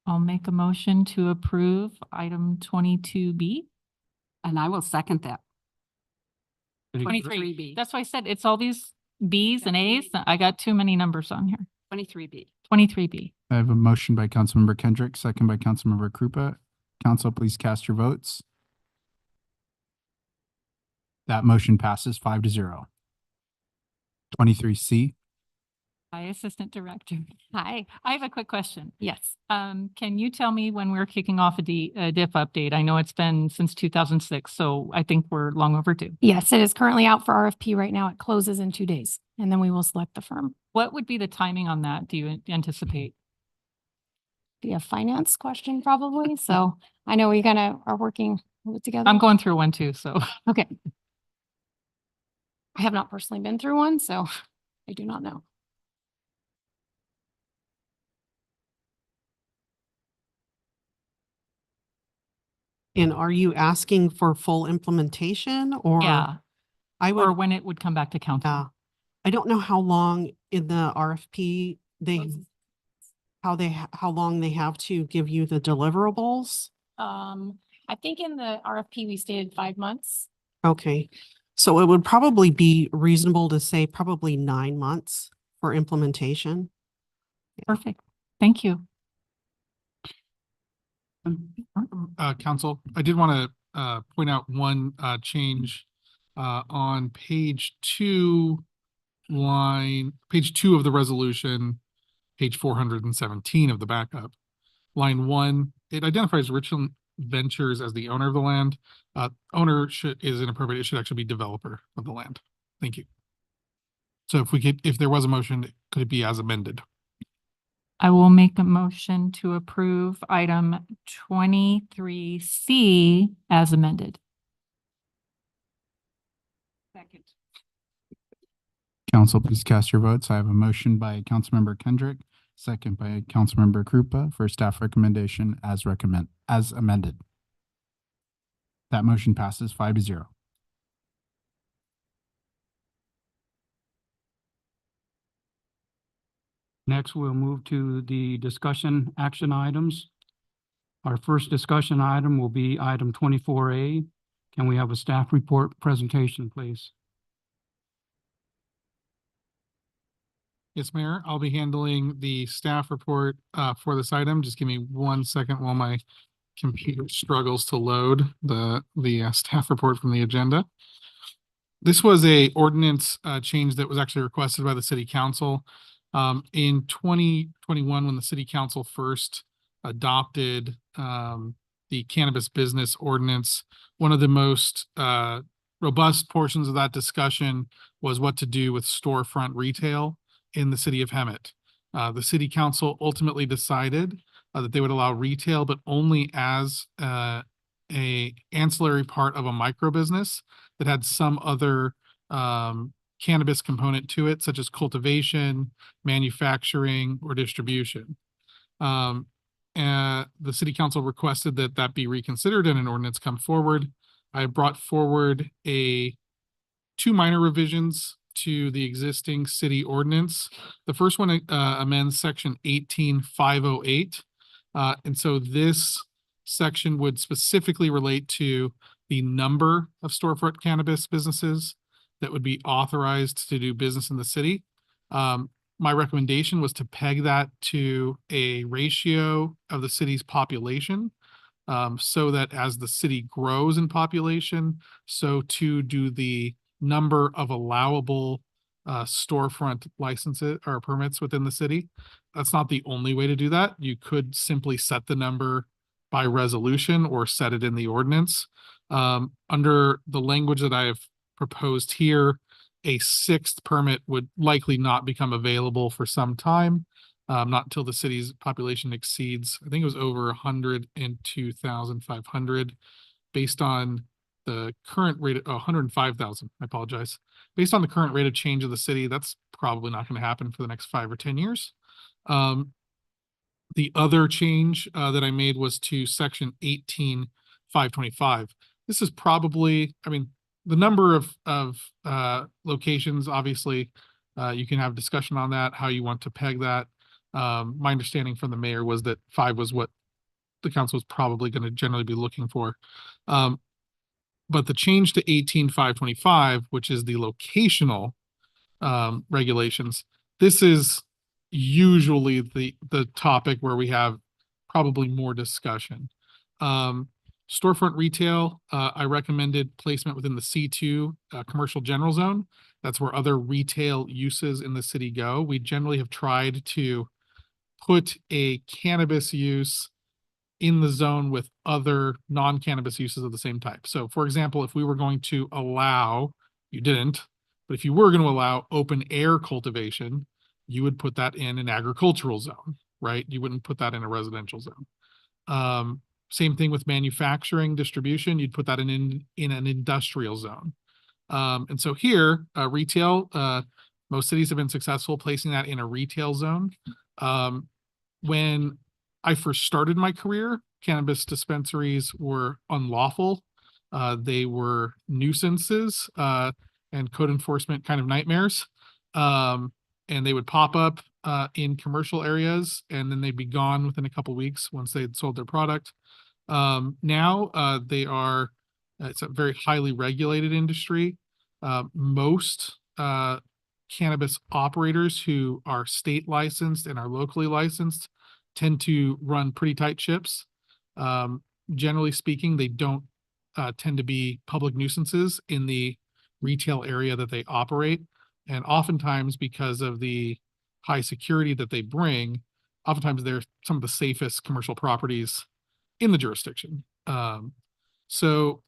I'll make a motion to approve item 22B. And I will second that. 23B. That's why I said it's all these Bs and As. I got too many numbers on here. 23B. 23B. I have a motion by Councilmember Kendrick, second by Councilmember Krupa. Council, please cast your votes. That motion passes 5-0. 23C. Hi, Assistant Director. Hi, I have a quick question. Yes. Can you tell me when we're kicking off a DIF update? I know it's been since 2006, so I think we're long overdue. Yes, it is currently out for RFP right now. It closes in 2 days, and then we will select the firm. What would be the timing on that? Do you anticipate? Be a finance question probably. So I know we are working together. I'm going through one too, so. Okay. I have not personally been through one, so I do not know. And are you asking for full implementation or? Yeah. Or when it would come back to council. Yeah. I don't know how long in the RFP how long they have to give you the deliverables. I think in the RFP we stated 5 months. Okay. So it would probably be reasonable to say probably 9 months for implementation. Perfect. Thank you. Council, I did want to point out one change on page 2, page 2 of the resolution, page 417 of the backup. Line 1, it identifies Richland Ventures as the owner of the land. Owner is inappropriate. It should actually be developer of the land. Thank you. So if there was a motion, could it be as amended? I will make a motion to approve item 23C as amended. Second. Council, please cast your votes. I have a motion by Councilmember Kendrick, second by Councilmember Krupa for staff recommendation as amended. That motion passes 5-0. Next, we'll move to the discussion action items. Our first discussion item will be item 24A. Can we have a staff report presentation, please? Yes, Mayor, I'll be handling the staff report for this item. Just give me 1 second while my computer struggles to load the staff report from the agenda. This was a ordinance change that was actually requested by the city council. In 2021, when the city council first adopted the cannabis business ordinance, one of the most robust portions of that discussion was what to do with storefront retail in the city of Hemet. The city council ultimately decided that they would allow retail, but only as a ancillary part of a micro business that had some other cannabis component to it, such as cultivation, manufacturing, or distribution. The city council requested that that be reconsidered and an ordinance come forward. I brought forward 2 minor revisions to the existing city ordinance. The first one amends section 18508. And so this section would specifically relate to the number of storefront cannabis businesses that would be authorized to do business in the city. My recommendation was to peg that to a ratio of the city's population, so that as the city grows in population, so too do the number of allowable storefront licenses or permits within the city. That's not the only way to do that. You could simply set the number by resolution or set it in the ordinance. Under the language that I have proposed here, a 6th permit would likely not become available for some time, not until the city's population exceeds, I think it was over 102,500, based on the current rate of 105,000, I apologize. Based on the current rate of change of the city, that's probably not going to happen for the next 5 or 10 years. The other change that I made was to section 18525. This is probably, I mean, the number of locations, obviously, you can have discussion on that, how you want to peg that. My understanding from the mayor was that 5 was what the council was probably going to generally be looking for. But the change to 18525, which is the locational regulations, this is usually the topic where we have probably more discussion. Storefront retail, I recommended placement within the C2 commercial general zone. That's where other retail uses in the city go. We generally have tried to put a cannabis use in the zone with other non-cannabis uses of the same type. So for example, if we were going to allow, you didn't, but if you were going to allow open air cultivation, you would put that in an agricultural zone, right? You wouldn't put that in a residential zone. Same thing with manufacturing distribution, you'd put that in an industrial zone. And so here, retail, most cities have been successful placing that in a retail zone. When I first started my career, cannabis dispensaries were unlawful. They were nuisances and code enforcement kind of nightmares. And they would pop up in commercial areas and then they'd be gone within a couple weeks once they had sold their product. Now they are, it's a very highly regulated industry. Most cannabis operators who are state licensed and are locally licensed tend to run pretty tight ships. Generally speaking, they don't tend to be public nuisances in the retail area that they operate. And oftentimes, because of the high security that they bring, oftentimes they're some of the safest commercial properties in the jurisdiction. So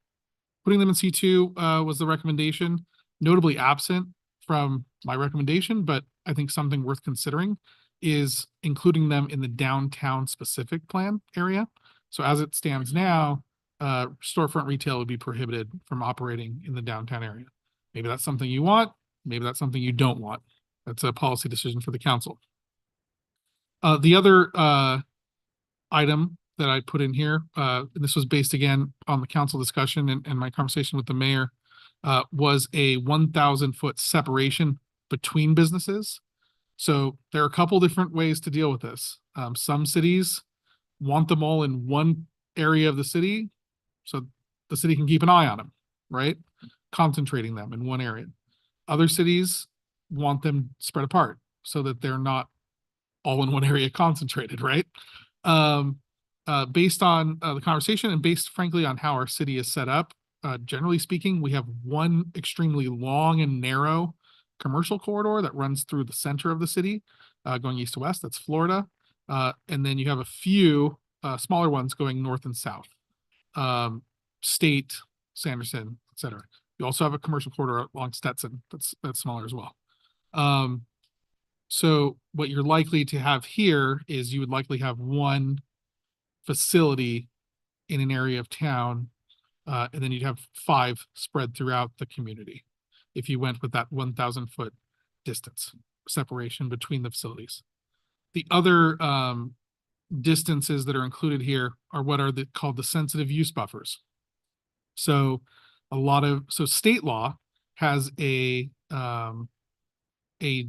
putting them in C2 was the recommendation, notably absent from my recommendation, but I think something worth considering is including them in the downtown specific plan area. So as it stands now, storefront retail would be prohibited from operating in the downtown area. Maybe that's something you want, maybe that's something you don't want. That's a policy decision for the council. The other item that I put in here, and this was based again on the council discussion and my conversation with the mayor, was a 1,000-foot separation between businesses. So there are a couple different ways to deal with this. Some cities want them all in one area of the city, so the city can keep an eye on them, right? Concentrating them in one area. Other cities want them spread apart so that they're not all in one area concentrated, right? Based on the conversation and based frankly on how our city is set up, generally speaking, we have one extremely long and narrow commercial corridor that runs through the center of the city, going east to west. That's Florida. And then you have a few smaller ones going north and south. State, Sanderson, etc. You also have a commercial corridor along Stetson that's smaller as well. So what you're likely to have here is you would likely have one facility in an area of town, and then you'd have 5 spread throughout the community if you went with that 1,000-foot distance separation between the facilities. The other distances that are included here are what are called the sensitive use buffers. So state law has a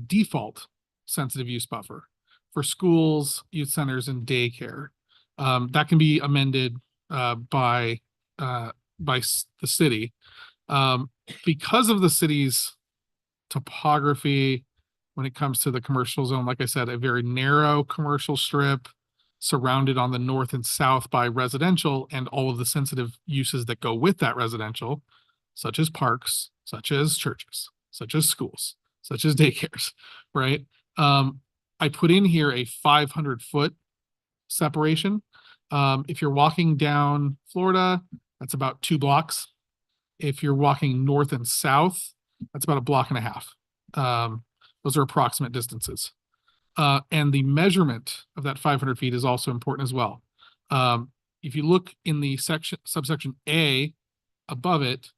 default sensitive use buffer for schools, youth centers, and daycare. That can be amended by the city. Because of the city's topography when it comes to the commercial zone, like I said, a very narrow commercial strip surrounded on the north and south by residential and all of the sensitive uses that go with that residential, such as parks, such as churches, such as schools, such as daycares, right? I put in here a 500-foot separation. If you're walking down Florida, that's about 2 blocks. If you're walking north and south, that's about 1.5 blocks. Those are approximate distances. And the measurement of that 500 feet is also important as well. If you look in the subsection A above it,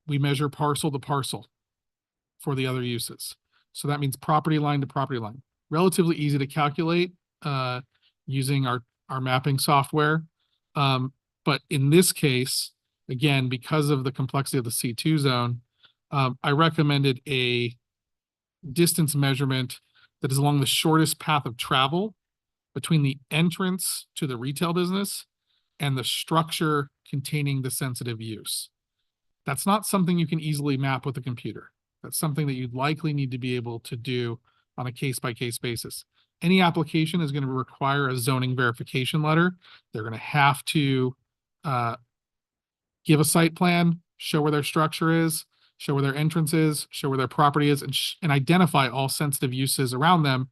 we measure parcel to parcel for the other uses. So that means property line to property line. Relatively easy to calculate using our mapping software. But in this case, again, because of the complexity of the C2 zone, I recommended a distance measurement that is along the shortest path of travel between the entrance to the retail business and the structure containing the sensitive use. That's not something you can easily map with a computer. That's something that you'd likely need to be able to do on a case-by-case basis. Any application is going to require a zoning verification letter. They're going to have to give a site plan, show where their structure is, show where their entrance is, show where their property is, and identify all sensitive uses around them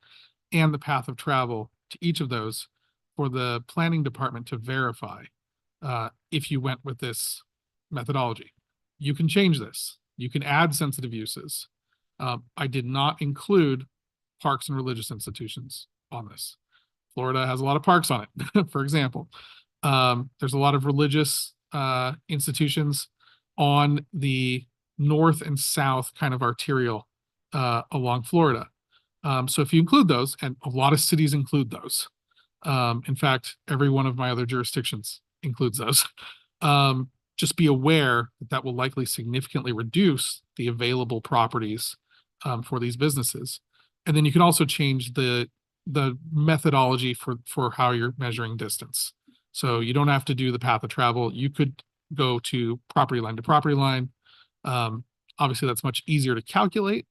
and the path of travel to each of those for the planning department to verify if you went with this methodology. You can change this. You can add sensitive uses. I did not include parks and religious institutions on this. Florida has a lot of parks on it, for example. There's a lot of religious institutions on the north and south kind of arterial along Florida. So if you include those, and a lot of cities include those, in fact, every one of my other jurisdictions includes those, just be aware that that will likely significantly reduce the available properties for these businesses. And then you can also change the methodology for how you're measuring distance. So you don't have to do the path of travel. You could go to property line, Obviously, that's much easier to calculate.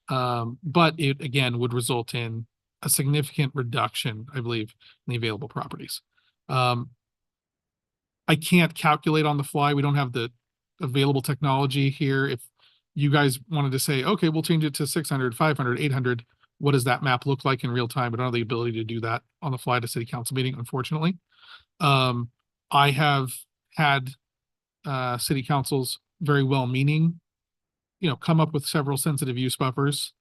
But it again would result in a significant reduction, I believe, in the available properties. I can't calculate on the fly. We don't have the available technology here. If you guys wanted to say, okay, we'll change it to 600, 500, 800, what does that map look like in real time? I don't have the ability to do that on the fly at a city council meeting, unfortunately. I have had city councils very well-meaning, come up with several sensitive use buffers.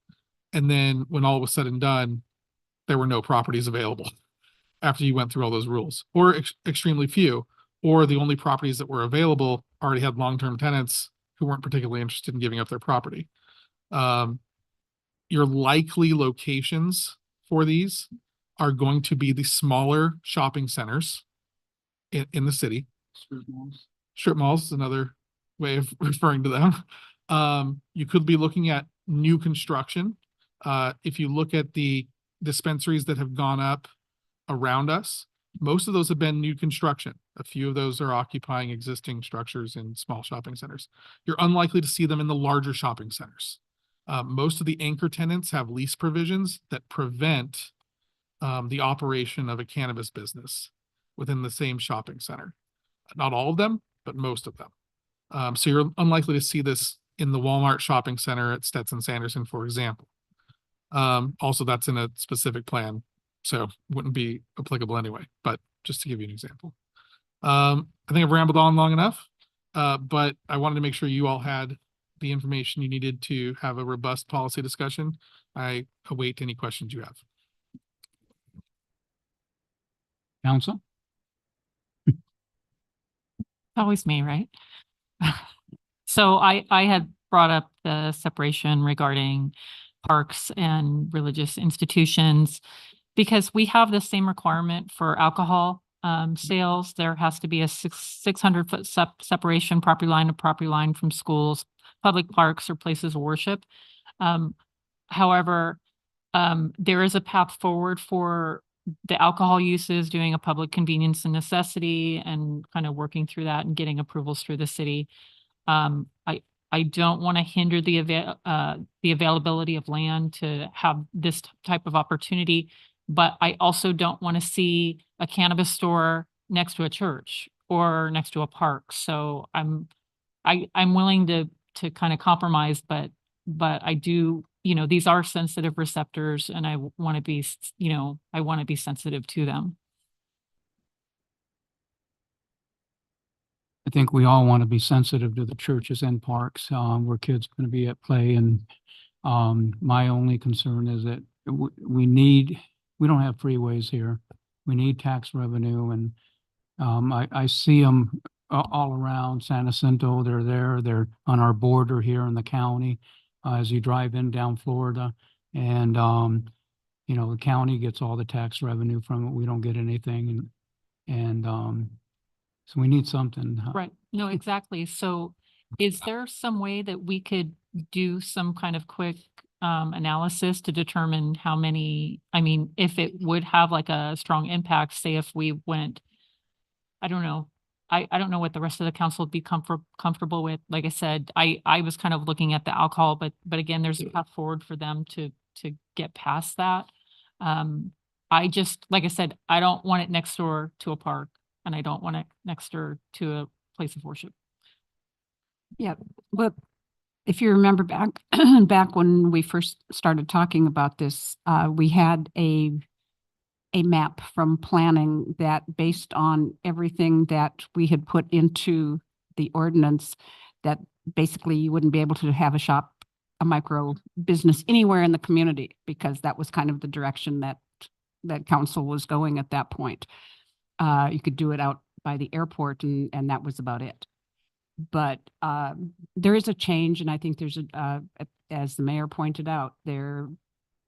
And then when all was said and done, there were no properties available after you went through all those rules, or extremely few, or the only properties that were available already had long-term tenants who weren't particularly interested in giving up their property. Your likely locations for these are going to be the smaller shopping centers in the city. Strip malls is another way of referring to them. You could be looking at new construction. If you look at the dispensaries that have gone up around us, most of those have been new construction. A few of those are occupying existing structures in small shopping centers. You're unlikely to see them in the larger shopping centers. Most of the anchor tenants have lease provisions that prevent the operation of a cannabis business within the same shopping center. Not all of them, but most of them. So you're unlikely to see this in the Walmart shopping center at Stetson Sanderson, for example. Also, that's in a specific plan, so wouldn't be applicable anyway, but just to give you an example. I think I've rambled on long enough, but I wanted to make sure you all had the information you needed to have a robust policy discussion. I await any questions you have. Council? Always me, right? So I had brought up the separation regarding parks and religious institutions because we have the same requirement for alcohol sales. There has to be a 600-foot separation, property line to property line from schools, public parks, or places of worship. However, there is a path forward for the alcohol uses, doing a public convenience and necessity and kind of working through that and getting approvals through the city. I don't want to hinder the availability of land to have this type of opportunity, but I also don't want to see a cannabis store next to a church or next to a park. So I'm willing to kind of compromise, but I do, these are sensitive receptors and I want to be, I want to be sensitive to them. I think we all want to be sensitive to the churches and parks where kids are going to be at play. And my only concern is that we don't have freeways here. We need tax revenue. And I see them all around San Jacinto. They're there. They're on our border here in the county as you drive in down Florida. And, the county gets all the tax revenue from it. We don't get anything. So we need something. Right. No, exactly. So is there some way that we could do some kind of quick analysis to determine how many, if it would have like a strong impact, say if we went, I don't know. I don't know what the rest of the council would be comfortable with. Like I said, I was kind of looking at the alcohol, but again, there's a path forward for them to get past that. I just, like I said, I don't want it next door to a park. And I don't want it next door to a place of worship. Yeah, but if you remember back when we first started talking about this, we had a map from planning that based on everything that we had put into the ordinance, that basically you wouldn't be able to have a micro business anywhere in the community, because that was kind of the direction that council was going at that point. You could do it out by the airport and that was about it. But there is a change, and I think there's as the mayor pointed out,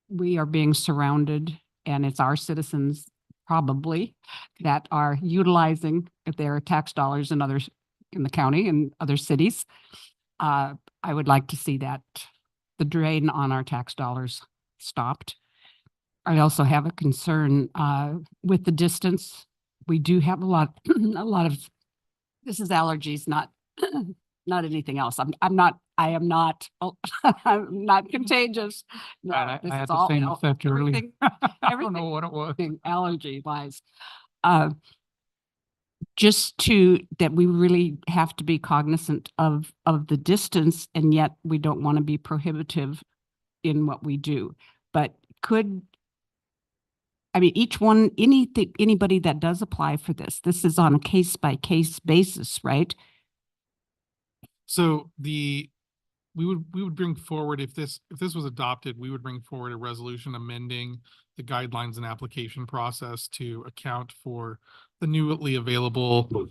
we are being surrounded, and it's our citizens probably that are utilizing their tax dollars in the county and other cities. I would like to see that the drain on our tax dollars stopped. I also have a concern with the distance. We do have a lot of, this is allergies, not not anything else. I am not, I'm not contagious. No, I this had is the all same al- effect earlier. everything- I don't know what it was. everything Allergy wise. Just that we really have to be cognizant of the distance, and yet we don't want to be prohibitive in what we do. But anybody that does apply for this is on a case by case basis, right? So we would bring forward, if this was adopted, we would bring forward a resolution amending the guidelines and application process to account for the newly available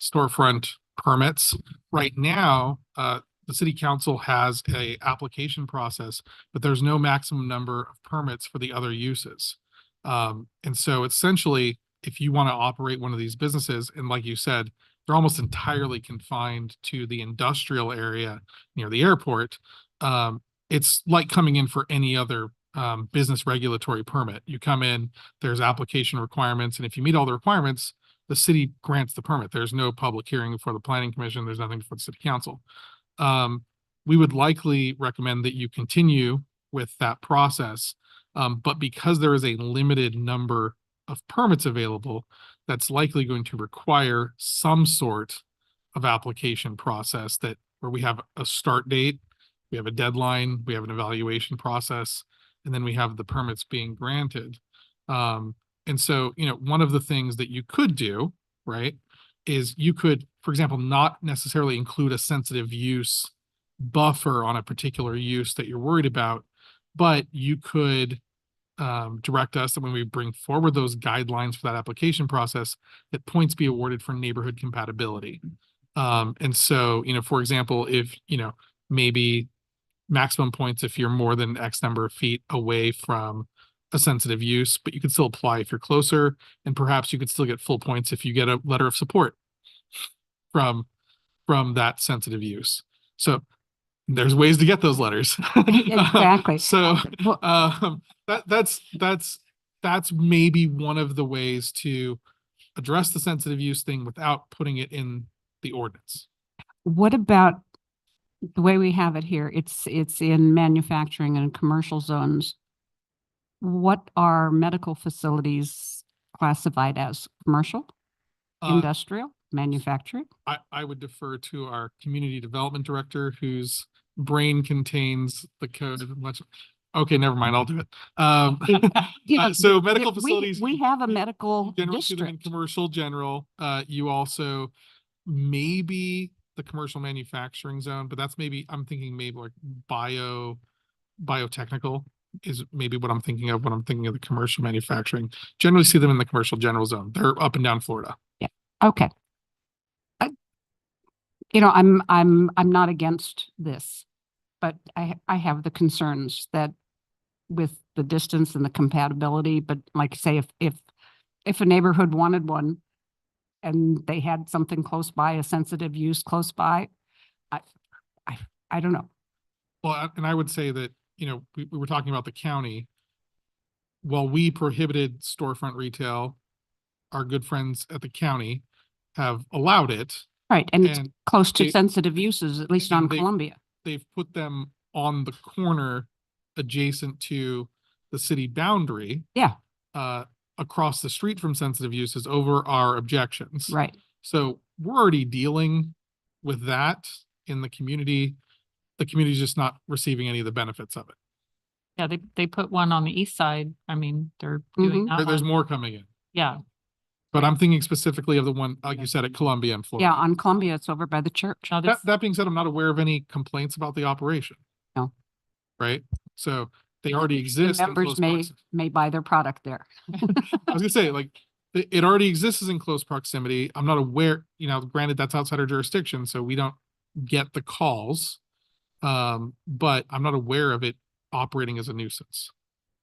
storefront permits. Right now, the city council has a application process, but there's no maximum number of permits for the other uses. And so essentially, if you want to operate one of these businesses, and like you said, they're almost entirely confined to the industrial area near the airport. It's like coming in for any other business regulatory permit. You come in, there's application requirements, and if you meet all the requirements, the city grants the permit. There's no public hearing before the planning commission. There's nothing for the city council. We would likely recommend that you continue with that process. But because there is a limited number of permits available, that's likely going to require some sort of application process where we have a start date, we have a deadline, we have an evaluation process, and then we have the permits being granted. And so, one of the things that you could do, right, is you could, for example, not necessarily include a sensitive use buffer on a particular use that you're worried about, but you could direct us that when we bring forward those guidelines for that application process, that points be awarded for neighborhood compatibility. And so, for example, if, maybe maximum points if you're more than X number of feet away from a sensitive use, but you could still apply if you're closer, and perhaps you could still get full points if you get a letter of support from that sensitive use. So there's ways to get those letters. Exactly. So that's maybe one of the ways to address the sensitive use thing without putting it in the ordinance. What about the way we have it here? It's in manufacturing and commercial zones. What are medical facilities classified as? Commercial, industrial, manufacturing? I would defer to our community development director, whose brain contains the code of much. Okay, never mind. I'll do it. So medical facilities. We have a medical Generally see them in district. commercial general. You also maybe the commercial manufacturing zone, but that's maybe, I'm thinking maybe like biotechnical is maybe what I'm thinking of when I'm thinking of the commercial manufacturing. Generally see them in the commercial general zone. They're up and down Florida. Yeah. Okay. I'm not against this, but I have the concerns that with the distance and the compatibility, but like say if a neighborhood wanted one and they had something close by, a sensitive use close by, I don't know. Well, and I would say that, we were talking about the county. While we prohibited storefront retail, our good friends at the county have allowed it. Right, and it's close to they- sensitive uses, at least on Columbia. They've put them on the corner adjacent to the city boundary. Yeah. Across the street from sensitive uses over our objections. Right. So we're already dealing with that in the community. The community's just not receiving any of the benefits of it. Yeah, they put one on the east side. I mean, they're doing that There's one. more coming in, Yeah, but I'm thinking specifically of the one, like you said, at Columbia and Florida. Yeah, on Columbia, it's over by the church. no, That being said, I'm not aware of any complaints about the operation. No. Right? So they already exist. in Members close may proximity. buy their product there. I was gonna say, like, it already exists in close proximity. I'm not aware, granted that's outside our jurisdiction, so we don't get the calls. But I'm not aware of it operating as a nuisance.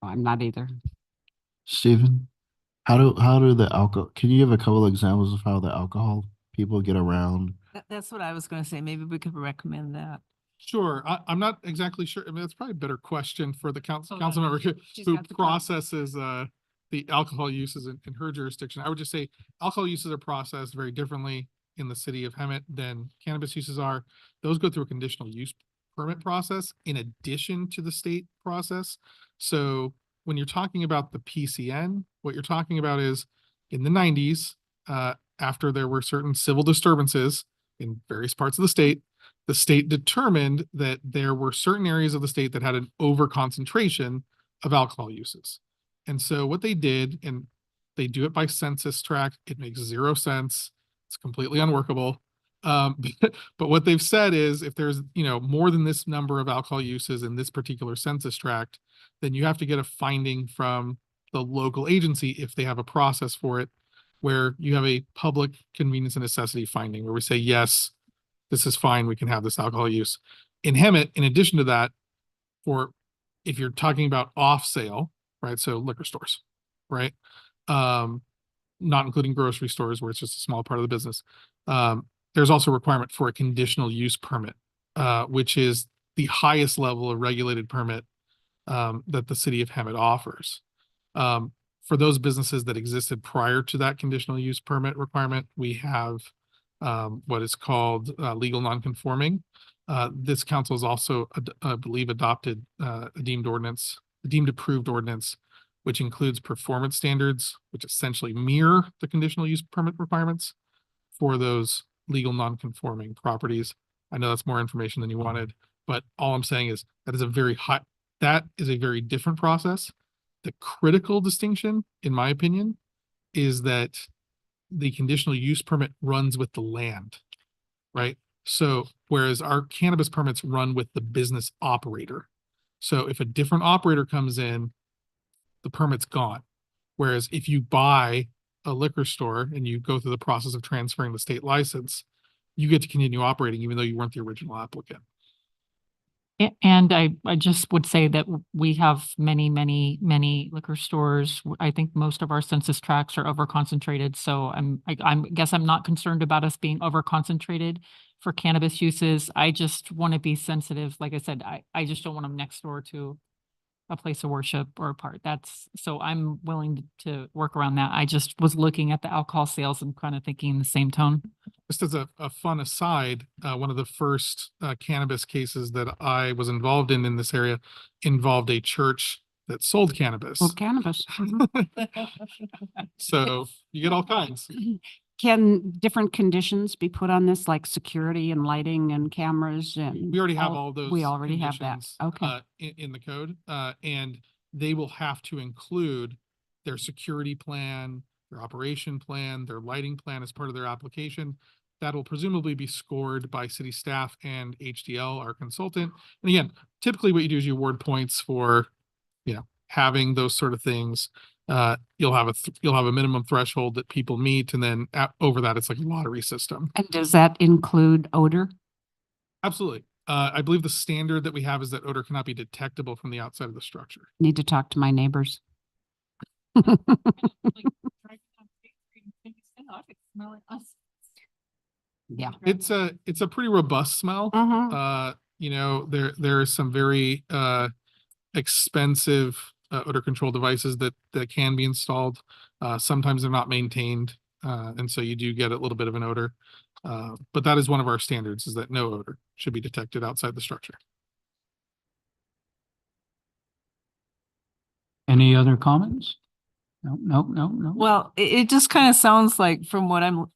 I'm not either. Stephen, how do the alcohol, can you give a couple examples of how the alcohol people get around? That's what I was gonna say. Maybe we could recommend that. Sure. I'm not exactly sure. I mean, that's probably a better question for the council Hold on. member She's who got the call. processes, the alcohol uses in her jurisdiction. I would just say alcohol uses are processed very differently in the city of Hemet than cannabis uses are. Those go through a conditional use permit process in addition to the state process. So when you're talking about the PCN, what you're talking about is in the 90s, after there were certain civil disturbances in various parts of the state determined that there were certain areas of the state that had an over concentration of alcohol uses. And so what they did, and they do it by census tract, it makes zero sense. It's completely unworkable. But what they've said is if there's, more than this number of alcohol uses in this particular census tract, then you have to get a finding from the local agency if they have a process for it, where you have a public convenience and necessity finding where we say, yes, this is fine, we can have this alcohol use. In Hemet, in addition to that, or if you're talking about off sale, right? So liquor stores, right? Not including grocery stores where it's just a small part of the business. There's also a requirement for a conditional use permit, which is the highest level of regulated permit that the city of Hemet offers. For those businesses that existed prior to that conditional use permit requirement, we have what is called legal nonconforming. This council has also, I believe, adopted a deemed approved ordinance, which includes performance standards, which essentially mirror the conditional use permit requirements for those legal nonconforming properties. I know that's more information than you wanted, but all I'm saying is that is a very different process. The critical distinction, in my opinion, is that the conditional use permit runs with the land, right? So whereas our cannabis permits run with the business operator. So if a different operator comes in, the permit's gone. Whereas if you buy a liquor store and you go through the process of transferring the state license, you get to continue operating even though you weren't the original applicant. And I just would say that we have many liquor stores. I think most of our census tracts are over concentrated. So I guess I'm not concerned about us being over concentrated for cannabis uses. I just want to be sensitive. Like I said, I just don't want them next door to a place of worship or a park. So I'm willing to work around that. I just was looking at the alcohol sales and kind of thinking in the same tone. Just as a fun aside, one of the first cannabis cases that I was involved in this area involved a church that sold cannabis. Well, cannabis. So you get all kinds. Can different conditions be put on this, like security and lighting and cameras and? We already have all those. We already have that. conditions, Okay. In the code, and they will have to include their security plan, their operation plan, their lighting plan as part of their application. That'll presumably be scored by city staff and HDL, our consultant. And again, typically what you do is you award points for, having those sort of things. You'll have a minimum threshold that people meet, and then over that, it's like a lottery system. And does that include odor? Absolutely. I believe the standard that we have is that odor cannot be detectable from the outside of the structure. Need to talk to my neighbors. Yeah. It's a pretty robust smell. There is some very expensive odor control devices that can be installed. Sometimes they're not maintained, and so you do get a little bit of an odor. But that is one of our standards, is that no odor should be detected outside the structure. Any other comments? No. Well, it just kind of sounds like, from what I'm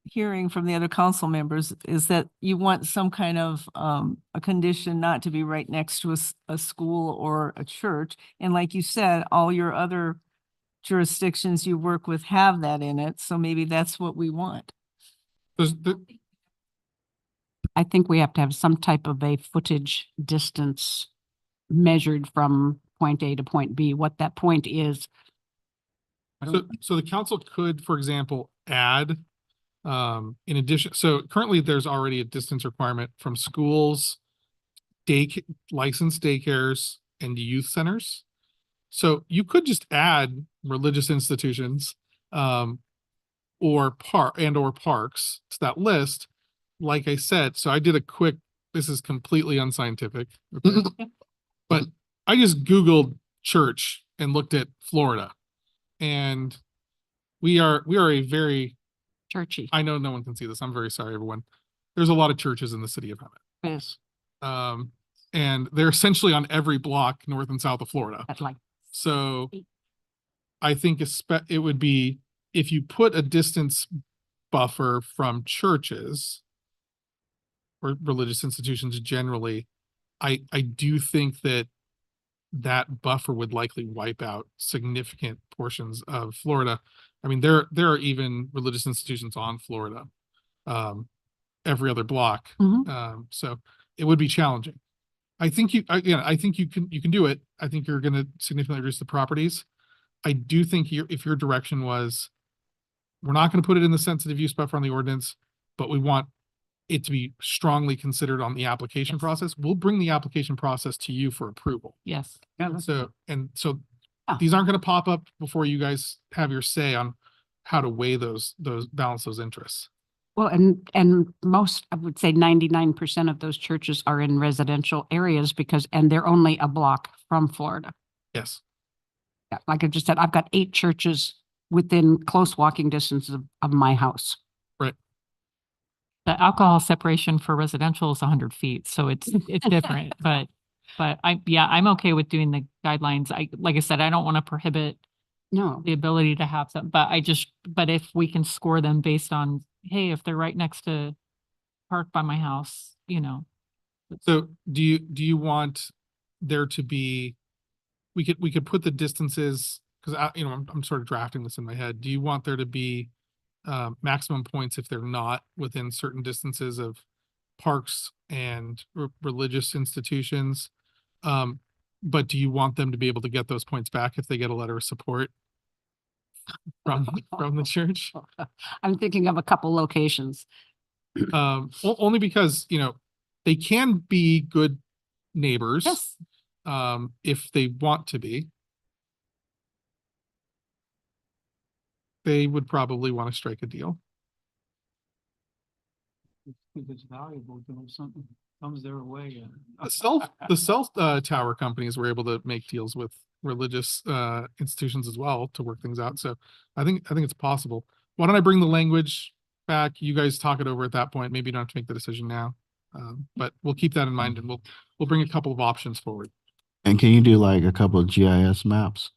hearing from the other council members, is that you want some kind of a condition not to be right next to a school or a church. And like you said, all your other jurisdictions you work with have that in it. So maybe that's what we want. I think we have to have some type of a footage distance measured from point A to point B, what that point is. So the council could, for example, add in addition, so currently there's already a distance requirement from schools, licensed daycares, and youth centers. So you could just add religious institutions or parks to that list. Like I said, so I did this is completely unscientific, okay? But I just Googled church and looked at Florida, and we are a very churchy. I know no one can see this. I'm very sorry, everyone. There's a lot of churches in the city of Hemet. Yes. And they're essentially on every block north and south of Florida. That's like, So I think it would be, if you put a distance buffer from churches or religious institutions generally, I do think that that buffer would likely wipe out significant portions of Florida. I mean, there are even religious institutions on Florida, every other block. So it would be challenging. I think you can do it. I think you're going to significantly reduce the properties. I do think if your direction was, we're not going to put it in the sensitive use buffer on the ordinance, but we want it to be strongly considered on the application process, we'll bring the application process to you for approval. Yes. So these aren't going to pop up before you guys have your say on how to weigh balance those interests. well, and most, I would say 99% of those churches are in residential areas and they're only a block from Florida. Yes. Yeah, like I just said, I've got 8 churches within close walking distance of my house. Right. The alcohol separation for residential is 100 feet, so it's different, but I'm okay with doing the guidelines. Like I said, I don't want to prohibit the ability to have them, but if we can score them based on, hey, if they're right next to park by my house, So do you want there to be, we could put the distances, because I'm sort of drafting this in my head. Do you want there to be maximum points if they're not within certain distances of parks and religious institutions? But do you want them to be able to get those points back if they get a letter of support from the church? I'm thinking of a couple locations. Only because, they can be good neighbors. Yes. If they want to be. They would probably want to strike a deal. If it's valuable, if something comes their way. The cell tower companies were able to make deals with religious institutions as well to work things out. So I think it's possible. Why don't I bring the language back? You guys talk it over at that point. Maybe you don't have to make the decision now. But we'll keep that in mind, and we'll bring a couple of options forward. And can you do like a couple of GIS maps?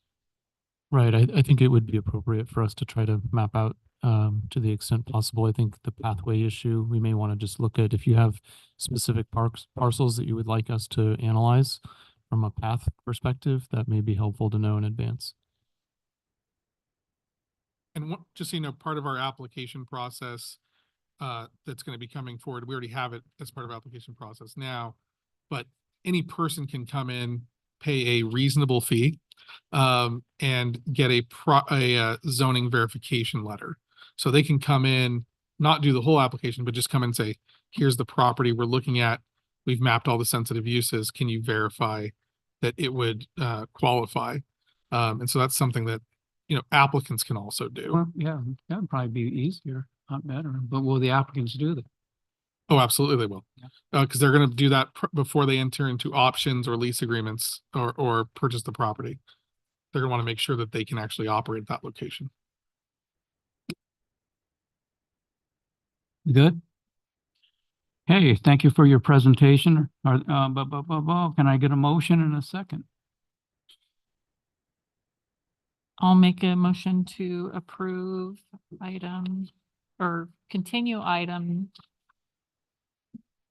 Right. I think it would be appropriate for us to try to map out to the extent possible. I think the pathway issue, we may want to just look at if you have specific parcels that you would like us to analyze from a path perspective, that may be helpful to know in advance. And just so you know, part of our application process that's going to be coming forward, we already have it as part of our application process now, but any person can come in, pay a reasonable fee, and get a zoning verification letter. So they can come in, not do the whole application, but just come and say, here's the property we're looking at. We've mapped all the sensitive uses. Can you verify that it would qualify? And so that's something that, applicants can also do. Well, yeah, that would probably be easier, not better, but will the applicants do that? Oh, absolutely they will. Because they're going to do that before they enter into options or lease agreements or purchase the property. They're going to want to make sure that they can actually operate that location. Good. Hey, thank you for your presentation. Can I get a motion in a second? I'll make a motion to approve item or continue item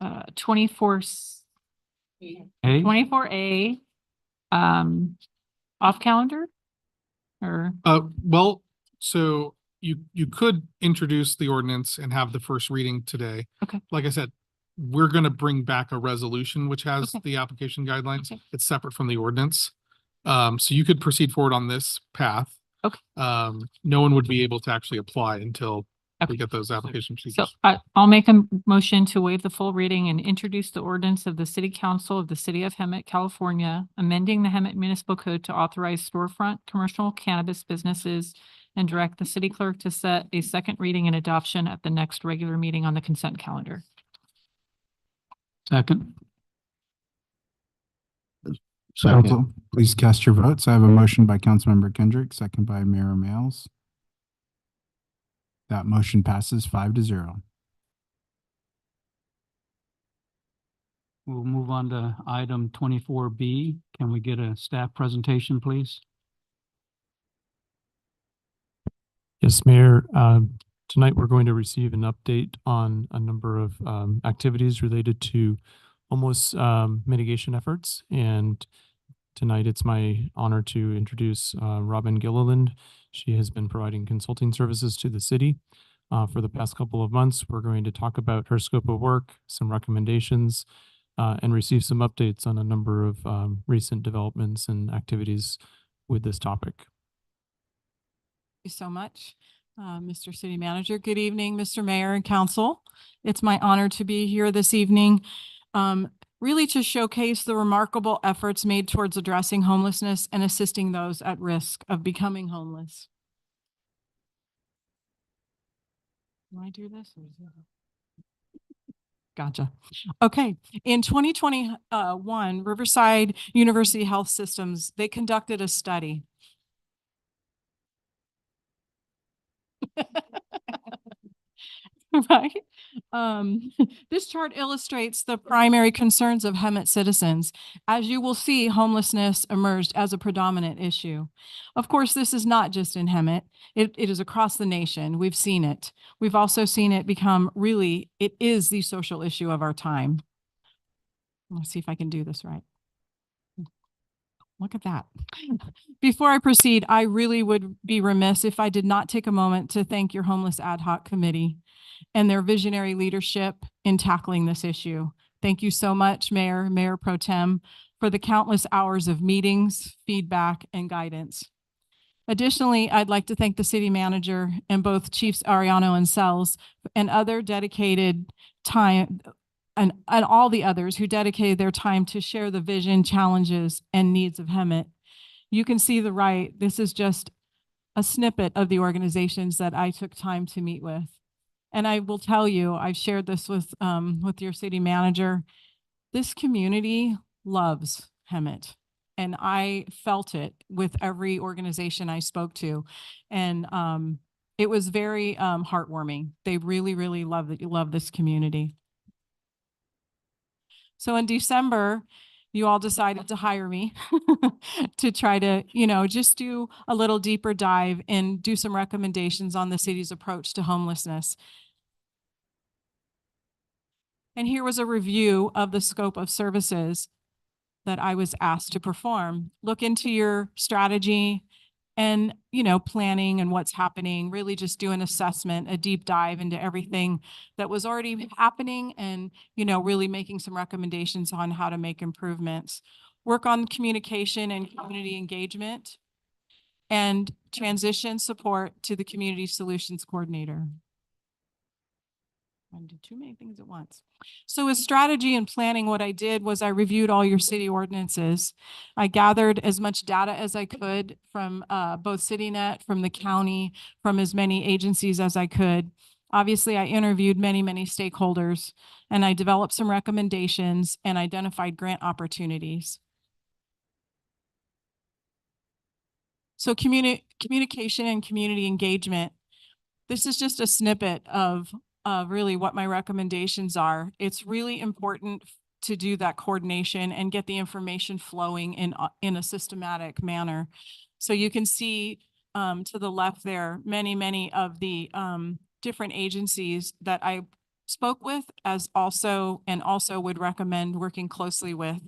24A off calendar or well, so you could introduce the ordinance and have the first reading today. Okay. Like I said, we're going to bring back a resolution which has the application guidelines. Okay. It's separate from the ordinance. So you could proceed forward on this path. Okay. No one would be able to actually apply until we get those application So procedures. I'll make a motion to waive the full reading and introduce the ordinance of the City Council of the City of Hemet, California, amending the Hemet Municipal Code to authorize storefront commercial cannabis businesses and direct the city clerk to set a second reading and adoption at the next regular meeting on the consent calendar. Second. Council, please cast your votes. I have a motion by Councilmember Kendrick, second by Mayor Males. The That motion passes 5-0. We'll move on to item 24B. Can we get a staff presentation, please? Yes, Mayor. Tonight we're going to receive an update on a number of activities related to homeless mitigation efforts. And tonight it's my honor to introduce Robin Gilliland. She has been providing consulting services to the city for the past couple of months. We're going to talk about her scope of work, some recommendations, and receive some updates on a number of recent developments and activities with this topic. Thank you so much, Mr. City Manager. Good evening, Mr. Mayor and Council. It's my honor to be here this evening, really to showcase the remarkable efforts made towards addressing homelessness and assisting those at risk of becoming homeless. Do I do this? Or is it... Gotcha. Okay. In 2021, Riverside University Health Systems, they conducted a study. Right? This chart illustrates the primary concerns of Hemet citizens. As you will see, homelessness emerged as a predominant issue. Of course, this is not just in Hemet. It is across the nation. We've seen it. We've also seen it become really, it is the social issue of our time. Let's see if I can do this right. Look at that. Before I proceed, I really would be remiss if I did not take a moment to thank your Homeless Ad Hoc Committee and their visionary leadership in tackling this issue. Thank you so much, Mayor Pro Tem, for the countless hours of meetings, feedback, and guidance. Additionally, I'd like to thank the city manager and both Chiefs Ariano and Sells and other dedicated time and all the others who dedicated their time to share the vision, challenges, and needs of Hemet. You can see the right. This is just a snippet of the organizations that I took time to meet with. And I will tell you, I've shared this with your city manager. This community loves Hemet. And I felt it with every organization I spoke to. And it was very heartwarming. They really, really love this community. So in December, you all decided to hire me to try to, just do a little deeper dive and do some recommendations on the city's approach to homelessness. And here was a review of the scope of services that I was asked to perform. Look into your strategy and, planning and what's happening, really just do an assessment, a deep dive into everything that was already happening and, really making some recommendations on how to make improvements. Work on communication and community engagement and transition support to the Community Solutions Coordinator. I do too many things at once. So with strategy and planning, what I did was I reviewed all your city ordinances. I gathered as much data as I could from both CityNet, from the county, from as many agencies as I could. Obviously, I interviewed many, many stakeholders, and I developed some recommendations and identified grant opportunities. So communication and community engagement. This is just a snippet of really what my recommendations are. It's really important to do that coordination and get the information flowing in a systematic manner. So you can see to the left there, many of the different agencies that I spoke with also would recommend working closely with.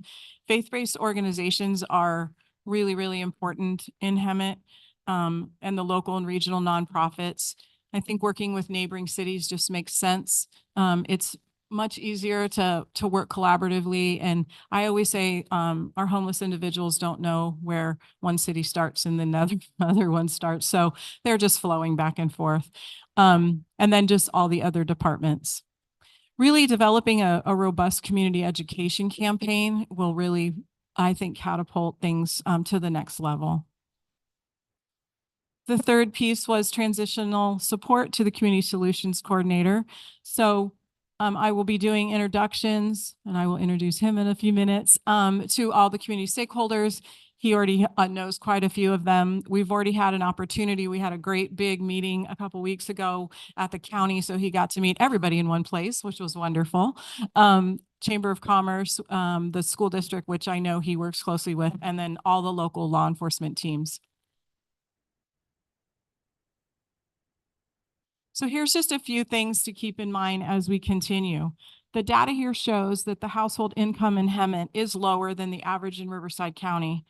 Faith-based organizations are really, really important in Hemet and the local and regional nonprofits. I think working with neighboring cities just makes sense. It's much easier to work collaboratively. And I always say our homeless individuals don't know where one city starts and then the other one starts. So they're just flowing back and forth. And then just all the other departments. Really developing a robust community education campaign will really, I think, catapult things to the next level. The third piece was transitional support to the Community Solutions Coordinator. So I will be doing introductions, and I will introduce him in a few minutes, to all the community stakeholders, He already knows quite a few of them. We've already had an opportunity. We had a great big meeting a couple weeks ago at the county, so he got to meet everybody in one place, which was wonderful. Chamber of Commerce, the school district, which I know he works closely with, and then all the local law enforcement teams. So here's just a few things to keep in mind as we continue. The data here shows that the household income in Hemet is lower than the average in Riverside County.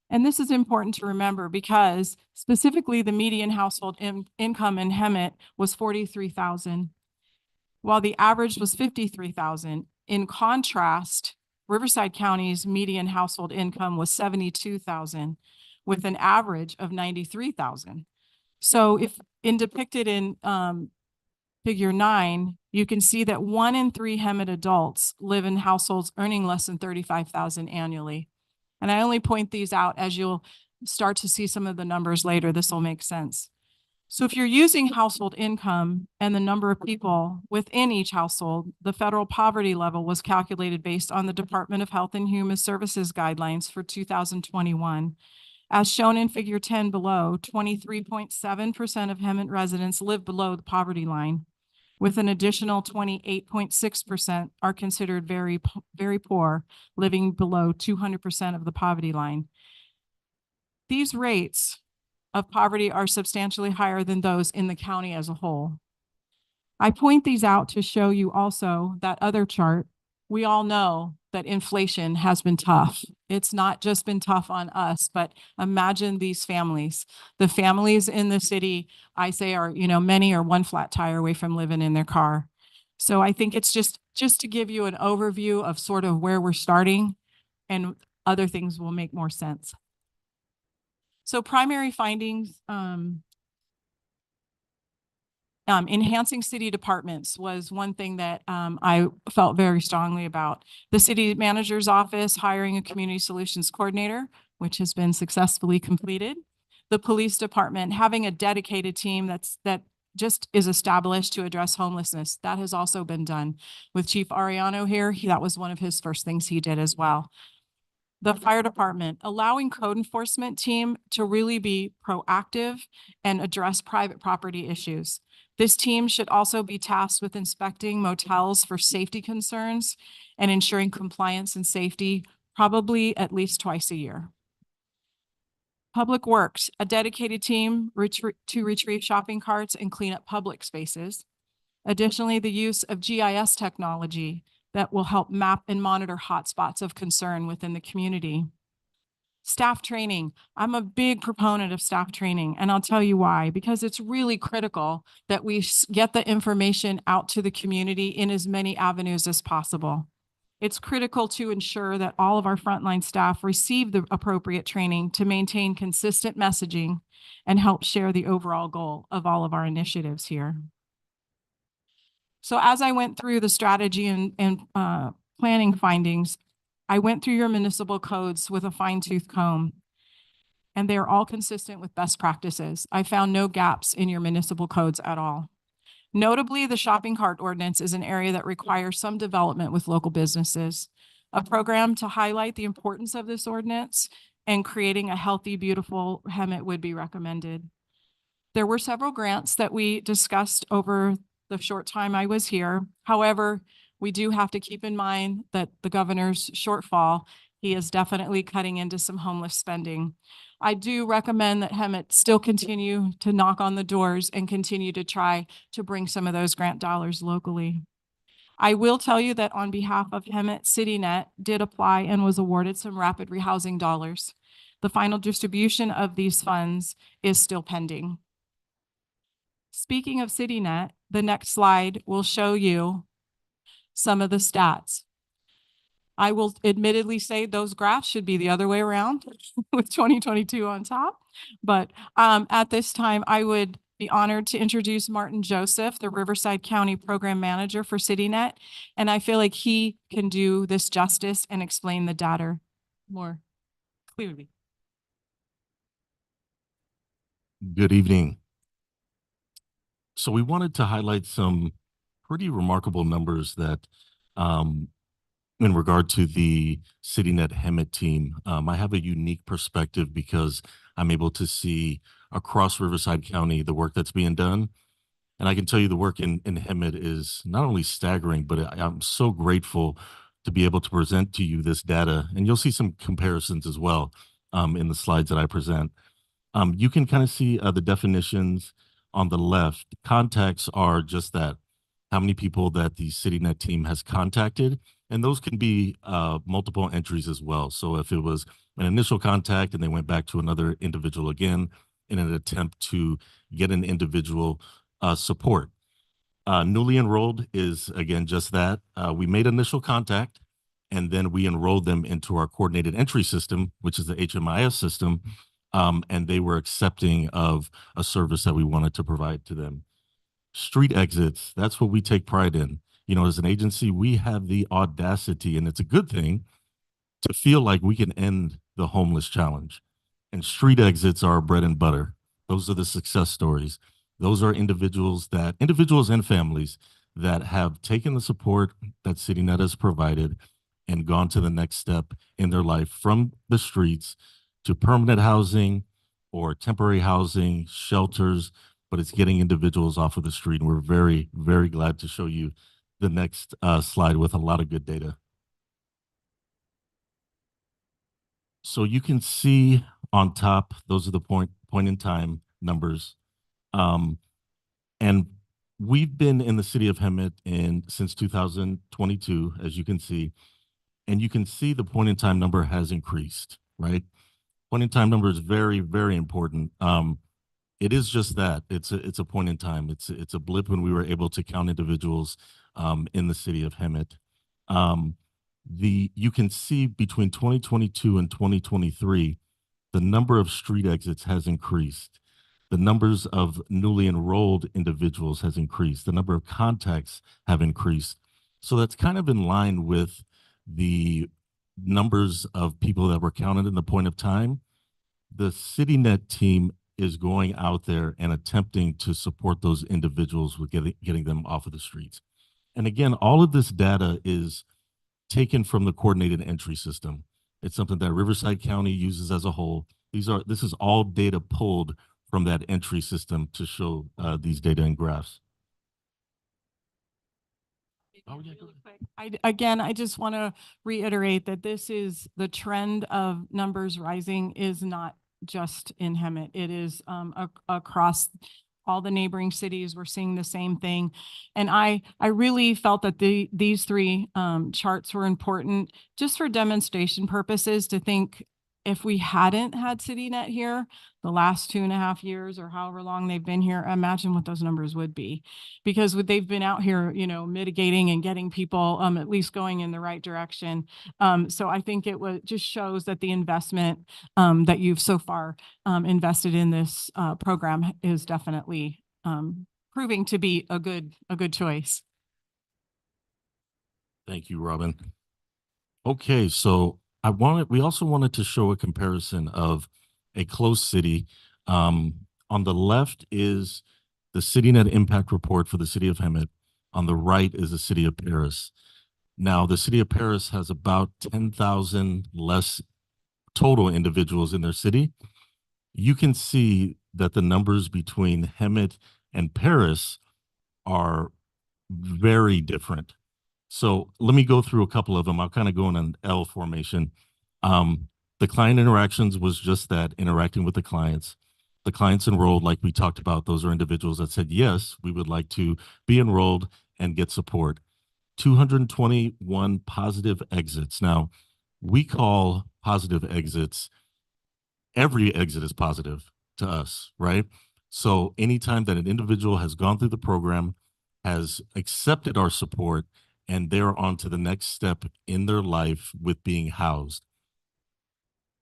And this is important to remember because specifically the median household income in Hemet was $43,000, while the average was $53,000. In contrast, Riverside County's median household income was $72,000 with an average of $93,000. So if depicted in figure 9, you can see that 1 in 3 Hemet adults live in households earning less than $35,000 annually. And I only point these out as you'll start to see some of the numbers later. This will make sense. So if you're using household income and the number of people within each household, the federal poverty level was calculated based on the Department of Health and Human Services guidelines for 2021. As shown in figure 10 below, 23.7% of Hemet residents live below the poverty line, with an additional 28.6% are considered very poor, living below 200% of the poverty line. These rates of poverty are substantially higher than those in the county as a whole. I point these out to show you also that other chart. We all know that inflation has been tough. It's not just been tough on us, but imagine these families. The families in the city, I say are, many are one flat tire away from living in their car. So I think it's just to give you an overview of sort of where we're starting, and other things will make more sense. So primary findings, enhancing city departments was one thing that I felt very strongly about. The city manager's office hiring a community solutions coordinator, which has been successfully completed. The police department having a dedicated team that just is established to address homelessness. That has also been done. With Chief Ariano here, that was one of his first things he did as well. The fire department, allowing code enforcement team to really be proactive and address private property issues. This team should also be tasked with inspecting motels for safety concerns and ensuring compliance and safety, probably at least twice a year. Public Works, a dedicated team to retrieve shopping carts and clean up public spaces. Additionally, the use of GIS technology that will help map and monitor hotspots of concern within the community. Staff training. I'm a big proponent of staff training, and I'll tell you why. Because it's really critical that we get the information out to the community in as many avenues as possible. It's critical to ensure that all of our frontline staff receive the appropriate training to maintain consistent messaging and help share the overall goal of all of our initiatives here. So as I went through the strategy and planning findings, I went through your municipal codes with a fine-tooth comb, and they are all consistent with best practices. I found no gaps in your municipal codes at all. Notably, the shopping cart ordinance is an area that requires some development with local businesses. A program to highlight the importance of this ordinance and creating a healthy, beautiful Hemet would be recommended. There were several grants that we discussed over the short time I was here. However, we do have to keep in mind that the governor's shortfall, he is definitely cutting into some homeless spending. I do recommend that Hemet still continue to knock on the doors and continue to try to bring some of those grant dollars locally. I will tell you that on behalf of Hemet, CityNet did apply and was awarded some rapid rehousing dollars. The final distribution of these funds is still pending. Speaking of CityNet, the next slide will show you some of the stats. I will admittedly say those graphs should be the other way around with 2022 on top. But at this time, I would be honored to introduce Martin Joseph, the Riverside County Program Manager for CityNet. And I feel like he can do this justice and explain the data more clearly. Good evening. So we wanted to highlight some pretty remarkable numbers that in regard to the CityNet Hemet team, I have a unique perspective because I'm able to see across Riverside County the work that's being done. And I can tell you the work in Hemet is not only staggering, but I'm so grateful to be able to present to you this data. And you'll see some comparisons as well in the slides that I present. You can kind of see the definitions on the left. Contacts are just that, how many people that the CityNet team has contacted. And those can be multiple entries as well. So if it was an initial contact and they went back to another individual again in an attempt to get an individual support. Newly enrolled is, again, just that. We made initial contact, and then we enrolled them into our coordinated entry system, which is the HMIS system, and they were accepting of a service that we wanted to provide to them. Street exits, that's what we take pride in. You know, as an agency, we have the audacity, and it's a good thing, to feel like we can end the homeless challenge. And street exits are our bread and butter. Those are the success stories. Those are individuals and families that have taken the support that CityNet has provided and gone to the next step in their life from the streets to permanent housing or temporary housing, shelters, but it's getting individuals off of the street. And we're very, very glad to show you the next slide with a lot of good data. So you can see on top, those are the point in time numbers. And we've been in the city of Hemet since 2022, as you can see, and you can see the point in time number has increased, right? Point in time number is very, very important. It is just that it's a point in time. It's a blip when we were able to count individuals in the city of Hemet. You can see between 2022 and 2023, the number of street exits has increased. The numbers of newly enrolled individuals has increased. The number of contacts have increased. So that's kind of in line with the numbers of people that were counted in the point of time. The CityNet team is going out there and attempting to support those individuals with getting them off of the streets. And again, all of this data is taken from the coordinated entry system. It's something that Riverside County uses as a whole. This is all data pulled from that entry system to show these data and graphs. I just want to reiterate that this is the trend of numbers rising is not just in Hemet. It is across all the neighboring cities. We're seeing the same thing. And I really felt that these three charts were important just for demonstration purposes, to think if we hadn't had CityNet here the last 2.5 years or however long they've been here, imagine what those numbers would be, because they've been out here, mitigating and getting people at least going in the right direction. So I think it just shows that the investment that you've so far invested in this program is definitely proving to be a good choice. Thank you, Robin. Okay, so we also wanted to show a comparison of a close city. On the left is the CityNet impact report for the city of Hemet. On the right is the city of Paris. Now, the city of Paris has about 10,000 less total individuals in their city. You can see that the numbers between Hemet and Paris are very different. So let me go through a couple of them. I'll kind of go in an L formation. The client interactions was just that, interacting with the clients. The clients enrolled, like we talked about, those are individuals that said, yes, we would like to be enrolled and get support. 221 positive exits. Now, we call positive exits, every exit is positive to us, right? So anytime that an individual has gone through the program, has accepted our support, and they're on to the next step in their life with being housed.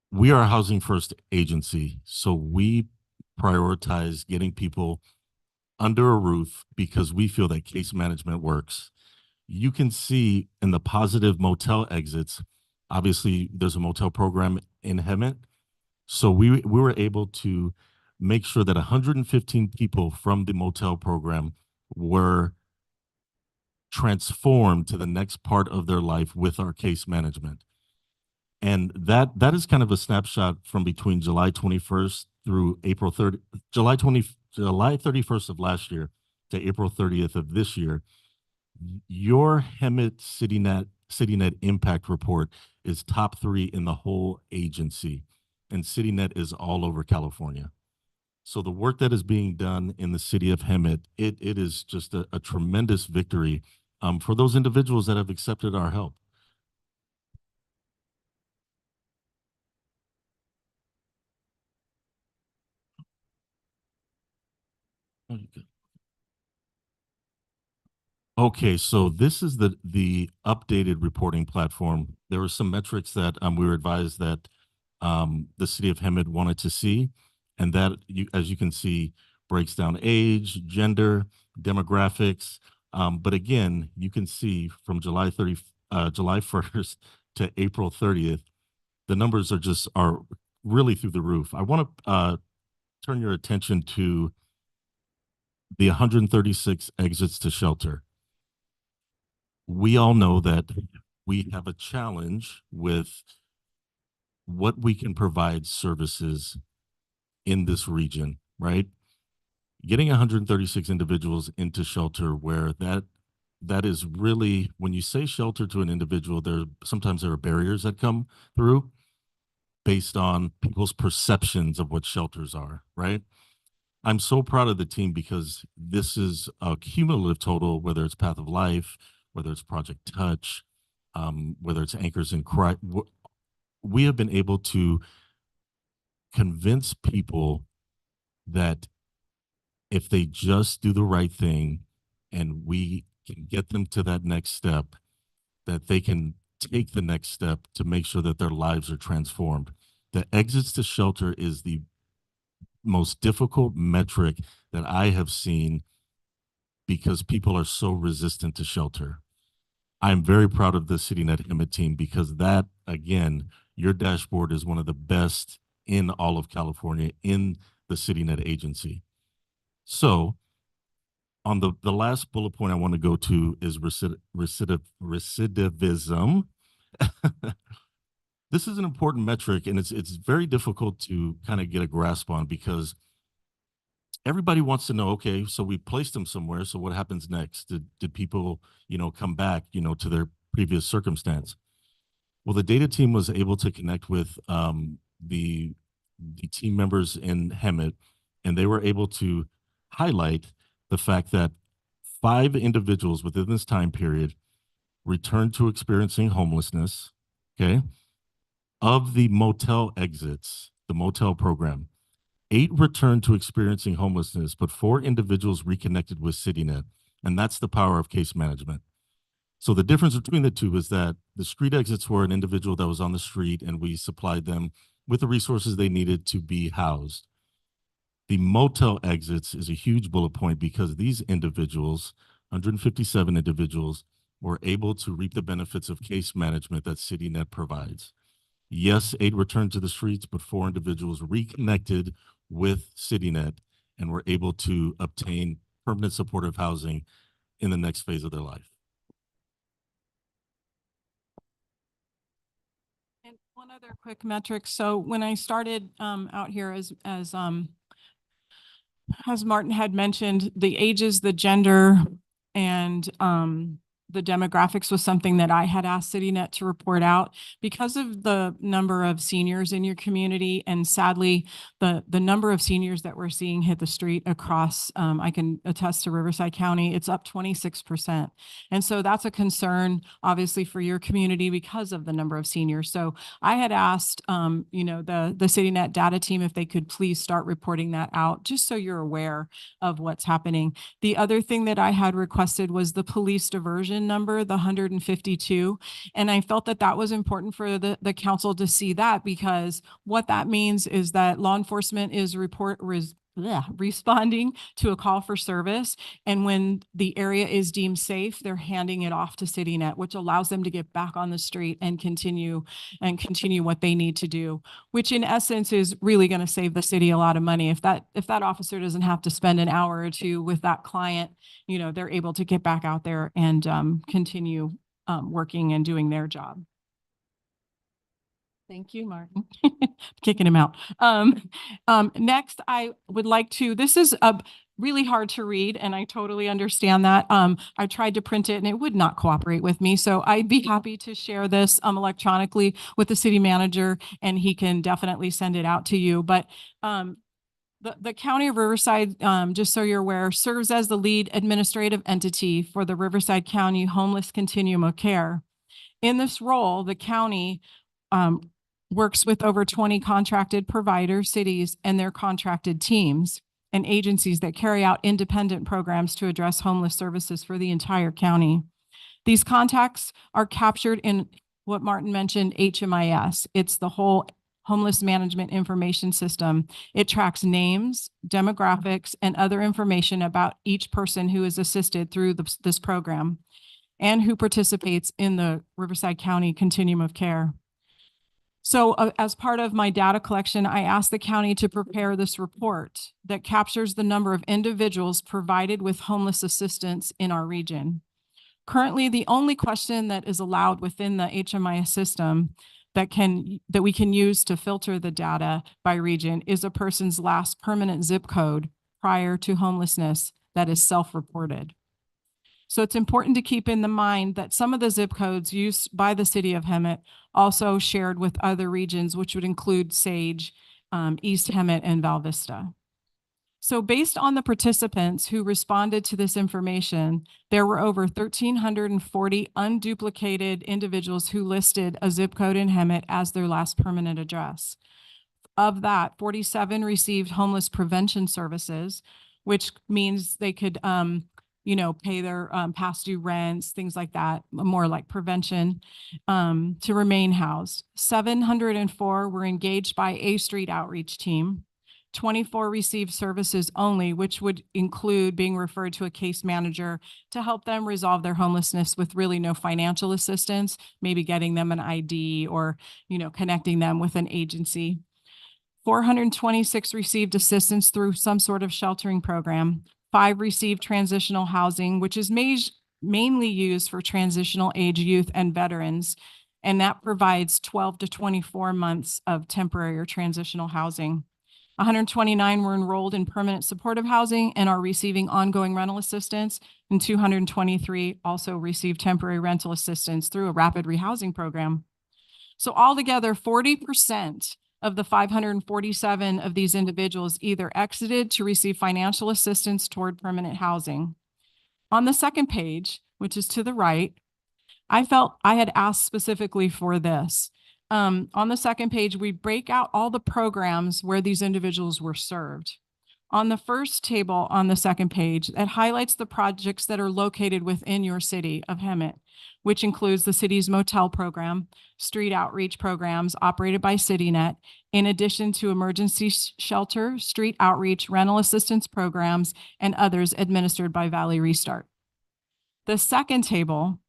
We are a housing first agency, so we prioritize getting people under a roof because we feel that case management works. You can see in the positive motel exits, obviously there's a motel program in Hemet. So we were able to make sure that 115 people from the motel program were transform to the next part of their life with our case management. And that is kind of a snapshot from between July 21st through April 30, July 31st of last year to April 30th of this year. Your Hemet CityNet Impact Report is top 3 in the whole agency, and CityNet is all over California. So the work that is being done in the city of Hemet, it is just a tremendous victory for those individuals that have accepted our help. Okay, so this is the updated reporting platform. There were some metrics that we were advised that the city of Hemet wanted to see, and that, as you can see, breaks down age, gender, demographics. But again, you can see from July 1st to April 30th, the numbers are really through the roof. I want to turn your attention to the 136 exits to shelter. We all know that we have a challenge with what we can provide services in this region, right? Getting 136 individuals into shelter, where that is really, when you say shelter to an individual, sometimes there are barriers that come through based on people's perceptions of what shelters are, right? I'm so proud of the team because this is a cumulative total, whether it's Path of Life, whether it's Project Touch, whether it's Anchors in Christ. We have been able to convince people that if they just do the right thing and we can get them to that next step, that they can take the next step to make sure that their lives are transformed. The exits to shelter is the most difficult metric that I have seen because people are so resistant to shelter. I'm very proud of the CityNet Hemet team because that, again, your dashboard is one of the best in all of California in the CityNet agency. So on the last bullet point I want to go to is recidivism. This is an important metric, and it's very difficult to kind of get a grasp on because everybody wants to know, okay, so we placed them somewhere, so what happens next? Did people, come back, to their previous circumstance? Well, the data team was able to connect with the team members in Hemet, and they were able to highlight the fact that 5 individuals within this time period returned to experiencing homelessness, okay? Of the motel exits, the motel program, 8 returned to experiencing homelessness, but 4 individuals reconnected with CityNet, and that's the power of case management. So the difference between the two is that the street exits were an individual that was on the street, and we supplied them with the resources they needed to be housed. The motel exits is a huge bullet point because these individuals, 157 individuals, were able to reap the benefits of case management that CityNet provides. Yes, 8 returned to the streets, but 4 individuals reconnected with CityNet and were able to obtain permanent supportive housing in the next phase of their life. And one other quick metric. So when I started out here, as Martin had mentioned, the ages, the gender, and the demographics was something that I had asked CityNet to report out because of the number of seniors in your community. And sadly, the number of seniors that we're seeing hit the street across, I can attest to Riverside County, it's up 26%. And so that's a concern, obviously, for your community because of the number of seniors. So I had asked, the CityNet data team if they could please start reporting that out, just so you're aware of what's happening. The other thing that I had requested was the police diversion number, the 152. And I felt that that was important for the council to see that, because what that means is that law enforcement is responding to a call for service. And when the area is deemed safe, they're handing it off to CityNet, which allows them to get back on the street and continue what they need to do, which in essence is really going to save the city a lot of money. If that officer doesn't have to spend an hour or two with that client, you know, they're able to get back out there and continue working and doing their job. Thank you, Martin. Kicking him out. Next, I would like to, this is really hard to read, and I totally understand that. I tried to print it and it would not cooperate with me. So I'd be happy to share this electronically with the city manager, and he can definitely send it out to you. But the County of Riverside, just so you're aware, serves as the lead administrative entity for the Riverside County Homeless Continuum of Care. In this role, the county works with over 20 contracted providers, cities, and their contracted teams and agencies that carry out independent programs to address homeless services for the entire county. These contacts are captured in what Martin mentioned, HMIS. It's the whole Homeless Management Information System. It tracks names, demographics, and other information about each person who is assisted through this program and who participates in the Riverside County Continuum of Care. So as part of my data collection, I asked the county to prepare this report that captures the number of individuals provided with homeless assistance in our region. Currently, the only question that is allowed within the HMIS system that we can use to filter the data by region is a person's last permanent zip code prior to homelessness that is self-reported. So it's important to keep in the mind that some of the zip codes used by the city of Hemet also shared with other regions, which would include Sage, East Hemet, and Val Vista. So based on the participants who responded to this information, there were over 1,340 unduplicated individuals who listed a zip code in Hemet as their last permanent address. Of that, 47 received homeless prevention services, which means they could pay their past due rents, things like that, more like prevention, to remain housed. 704 were engaged by a street outreach team. 24 received services only, which would include being referred to a case manager to help them resolve their homelessness with really no financial assistance, maybe getting them an ID or, connecting them with an agency. 426 received assistance through some sort of sheltering program. 5 received transitional housing, which is mainly used for transitional age youth and veterans, and that provides 12 to 24 months of temporary or transitional housing. 129 were enrolled in permanent supportive housing and are receiving ongoing rental assistance, and 223 also received temporary rental assistance through a rapid rehousing program. So altogether, 40% of the 547 of these individuals either exited to receive financial assistance toward permanent housing. On the second page, which is to the right, I felt I had asked specifically for this. On the second page, we break out all the programs where these individuals were served. On the first table on the second page, it highlights the projects that are located within your city of Hemet, which includes the city's motel program, street outreach programs operated by CityNet, in addition to emergency shelter, street outreach, rental assistance programs, and others administered by Valley Restart. The second table,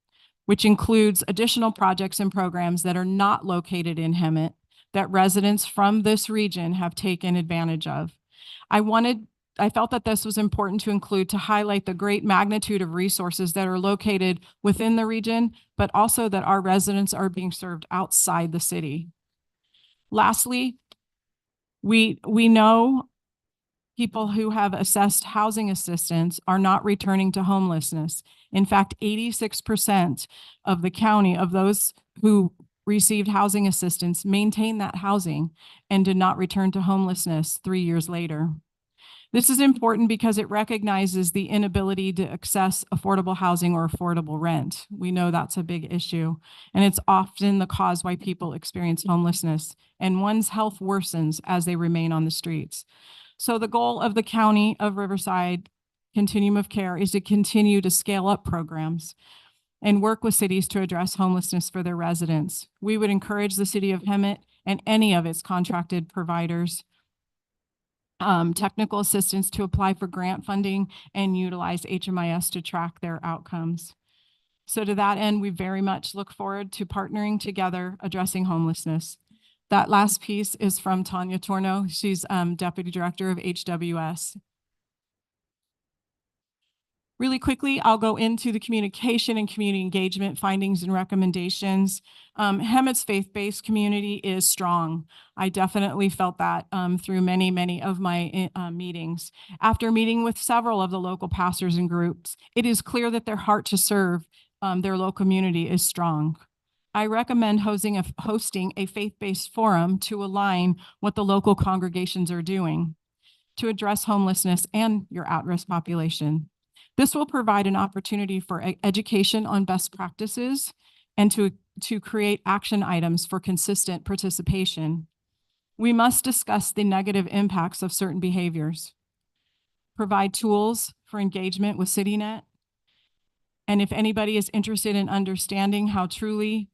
which includes additional projects and programs that are not located in Hemet, that residents from this region have taken advantage of. I felt that this was important to include to highlight the great magnitude of resources that are located within the region, but also that our residents are being served outside the city. Lastly, we know people who have assessed housing assistance are not returning to homelessness. In fact, 86% of the county of those who received housing assistance maintained that housing and did not return to homelessness 3 years later. This is important because it recognizes the inability to access affordable housing or affordable rent. We know that's a big issue, and it's often the cause why people experience homelessness, and one's health worsens as they remain on the streets. So the goal of the County of Riverside Continuum of Care is to continue to scale up programs and work with cities to address homelessness for their residents. We would encourage the city of Hemet and any of its contracted providers technical assistance to apply for grant funding and utilize HMIS to track their outcomes. So to that end, we very much look forward to partnering together addressing homelessness. That last piece is from Tanya Torno. She's Deputy Director of HWS. Really quickly, I'll go into the communication and community engagement findings and recommendations. Hemet's faith-based community is strong. I definitely felt that through many of my meetings. After meeting with several of the local pastors and groups, it is clear that their heart to serve their local community is strong. I recommend hosting a faith-based forum to align what the local congregations are doing to address homelessness and your at-risk population. This will provide an opportunity for education on best practices and to create action items for consistent participation. We must discuss the negative impacts of certain behaviors, provide tools for engagement with CityNet, and if anybody is interested in understanding how truly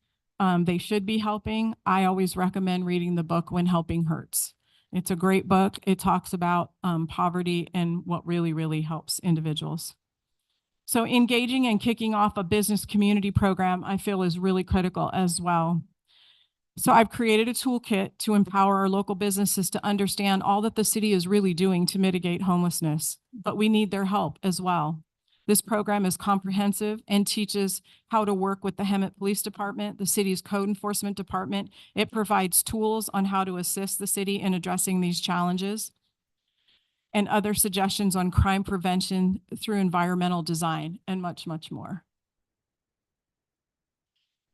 they should be helping, I always recommend reading the book When Helping Hurts. It's a great book. It talks about poverty and what really helps individuals. So engaging and kicking off a business community program, I feel, is really critical as well. So I've created a toolkit to empower our local businesses to understand all that the city is really doing to mitigate homelessness, but we need their help as well. This program is comprehensive and teaches how to work with the Hemet Police Department, the city's code enforcement department. It provides tools on how to assist the city in addressing these challenges, and other suggestions on crime prevention through environmental design, and much more.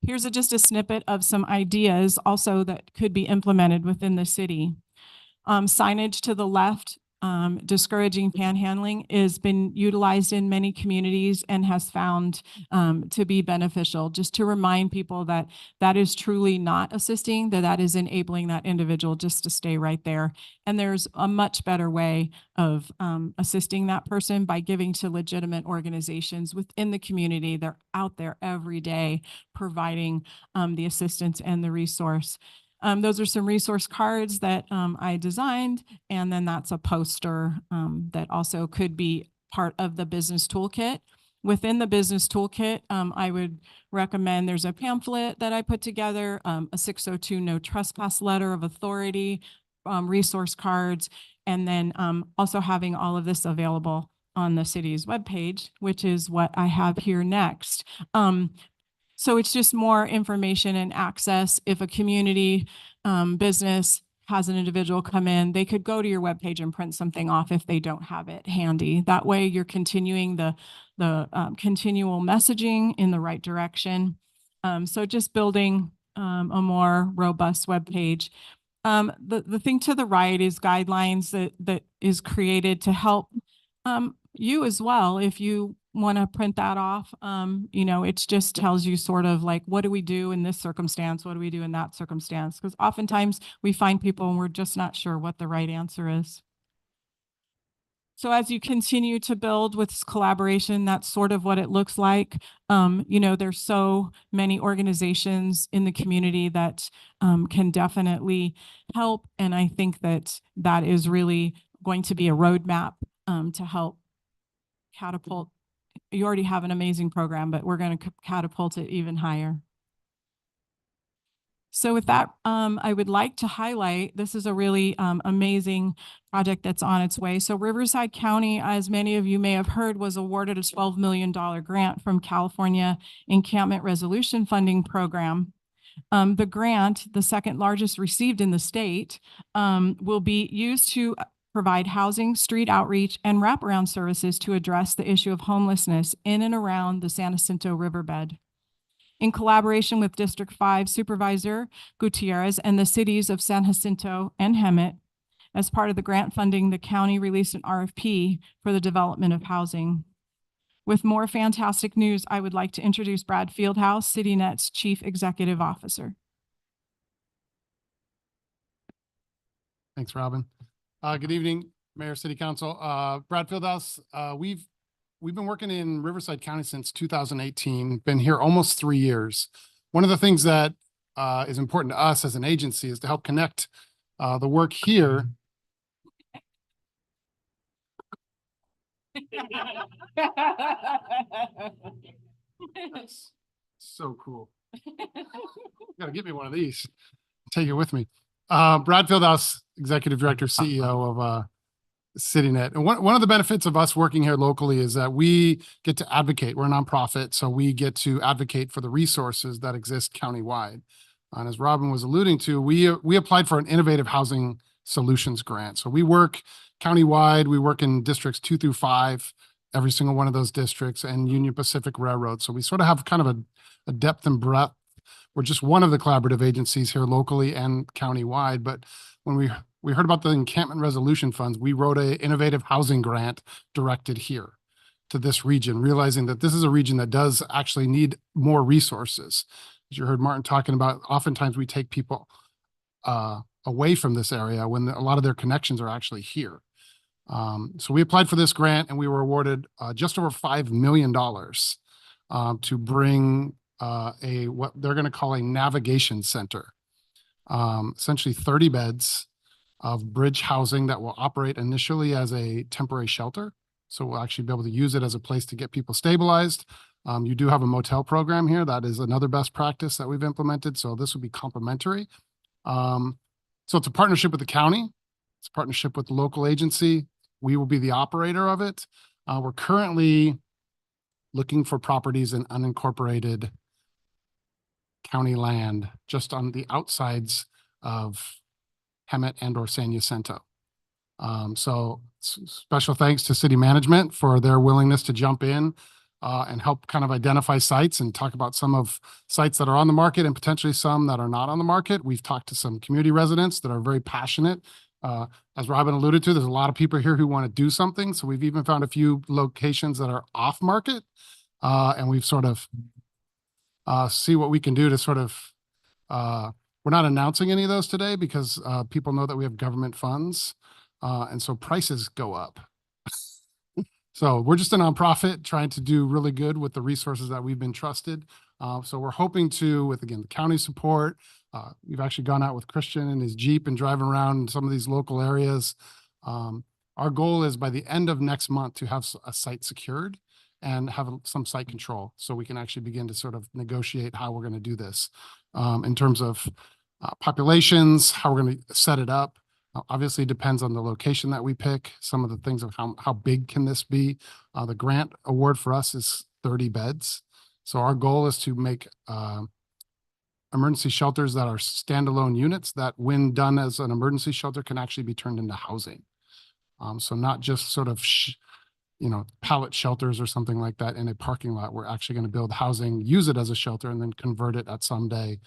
Here's just a snippet of some ideas also that could be implemented within the city. Signage to the left, discouraging panhandling, has been utilized in many communities and has found to be beneficial, just to remind people that that is truly not assisting, that is enabling that individual just to stay right there. And there's a much better way of assisting that person by giving to legitimate organizations within the community. They're out there every day providing the assistance and the resource. Those are some resource cards that I designed, and then that's a poster that also could be part of the business toolkit. Within the business toolkit, I would recommend there's a pamphlet that I put together, a 602 no trespass letter of authority, resource cards, and then also having all of this available on the city's webpage, which is what I have here next. So it's just more information and access. If a community business has an individual come in, they could go to your webpage and print something off if they don't have it handy. That way you're continuing the continual messaging in the right direction. So just building a more robust webpage. The thing to the right is guidelines that is created to help you as well. If you want to print that off, it just tells you sort of like, what do we do in this circumstance? What do we do in that circumstance? Because oftentimes we find people and we're just not sure what the right answer is. So as you continue to build with this collaboration, that's sort of what it looks like. There's so many organizations in the community that can definitely help. And I think that is really going to be a roadmap to help catapult. You already have an amazing program, but we're going to catapult it even higher. So with that, I would like to highlight, this is a really amazing project that's on its way. So Riverside County, as many of you may have heard, was awarded a $12 million grant from California Encampment Resolution Funding Program. The grant, the second largest received in the state, will be used to provide housing, street outreach, and wraparound services to address the issue of homelessness in and around the San Jacinto riverbed. In collaboration with District 5 Supervisor Gutierrez and the cities of San Jacinto and Hemet, as part of the grant funding, the county released an RFP for the development of housing. With more fantastic news, I would like to introduce Brad Fieldhouse, CityNet's Chief Executive Officer. Thanks, Robin. Good evening, Mayor, City Council. Brad Fieldhouse. We've been working in Riverside County since 2018, been here almost 3 years. One of the things that is important to us as an agency is to help connect the work here That's so cool. Gotta get me one of these. Take it with me. Brad Fieldhouse, Executive Director, CEO of CityNet. And one of the benefits of us working here locally is that we get to advocate. We're a nonprofit, so we get to advocate for the resources that exist countywide. And as Robin was alluding to, we applied for an innovative housing solutions grant. So we work countywide. We work in districts 2 through 5, every single one of those districts, and Union Pacific Railroad. So we sort of have kind of a depth and breadth. We're just one of the collaborative agencies here locally and countywide. But when we heard about the encampment resolution funds, we wrote an innovative housing grant directed here to this region, realizing that this is a region that does actually need more resources. As you heard Martin talking about, oftentimes we take people away from this area when a lot of their connections are actually here. So we applied for this grant and we were awarded just over $5 million to bring what they're going to call a navigation center. Essentially 30 beds of bridge housing that will operate initially as a temporary shelter. So we'll actually be able to use it as a place to get people stabilized. You do have a motel program here. That is another best practice that we've implemented. So this will be complementary. So it's a partnership with the county. It's a partnership with the local agency. We will be the operator of it. We're currently looking for properties in unincorporated county land just on the outsides of Hemet and or San Jacinto. So special thanks to city management for their willingness to jump in and help kind of identify sites and talk about some of sites that are on the market and potentially some that are not on the market. We've talked to some community residents that are very passionate. As Robin alluded to, there's a lot of people here who want to do something. So we've even found a few locations that are off market and we've sort of see what we can do to sort of, we're not announcing any of those today because people know that we have government funds. And so prices go up. So we're just a nonprofit trying to do really good with the resources that we've been trusted. So we're hoping to, with again, the county support, we've actually gone out with Christian and his Jeep and driving around in some of these local areas. Our goal is by the end of next month to have a site secured and have some site control so we can actually begin to sort of negotiate how we're going to do this in terms of populations, how we're going to set it up. Obviously, it depends on the location that we pick, some of the things of how big can this be. The grant award for us is 30 beds. So our goal is to make emergency shelters that are standalone units that when done as an emergency shelter can actually be turned into housing. So not just sort of, pallet shelters or something like that in a parking lot. We're actually going to build housing, use it as a shelter, and then convert it at some day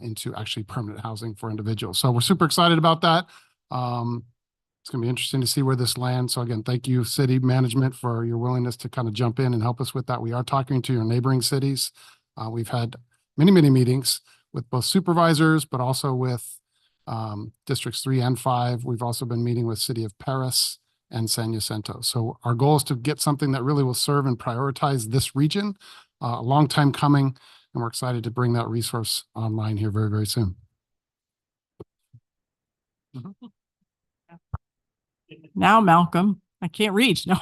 into actually permanent housing for individuals. So we're super excited about that. It's going to be interesting to see where this lands. So again, thank you, city management, for your willingness to kind of jump in and help us with that. We are talking to your neighboring cities. We've had many, many meetings with both supervisors, but also with districts 3 and 5. We've also been meeting with City of Paris and San Jacinto. So our goal is to get something that really will serve and prioritize this region. A long time coming, and we're excited to bring that resource online here very, very soon. Now, Malcolm, I can't reach. No,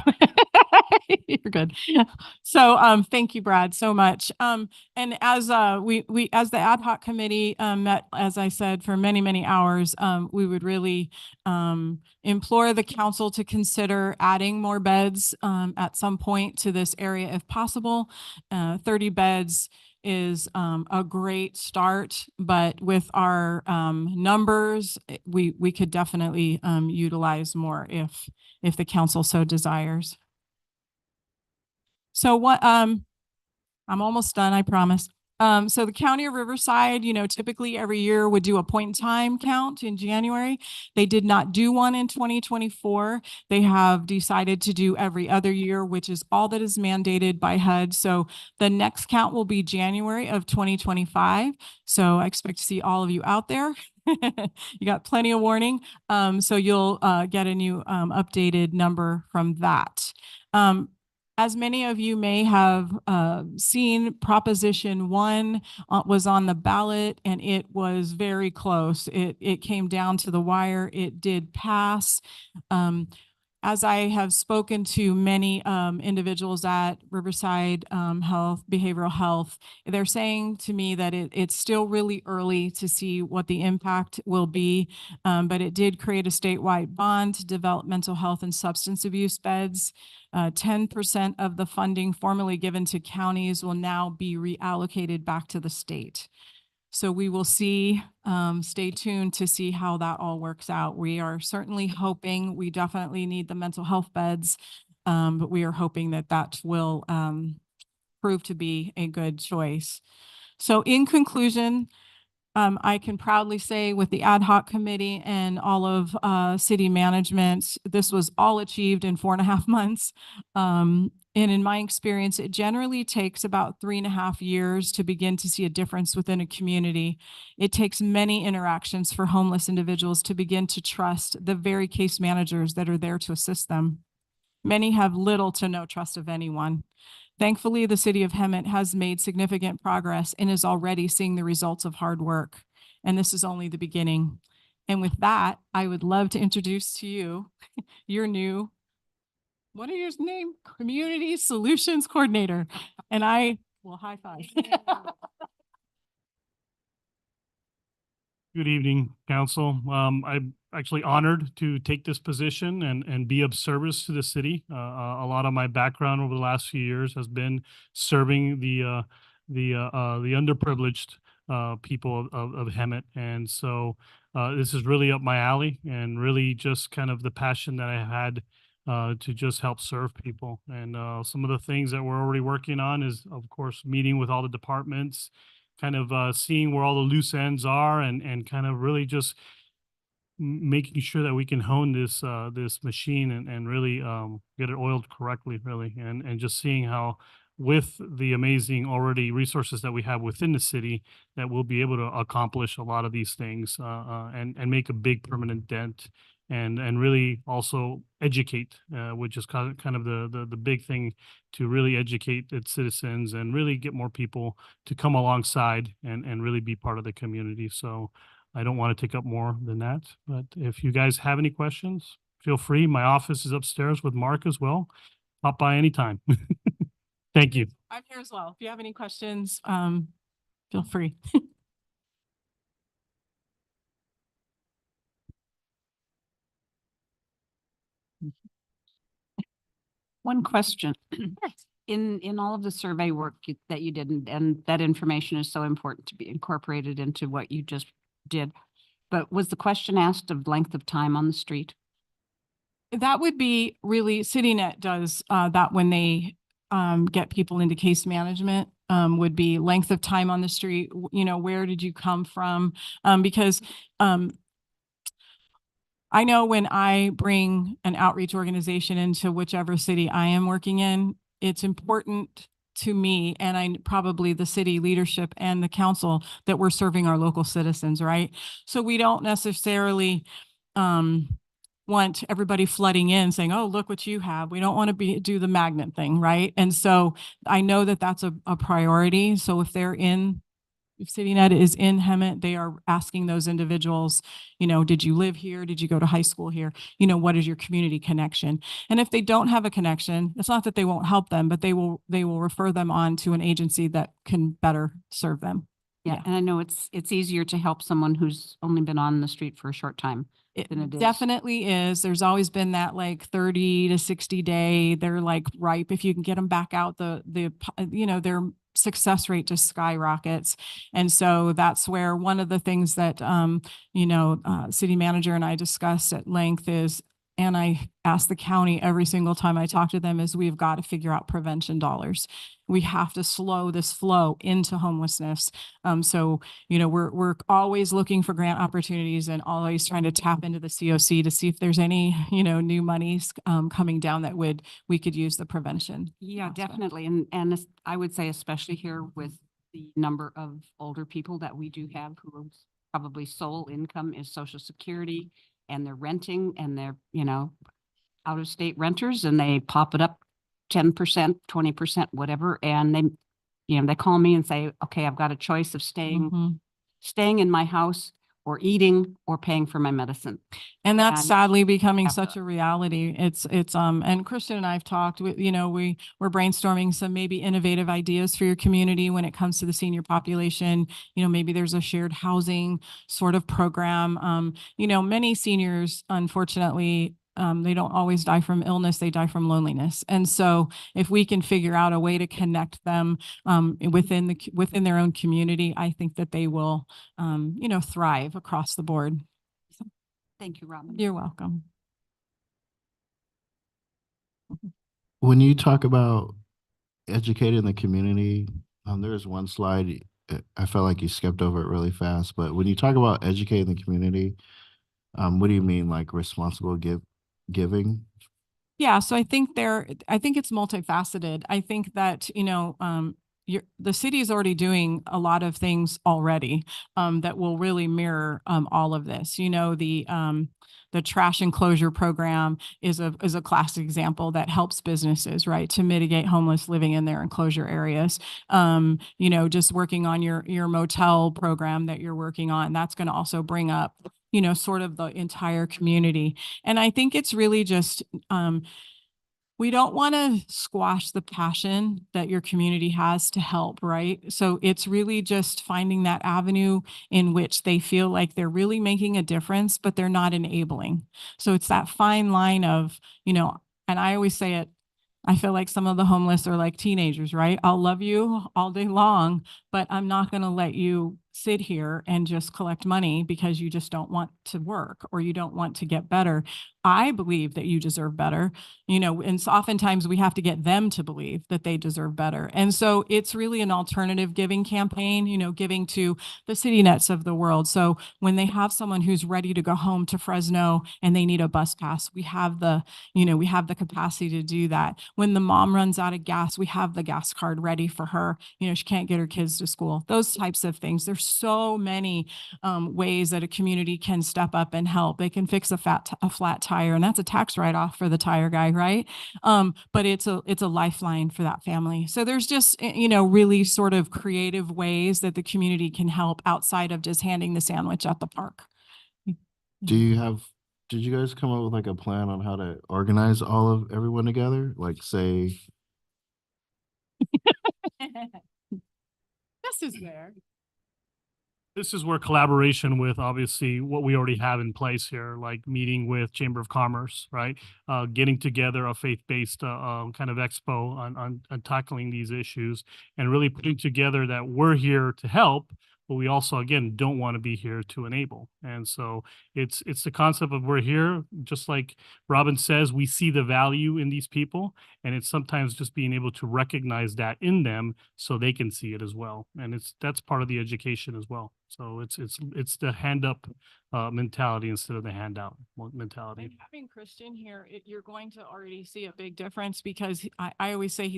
you're good. So, thank you, Brad, so much. And as we as the ad hoc committee met, as I said, for many, many hours, we would really implore the council to consider adding more beds at some point to this area if possible. 30 beds is a great start, but with our numbers, we could definitely utilize more if the council so desires. So what I'm almost done, I promise. So the County of Riverside, typically every year would do a point in time count in January. They did not do one in 2024. They have decided to do every other year, which is all that is mandated by HUD. So the next count will be January of 2025. So I expect to see all of you out there. You got plenty of warning. So you'll get a new updated number from that. As many of you may have seen, Proposition 1 was on the ballot and it was very close. It came down to the wire. It did pass. As I have spoken to many individuals at Riverside Health, Behavioral Health, they're saying to me that it's still really early to see what the impact will be, but it did create a statewide bond to develop mental health and substance abuse beds. 10% of the funding formerly given to counties will now be reallocated back to the state. So we will see, stay tuned to see how that all works out. We are certainly hoping, we definitely need the mental health beds, but we are hoping that that will prove to be a good choice. So in conclusion, I can proudly say with the ad hoc committee and all of city management, this was all achieved in 4.5 months. And in my experience, it generally takes about 3.5 years to begin to see a difference within a community. It takes many interactions for homeless individuals to begin to trust the very case managers that are there to assist them. Many have little to no trust of anyone. Thankfully, the city of Hemet has made significant progress and is already seeing the results of hard work. And this is only the beginning. And with that, I would love to introduce to you your new, what are your name? Community Solutions Coordinator. And I will high five. Good evening, council. I'm actually honored to take this position and be of service to the city. A lot of my background over the last few years has been serving the underprivileged people of Hemet. And so this is really up my alley and really just kind of the passion that I had to just help serve people. And some of the things that we're already working on is, of course, meeting with all the departments, kind of seeing where all the loose ends are and kind of really just making sure that we can hone this this machine and really get it oiled correctly, really, and just seeing how with the amazing already resources that we have within the city that we'll be able to accomplish a lot of these things and make a big permanent dent and really also educate, which is kind of the big thing, to really educate its citizens and really get more people to come alongside and really be part of the community. So I don't want to take up more than that, but if you guys have any questions, feel free. My office is upstairs with Mark as well. Pop by anytime. Thank you. I'm here as well. If you have any questions, feel free. One question. In all of the survey work that you did, and that information is so important to be incorporated into what you just did, but was the question asked of length of time on the street? That would be really, CityNet does that when they get people into case management, would be length of time on the street, you know, where did you come from? Because I know when I bring an outreach organization into whichever city I am working in, it's important to me and probably the city leadership and the council that we're serving our local citizens, right? So we don't necessarily want everybody flooding in saying, oh, look what you have. We don't want to do the magnet thing, right? And so I know that that's a priority. So if CityNet is in Hemet, they are asking those individuals, you know, did you live here? Did you go to high school here? You know, what is your community connection? And if they don't have a connection, it's not that they won't help them, but they will refer them on to an agency that can better serve them. Yeah, and I know it's easier to help someone who's only been on the street for a short time than it is. Definitely is. There's always been that like 30 to 60 day, they're like ripe. If you can get them back out, you know, their success rate just skyrockets. And so that's where one of the things that, you know, city manager and I discussed at length is, and I ask the county every single time I talk to them, is we've got to figure out prevention dollars. We have to slow this flow into homelessness. So, you know, we're always looking for grant opportunities and always trying to tap into the COC to see if there's any, you know, new monies coming down that we could use the prevention. Yeah, definitely. And I would say, especially here with the number of older people that we do have whose probably sole income is Social Security, and they're renting and they're, you know, out of state renters, and they pop it up 10%, 20%, whatever. And they, you know, they call me and say, okay, I've got a choice of staying in my house or eating or paying for my medicine. And that's And sadly becoming have such to- a reality. And Christian and I have talked with, we're brainstorming some maybe innovative ideas for your community when it comes to the senior population. Maybe there's a shared housing sort of program. Many seniors, unfortunately, they don't always die from illness, they die from loneliness. And so if we can figure out a way to connect them within their own community, I think that they will, thrive across the board. Thank you, Robin. You're welcome. When you talk about educating the community, there's one slide, I felt like you skipped over it really fast, but when you talk about educating the community, what do you mean, like responsible giving? Yeah, so I think it's multifaceted. I think that, the city is already doing a lot of things already that will really mirror all of this. The trash enclosure program is a classic example that helps businesses, right, to mitigate homeless living in their enclosure areas. Just working on your motel program that you're working on, that's going to also bring up, sort of the entire community. And I think it's really just we don't want to squash the passion that your community has to help, right? So it's really just finding that avenue in which they feel like they're really making a difference, but they're not enabling. So it's that fine line of, and I always say it, I feel like some of the homeless are like teenagers, right? I'll love you all day long, but I'm not going to let you sit here and just collect money because you just don't want to work or you don't want to get better. I believe that you deserve better, and so oftentimes we have to get them to believe that they deserve better. And so it's really an alternative giving campaign, giving to the city nets of the world. So when they have someone who's ready to go home to Fresno and they need a bus pass, we have the capacity to do that. When the mom runs out of gas, we have the gas card ready for her. She can't get her kids to school, those types of things. There's so many ways that a community can step up and help. They can fix a flat tire, and that's a tax write-off for the tire guy, right? But it's a lifeline for that family. So there's just, really sort of creative ways that the community can help outside of just handing the sandwich at the park. Did you guys come up with like a plan on how to organize everyone together? Like say, This is where. This is where collaboration with obviously what we already have in place here, like meeting with Chamber of Commerce, right? Getting together a faith-based kind of expo on tackling these issues and really putting together that we're here to help, but we also, again, don't want to be here to enable. And so it's the concept of we're here, just like Robin says, we see the value in these people, and it's sometimes just being able to recognize that in them so they can see it as well. And that's part of the education as well. So it's the hand up mentality instead of the handout mentality. And having Christian here, you're going to already see a big difference because I always say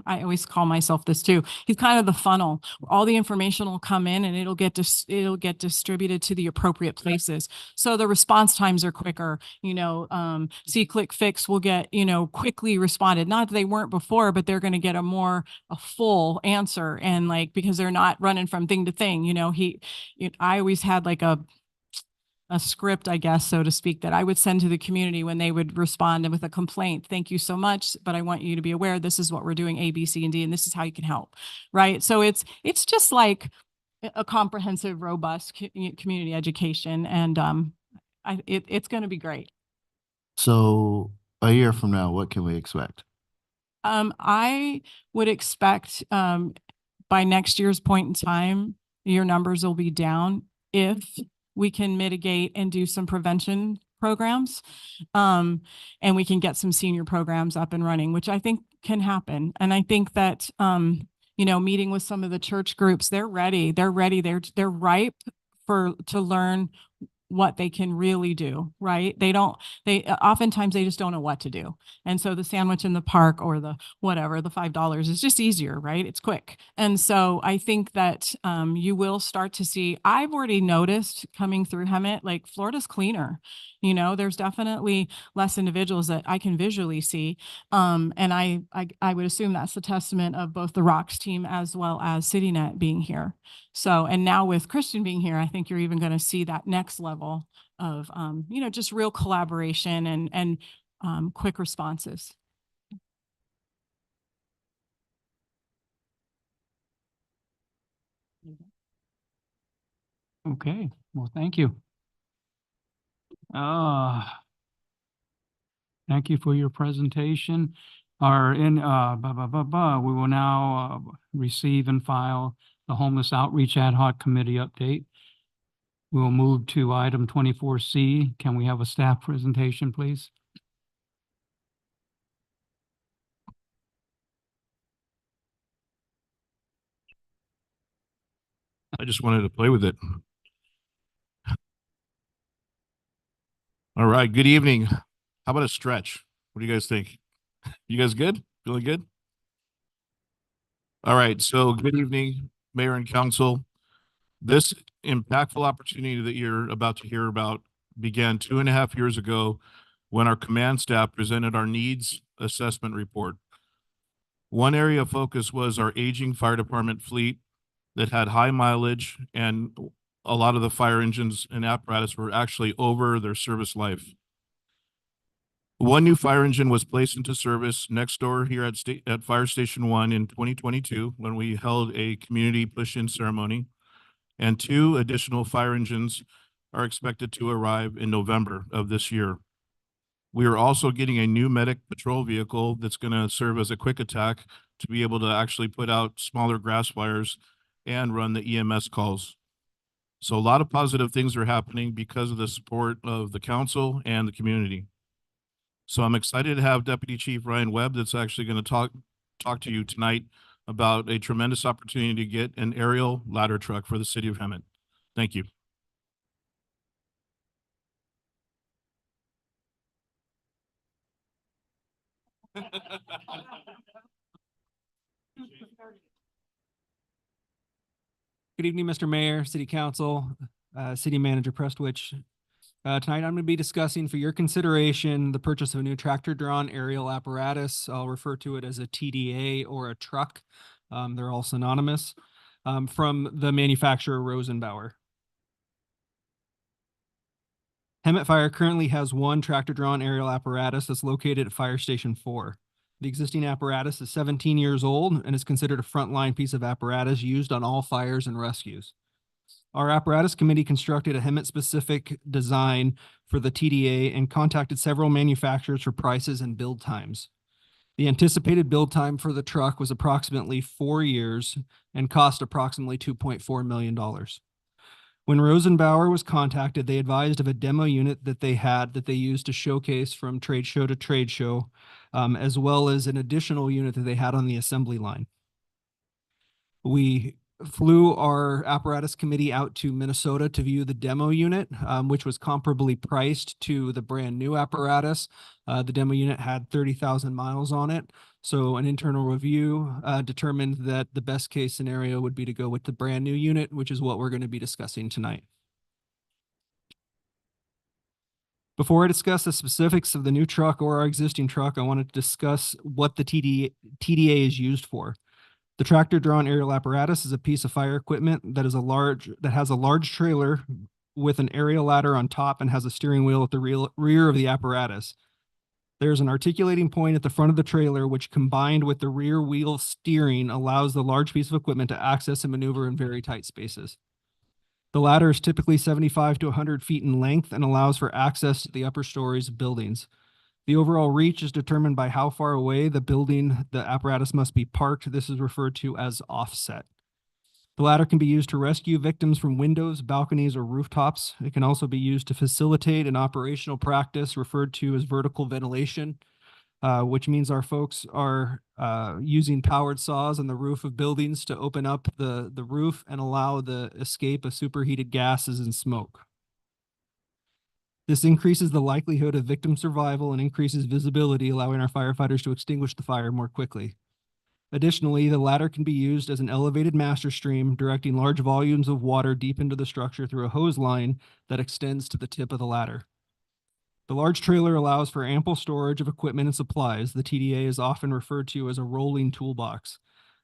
I always call myself this too. He's kind of the funnel. All the information will come in and it'll get distributed to the appropriate places. So the response times are quicker. See Click Fix will get, quickly responded. Not that they weren't before, but they're going to get a full answer, and because they're not running from thing to thing. I always had like a script, I guess, so to speak, that I would send to the community when they would respond with a complaint. Thank you so much, but I want you to be aware this is what we're doing, A, B, C, and D, and this is how you can help, right? So it's just like a comprehensive, robust community education, and it's going to be great. so a year from now, what can we expect? I would expect by next year's point in time, your numbers will be down if we can mitigate and do some prevention programs. And we can get some senior programs up and running, which I think can happen. And I think that, meeting with some of the church groups, they're ready. They're ripe to learn what they can really do, right? They oftentimes they just don't know what to do. And so the sandwich in the park or the whatever, the $5 is just easier, right? It's quick. And so I think that you will start to see, I've already noticed coming through Hemet, like Florida's cleaner. You know, there's definitely less individuals that I can visually see. And I would assume that's the testament of both the Rocks team as well as CityNet being here. So, and now with Christian being here, I think you're even going to see that next level of, you know, just real collaboration and quick responses. Okay, well, thank you. Thank you for your presentation. We will now receive and file the Homeless Outreach Ad Hoc Committee update. We will move to item 24C. Can we have a staff presentation, please? I just wanted to play with it. All right, good evening. How about a stretch? What do you guys think? You guys good? Feeling good? All right, so good evening, Mayor and Council. This impactful opportunity that you're about to hear about began 2.5 years ago when our command staff presented our needs assessment report. One area of focus was our aging fire department fleet that had high mileage, and a lot of the fire engines and apparatus were actually over their service life. One new fire engine was placed into service next door here at Fire Station 1 in 2022 when we held a community push-in ceremony, and 2 additional fire engines are expected to arrive in November of this year. We are also getting a new medic patrol vehicle that's going to serve as a quick attack to be able to actually put out smaller grass fires and run the EMS calls. So a lot of positive things are happening because of the support of the council and the community. So I'm excited to have Deputy Chief Ryan Webb that's actually going to talk to you tonight about a tremendous opportunity to get an aerial ladder truck for the city of Hemet. Thank you. Good evening, Mr. Mayor, City Council, City Manager Prestwich. Tonight, I'm going to be discussing for your consideration the purchase of a new tractor-drawn aerial apparatus. I'll refer to it as a TDA or a truck. They're all synonymous, from the manufacturer Rosenbauer. Hemet Fire currently has one tractor-drawn aerial apparatus that's located at Fire Station 4. The existing apparatus is 17 years old and is considered a frontline piece of apparatus used on all fires and rescues. Our apparatus committee constructed a Hemet-specific design for the TDA and contacted several manufacturers for prices and build times. The anticipated build time for the truck was approximately 4 years and cost approximately $2.4 million. When Rosenbauer was contacted, they advised of a demo unit that they used to showcase from trade show to trade show, as well as an additional unit that they had on the assembly line. We flew our apparatus committee out to Minnesota to view the demo unit, which was comparably priced to the brand new apparatus. The demo unit had 30,000 miles on it. So an internal review determined that the best case scenario would be to go with the brand new unit, which is what we're going to be discussing tonight. Before I discuss the specifics of the new truck or our existing truck, I wanted to discuss what the TDA is used for. The tractor-drawn aerial apparatus is a piece of fire equipment that has a large trailer with an aerial ladder on top and has a steering wheel at the rear of the apparatus. There's an articulating point at the front of the trailer, which combined with the rear wheel steering allows the large piece of equipment to access and maneuver in very tight spaces. The ladder is typically 75 to 100 feet in length and allows for access to the upper stories of buildings. The overall reach is determined by how far away the apparatus must be parked. This is referred to as offset. The ladder can be used to rescue victims from windows, balconies, or rooftops. It can also be used to facilitate an operational practice referred to as vertical ventilation, which means our folks are using powered saws on the roof of buildings to open up the roof and allow the escape of superheated gases and smoke. This increases the likelihood of victim survival and increases visibility, allowing our firefighters to extinguish the fire more quickly. Additionally, the ladder can be used as an elevated master stream, directing large volumes of water deep into the structure through a hose line that extends to the tip of the ladder. The large trailer allows for ample storage of equipment and supplies. The TDA is often referred to as a rolling toolbox.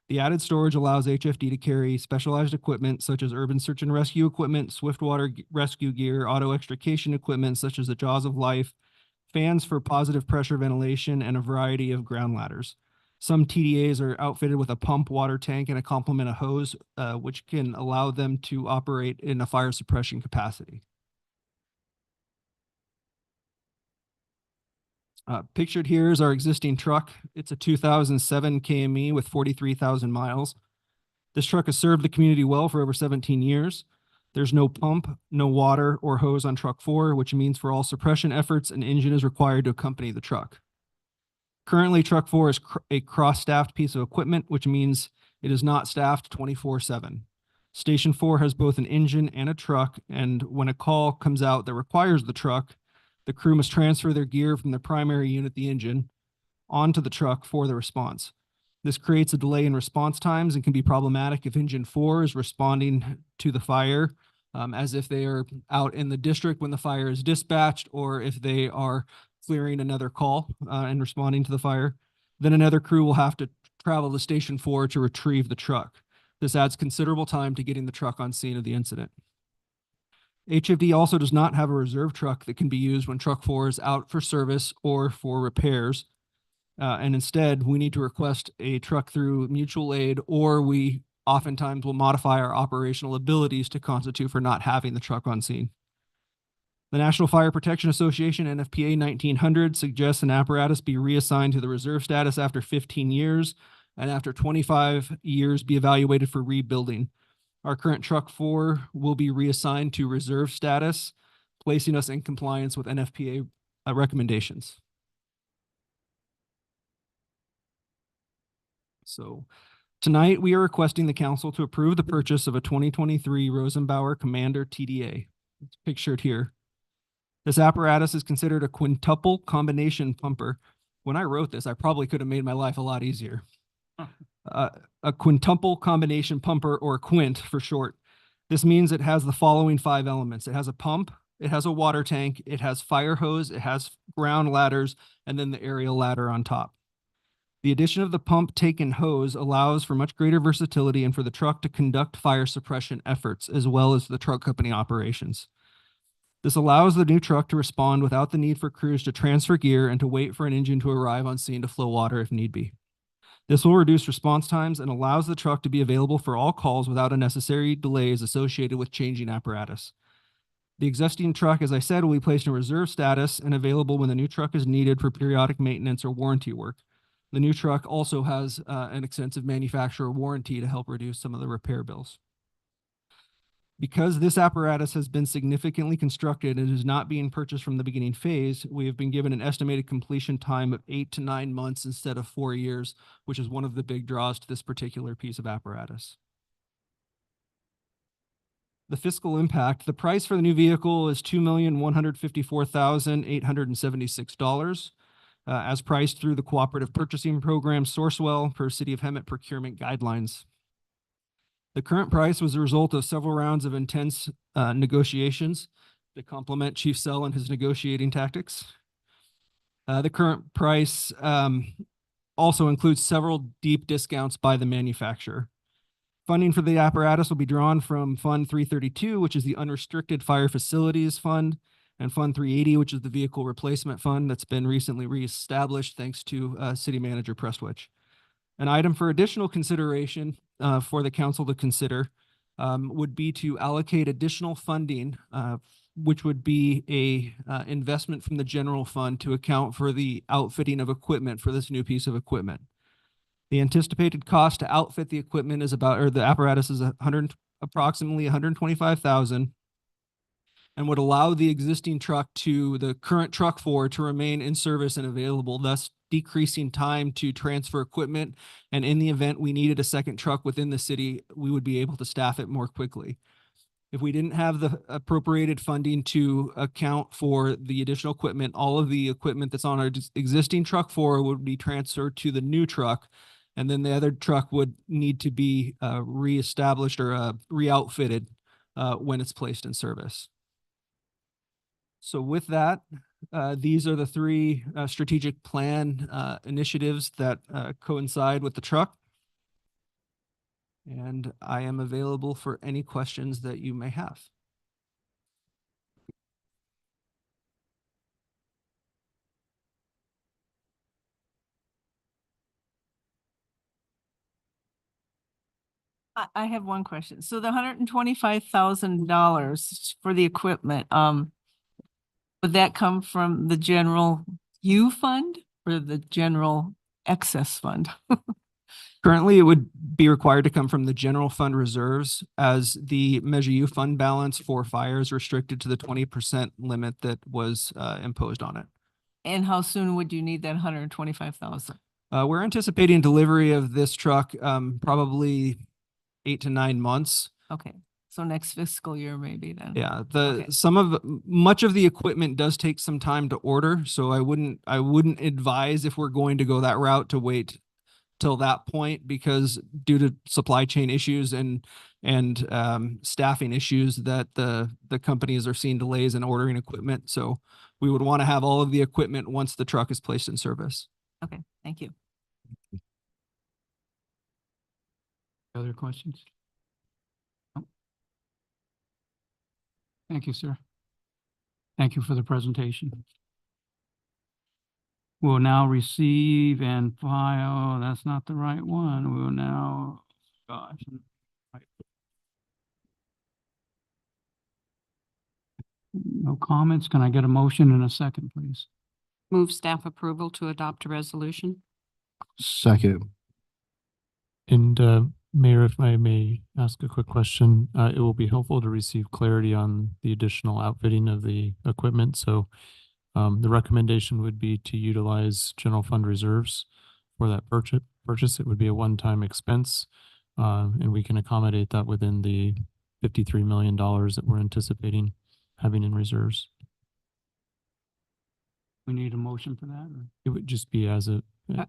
The added storage allows HFD to carry specialized equipment such as urban search and rescue equipment, swiftwater rescue gear, auto extrication equipment such as the Jaws of Life, fans for positive pressure ventilation, and a variety of ground ladders. Some TDAs are outfitted with a pump, water tank, and a complement of hose, which can allow them to operate in a fire suppression capacity. Pictured here is our existing truck. It's a 2007 KME with 43,000 miles. This truck has served the community well for over 17 years. There's no pump, no water or hose on truck 4, which means for all suppression efforts, an engine is required to accompany the truck. Currently, truck 4 is a cross-staffed piece of equipment, which means it is not staffed 24/7. Station 4 has both an engine and a truck, and when a call comes out that requires the truck, the crew must transfer their gear from the primary unit, the engine, onto the truck for the response. This creates a delay in response times and can be problematic if engine 4 is responding to the fire, as if they are out in the district when the fire is dispatched, or if they are clearing another call and responding to the fire. Then another crew will have to travel to Station 4 to retrieve the truck. This adds considerable time to getting the truck on scene of the incident. HFD also does not have a reserve truck that can be used when truck 4 is out for service or for repairs. And instead, we need to request a truck through mutual aid, or we oftentimes will modify our operational abilities to constitute for not having the truck on scene. The National Fire Protection Association, NFPA 1900, suggests an apparatus be reassigned to the reserve status after 15 years, and after 25 years be evaluated for rebuilding. Our current truck 4 will be reassigned to reserve status, placing us in compliance with NFPA recommendations. So tonight we are requesting the council to approve the purchase of a 2023 Rosenbauer Commander TDA. It's pictured here. This apparatus is considered a quintuple combination pumper. When I wrote this, I probably could have made my life a lot easier. A quintuple combination pumper, or quint for short. This means it has the following 5 elements. It has a pump, it has a water tank, it has fire hose, it has ground ladders, and then the aerial ladder on top. The addition of the pump, tank, and hose allows for much greater versatility and for the truck to conduct fire suppression efforts, as well as the truck company operations. This allows the new truck to respond without the need for crews to transfer gear and to wait for an engine to arrive on scene to flow water if need be. This will reduce response times and allows the truck to be available for all calls without unnecessary delays associated with changing apparatus. The existing truck, as I said, will be placed in reserve status and available when the new truck is needed for periodic maintenance or warranty work. The new truck also has an extensive manufacturer warranty to help reduce some of the repair bills. Because this apparatus has been significantly constructed and is not being purchased from the beginning phase, we have been given an estimated completion time of 8 to 9 months instead of 4 years, which is one of the big draws to this particular piece of apparatus. The fiscal impact, the price for the new vehicle is $2,154,876, as priced through the Cooperative Purchasing Program Sourcewell per City of Hemet procurement guidelines. The current price was a result of several rounds of intense negotiations to complement Chief Sell and his negotiating tactics. The current price also includes several deep discounts by the manufacturer. Funding for the apparatus will be drawn from Fund 332, which is the Unrestricted Fire Facilities Fund, and Fund 380, which is the Vehicle Replacement Fund that's been recently reestablished thanks to City Manager Prestwich. An item for additional consideration for the council to consider would be to allocate additional funding, which would be a investment from the general fund to account for the outfitting of equipment for this new piece of equipment. The anticipated cost to outfit the equipment is about, or the apparatus is approximately $125,000, and would allow the existing truck the current truck 4 to remain in service and available, thus decreasing time to transfer equipment. And in the event we needed a second truck within the city, we would be able to staff it more quickly. If we didn't have the appropriated funding to account for the additional equipment, all of the equipment that's on our existing truck four would be transferred to the new truck. And then the other truck would need to be reestablished or re-outfitted when it's placed in service. So with that, these are the three strategic plan initiatives that coincide with the truck. And I am available for any questions that you may have. I have one question. So the $125,000 for the equipment, would that come from the general U fund or the general excess fund? Currently, it would be required to come from the general fund reserves, as the Measure U fund balance for fire is restricted to the 20% limit that was imposed on it. And how soon would you need that 125,000? We're anticipating delivery of this truck probably 8 to 9 months. Okay, so next fiscal year maybe then. Yeah, Okay. much of the equipment does take some time to order, so I wouldn't advise, if we're going to go that route, to wait till that point, because due to supply chain issues and staffing issues, that the companies are seeing delays in ordering equipment. So we would want to have all of the equipment once the truck is placed in service. Okay, thank you. Other questions? No? Thank you, sir. Thank you for the presentation. We'll now receive and file, that's not the right one. We will now, gosh. No comments. Can I get a motion in a second, please? Move staff approval to adopt a resolution. Second. And Mayor, if I may ask a quick question, it will be helpful to receive clarity on the additional outfitting of the equipment. So the recommendation would be to utilize general fund reserves for that purchase. It would be a one-time expense, and we can accommodate that within the $53 million that we're anticipating having in reserves. We need a motion for that? Or? It would just be as a,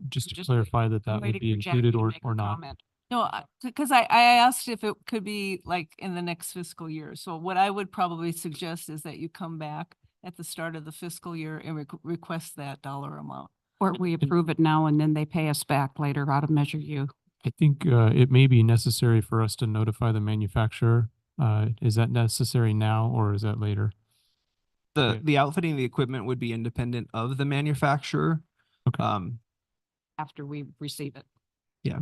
just to just clarify that I'm would waiting be for Jackie included to or make a not. comment. No, because I asked if it could be like in the next fiscal year. So what I would probably suggest is that you come back at the start of the fiscal year and request that dollar amount. Or we approve it now and then they pay us back later out of Measure U. I think it may be necessary for us to notify the manufacturer. Is that necessary now or is that later? The outfitting of the equipment would be independent of the manufacturer. Okay. After we receive it. Yeah.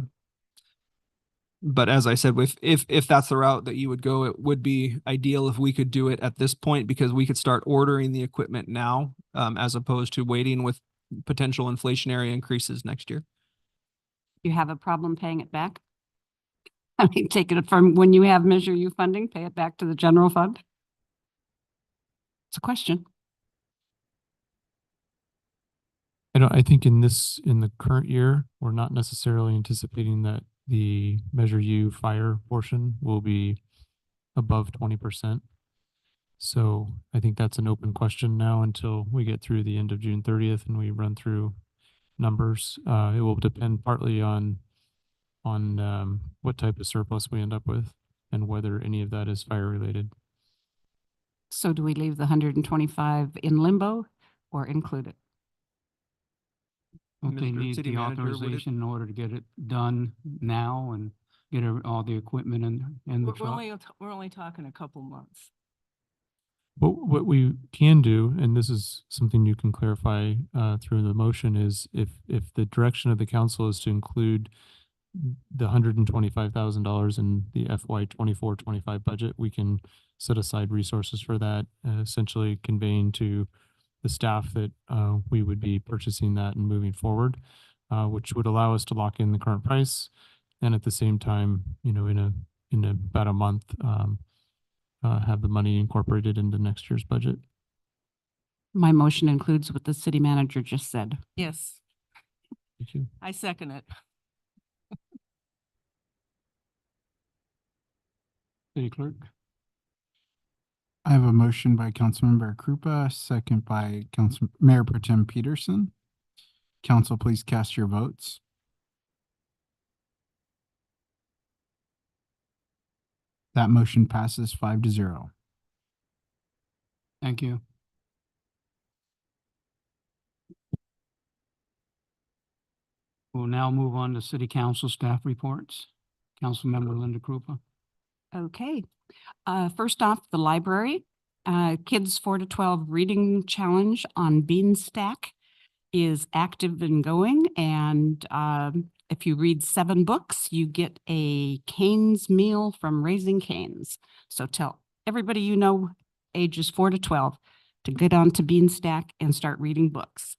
But as I said, if that's the route that you would go, it would be ideal if we could do it at this point, because we could start ordering the equipment now, as opposed to waiting with potential inflationary increases next year. You have a problem paying it back? I mean, take it from when you have Measure U funding, pay it back to the general fund? It's a question. I think in the current year, we're not necessarily anticipating that the Measure U fire portion will be above 20%. So I think that's an open question now until we get through the end of June 30th and we run through numbers. It will depend partly on what type of surplus we end up with and whether any of that is fire related. So do we leave the 125 in limbo or include it? Don't they Mr. need City the Manager, would it- authorization in order to get it done now and get all the equipment in the truck? We're only talking a couple months. But what we can do, and this is something you can clarify through the motion, is if the direction of the council is to include the $125,000 in the FY 24-25 budget, we can set aside resources for that, essentially conveying to the staff that we would be purchasing that and moving forward, which would allow us to lock in the current price, and at the same time, in about a month, have the money incorporated into next year's budget. My motion includes what the city manager just said. Yes, Thank you. I second it. City clerk? I have a motion by Councilmember Krupa, second by Mayor Pro Tem Peterson. Council, please cast your votes. That motion passes 5-0. Thank you. We'll now move on to city council staff reports. Councilmember Linda Krupa. Okay. First off, the library, Kids 4 to 12 Reading Challenge on Beanstack is active and going. And if you read 7 books, you get a Cane's meal from Raising Cane's. So tell everybody you know, ages 4 to 12, to get onto Beanstack and start reading books.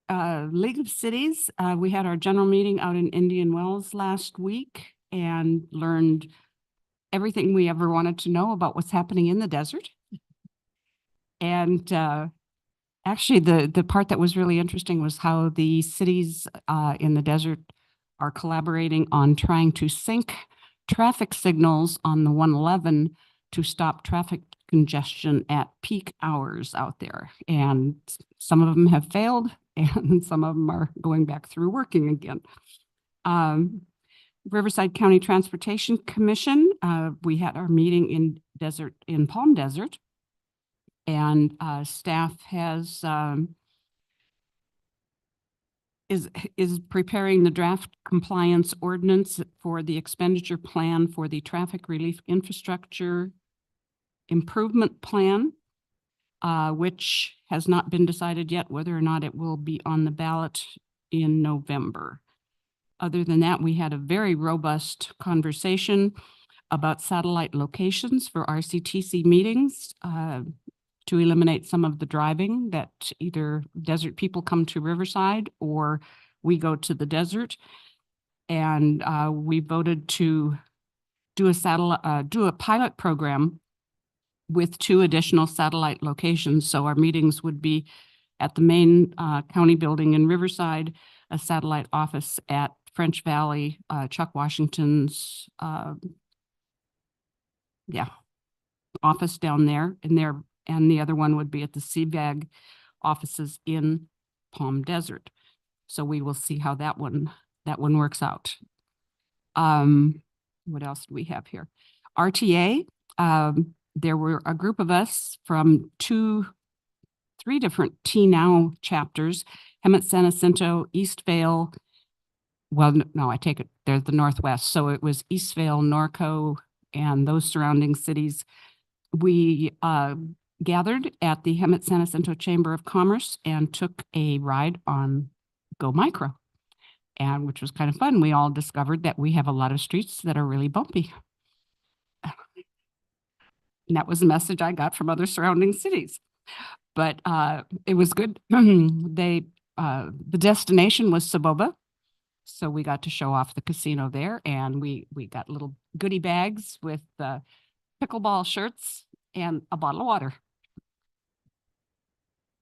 League of Cities, we had our general meeting out in Indian Wells last week and learned everything we ever wanted to know about what's happening in the desert. And actually, the part that was really interesting was how the cities in the desert are collaborating on trying to sync traffic signals on the 111 to stop traffic congestion at peak hours out there. And some of them have failed, and some of them are going back through working again. Riverside County Transportation Commission, we had our meeting in Palm Desert, and staff has is preparing the draft compliance ordinance for the expenditure plan for the traffic relief infrastructure improvement plan, which has not been decided yet whether or not it will be on the ballot in November. Other than that, we had a very robust conversation about satellite locations for RCTC meetings to eliminate some of the driving that either desert people come to Riverside or we go to the desert. And we voted to do a pilot program with 2 additional satellite locations. So our meetings would be at the main county building in Riverside, a satellite office at French Valley, Chuck Washington's office down there, and the other one would be at the CVAG offices in Palm Desert. So we will see how that one works out. What else do we have here? RTA. There were a group of us from 3 different T-Now chapters, Hemet, San Jacinto, Eastvale. Well, no, I take it they're the Northwest. So it was Eastvale, Norco, and those surrounding cities. We gathered at the Hemet San Jacinto Chamber of Commerce and took a ride on Go Micro, and which was kind of fun. We all discovered that we have a lot of streets that are really bumpy. And that was a message I got from other surrounding cities. But it was good. The destination was Saboba. So we got to show off the casino there, and we got little goodie bags with pickleball shirts and a bottle of water.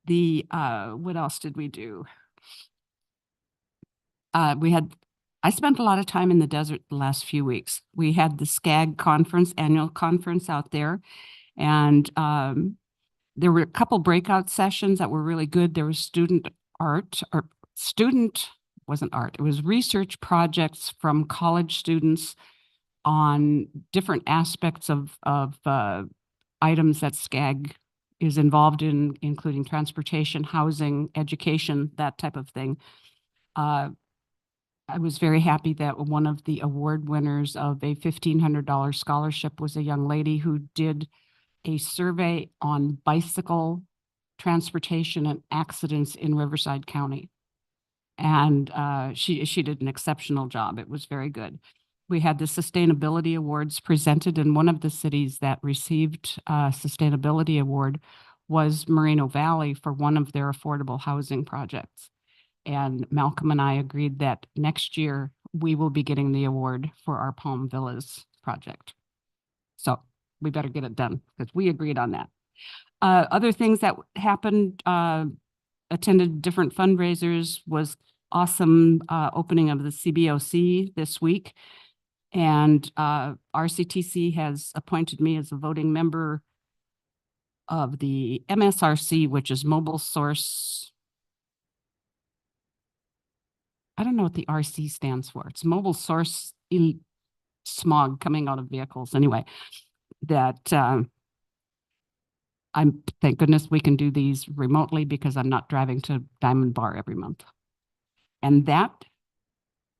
What else did we do? I spent a lot of time in the desert the last few weeks. We had the SCAG conference, annual conference out there, and there were a couple breakout sessions that were really good. There was it was research projects from college students on different aspects of items that SCAG is involved in, including transportation, housing, education, that type of thing. I was very happy that one of the award winners of a $1,500 scholarship was a young lady who did a survey on bicycle transportation and accidents in Riverside County. And she did an exceptional job. It was very good. We had the sustainability awards presented, and one of the cities that received a sustainability award was Moreno Valley for one of their affordable housing projects. And Malcolm and I agreed that next year we will be getting the award for our Palm Villas project. So we better get it done because we agreed on that. Other things that happened, attended different fundraisers, was awesome opening of the CBOC this week. And RCTC has appointed me as a voting member of the MSRC, which is Mobile Source. I don't know what the RC stands for. It's Mobile Source Smog coming out of vehicles. Anyway, that thank goodness we can do these remotely because I'm not driving to Diamond Bar every month. And that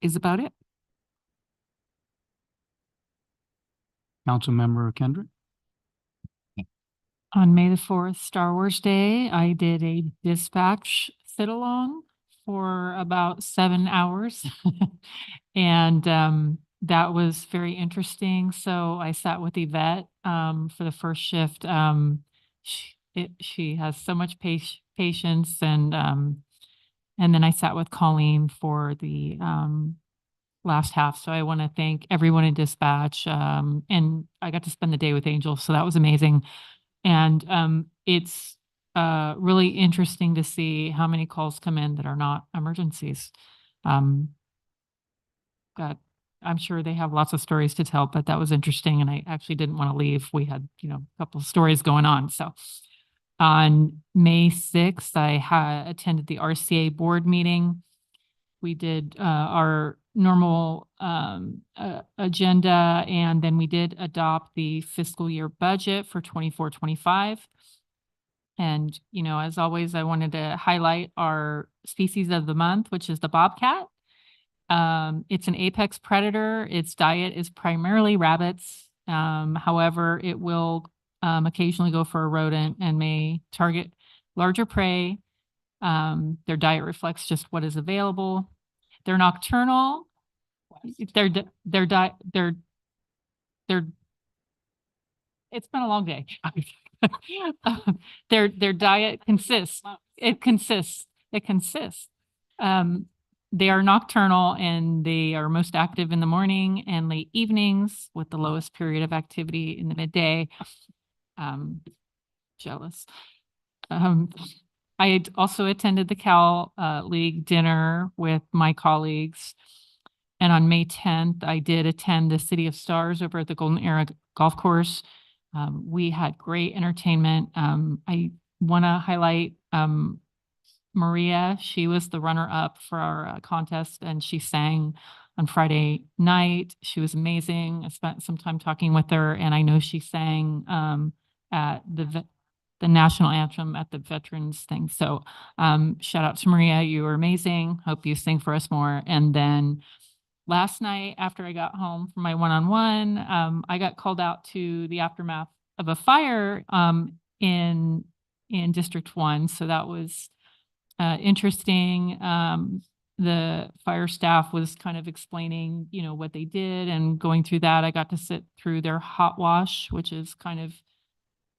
is about it. Councilmember Kendrick? On May the 4th, Star Wars Day, I did a dispatch sit-along for about 7 hours. And that was very interesting. So I sat with Yvette for the first shift. She has so much patience, and then I sat with Colleen for the last half. So I want to thank everyone in dispatch. And I got to spend the day with Angel, so that was amazing. And it's really interesting to see how many calls come in that are not emergencies. I'm sure they have lots of stories to tell, but that was interesting. And I actually didn't want to leave. We had, a couple of stories going on. So on May 6th, I attended the RCA board meeting. We did our normal agenda, and then we did adopt the fiscal year budget for 24-25. And, as always, I wanted to highlight our species of the month, which is the bobcat. It's an apex predator. Its diet is primarily rabbits. However, it will occasionally go for a rodent and may target larger prey. Their diet reflects just what is available. They're nocturnal. It's been a long day. Their diet consists. They are nocturnal, and they are most active in the morning and late evenings, with the lowest period of activity in the midday. Jealous. I had also attended the Cal League dinner with my colleagues. And on May 10th, I did attend the City of Stars over at the Golden Era Golf Course. We had great entertainment. I want to highlight Maria. She was the runner-up for our contest, and she sang on Friday night. She was amazing. I spent some time talking with her, and I know she sang at the national anthem at the veterans thing. So shout out to Maria. You were amazing. Hope you sing for us more. And then last night, after I got home from my one-on-one, I got called out to the aftermath of a fire in District 1. So that was interesting. The fire staff was kind of explaining, what they did, and going through that. I got to sit through their hot wash, which is kind of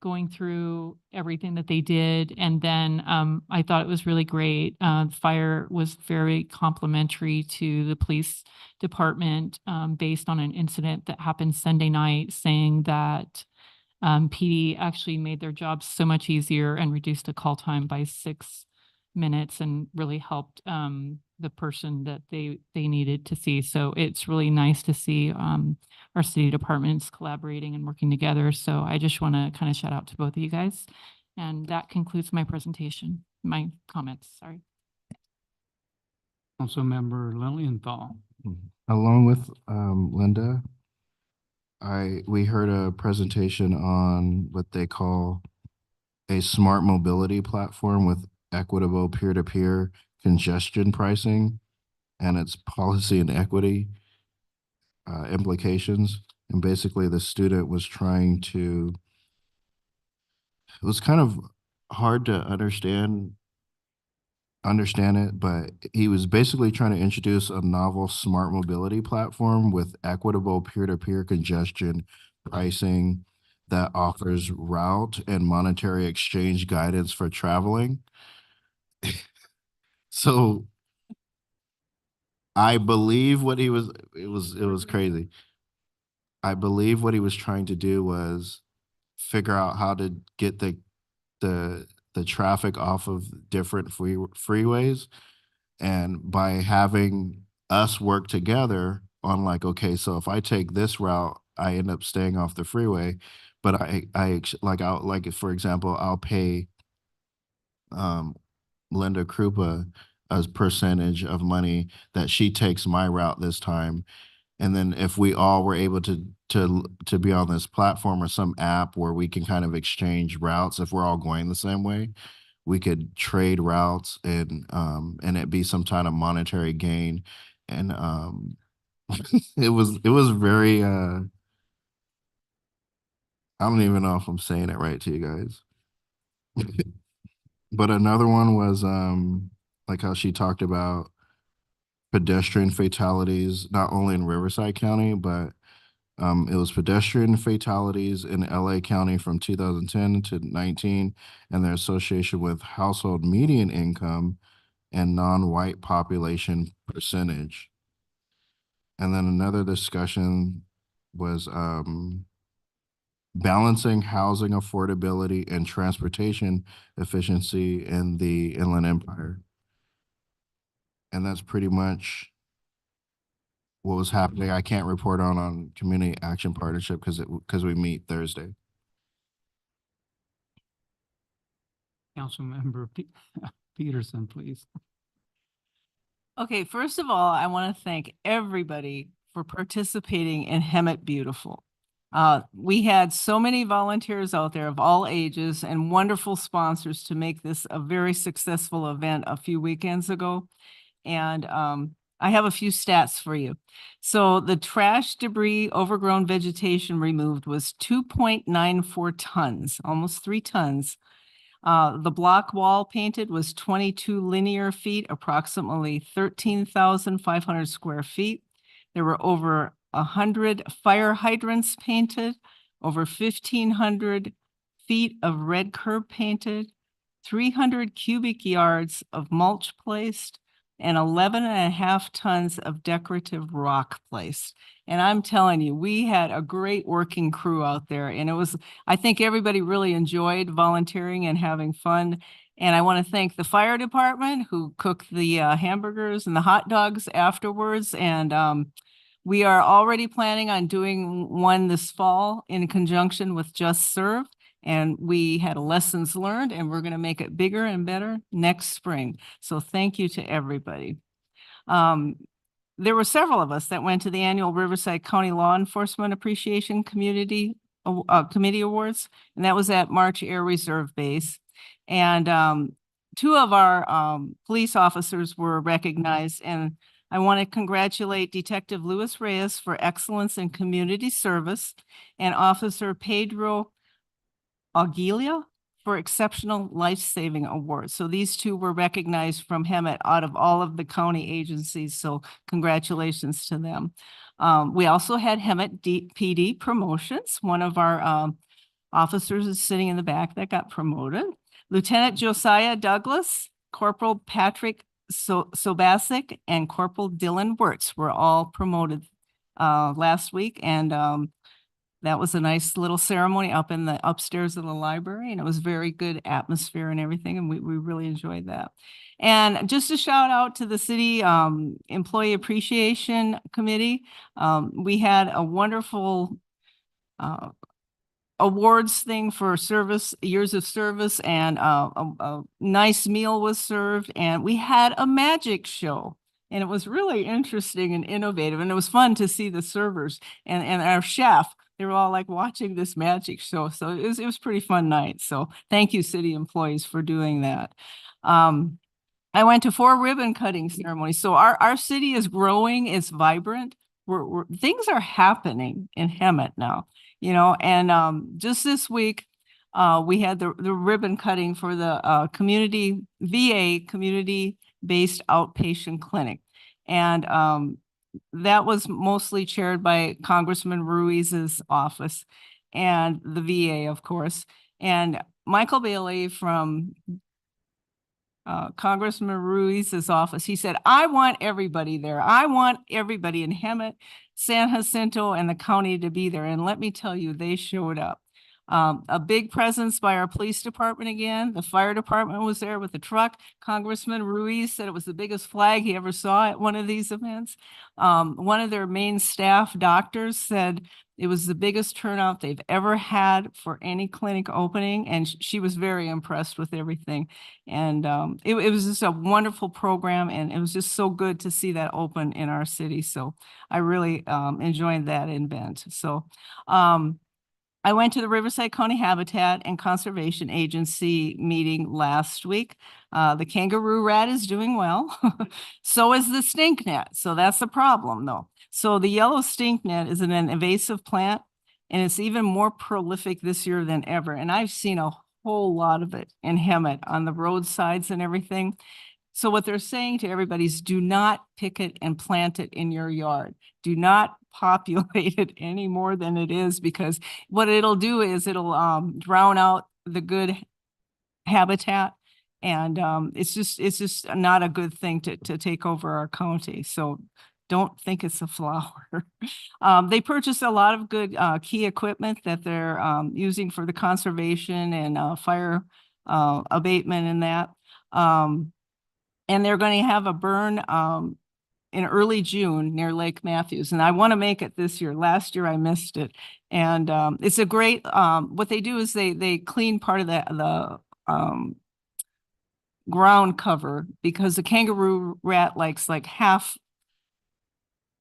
going through everything that they did. And then I thought it was really great. The fire was very complimentary to the police department based on an incident that happened Sunday night, saying that PD actually made their job so much easier and reduced the call time by 6 minutes, and really helped the person that they needed to see. So it's really nice to see our city departments collaborating and working together. So I just want to kind of shout out to both of you guys. And that concludes my presentation, my comments, sorry. Councilmember Lilienthal. Along with Linda, we heard a presentation on what they call a smart mobility platform with equitable peer-to-peer congestion pricing and its policy and equity implications. And basically the student was trying to, it was kind of hard to understand it, but he was basically trying to introduce a novel smart mobility platform with equitable peer-to-peer congestion pricing that offers route and monetary exchange guidance for traveling. So I believe what he was, it was crazy. I believe what he was trying to do was figure out how to get the traffic off of different freeways. And by having us work together on like, okay, so if I take this route, I end up staying off the freeway, but like, for example, I'll pay Linda Krupa a percentage of money that she takes my route this time. And then if we all were able to be on this platform or some app where we can kind of exchange routes, if we're all going the same way, we could trade routes and it be some kind of monetary gain. And it was very I don't even know if I'm saying it right to you guys. But another one was like how she talked about pedestrian fatalities, not only in Riverside County, but it was pedestrian fatalities in LA County from 2010 to 19, and their association with household median income and non-white population percentage. And then another discussion was balancing housing affordability and transportation efficiency in the Inland Empire. And that's pretty much what was happening. I can't report on Community Action Partnership because we meet Thursday. Councilmember Peterson, please. Okay, first of all, I want to thank everybody for participating in Hemet Beautiful. We had so many volunteers out there of all ages and wonderful sponsors to make this a very successful event a few weekends ago. And I have a few stats for you. So the trash, debris, overgrown vegetation removed was 2.94 tons, almost 3 tons. The block wall painted was 22 linear feet, approximately 13,500 square feet. There were over 100 fire hydrants painted, over 1,500 feet of red curb painted, 300 cubic yards of mulch placed, and 11.5 tons of decorative rock placed. And I'm telling you, we had a great working crew out there, and I think everybody really enjoyed volunteering and having fun. And I want to thank the fire department who cooked the hamburgers and the hot dogs afterwards. And we are already planning on doing one this fall in conjunction with Just Serve. And we had lessons learned, and we're going to make it bigger and better next spring. So thank you to everybody. There were several of us that went to the annual Riverside County Law Enforcement Appreciation Committee Awards, and that was at March Air Reserve Base. And 2 of our police officers were recognized, and I want to congratulate Detective Luis Reyes for excellence in community service and Officer Pedro Aguilia for exceptional life-saving awards. So these 2 were recognized from Hemet out of all of the county agencies. So congratulations to them. We also had Hemet PD promotions. One of our officers is sitting in the back that got promoted. Lieutenant Josiah Douglas, Corporal Patrick Sobasic, and Corporal Dylan Wirtz were all promoted last week. And that was a nice little ceremony up in the upstairs of the library, and it was very good atmosphere and everything, and we really enjoyed that. And just a shout out to the City Employee Appreciation Committee. We had a wonderful awards thing for years of service, and a nice meal was served, and we had a magic show. And it was really interesting and innovative, and it was fun to see the servers and our chef. They were all like watching this magic show. So it was pretty fun night. So thank you, city employees, for doing that. I went to 4 ribbon cutting ceremonies. So our city is growing, it's vibrant. Things are happening in Hemet now, and just this week, we had the ribbon cutting for the VA community-based outpatient clinic. And that was mostly chaired by Congressman Ruiz's office and the VA, of course. And Michael Bailey from Congressman Ruiz's office, he said, I want everybody there. I want everybody in Hemet, San Jacinto, and the county to be there. And let me tell you, they showed up. A big presence by our police department again. The fire department was there with the truck. Congressman Ruiz said it was the biggest flag he ever saw at one of these events. One of their main staff doctors said it was the biggest turnout they've ever had for any clinic opening, and she was very impressed with everything. And it was just a wonderful program, and it was just so good to see that open in our city. So I really enjoyed that event. So I went to the Riverside County Habitat and Conservation Agency meeting last week. The kangaroo rat is doing well. So is the stinknet. So that's the problem though. So the yellow stinknet is an invasive plant, and it's even more prolific this year than ever. And I've seen a whole lot of it in Hemet on the roadsides and everything. So what they're saying to everybody is do not pick it and plant it in your yard. Do not populate it any more than it is, because what it'll do is it'll drown out the good habitat. And it's just not a good thing to take over our county. So don't think it's a flower. They purchased a lot of good key equipment that they're using for the conservation and fire abatement and that. And they're going to have a burn in early June near Lake Matthews. And I want to make it this year. Last year I missed it. And it's a great, what they do is they clean part of the ground cover, because the kangaroo rat likes like half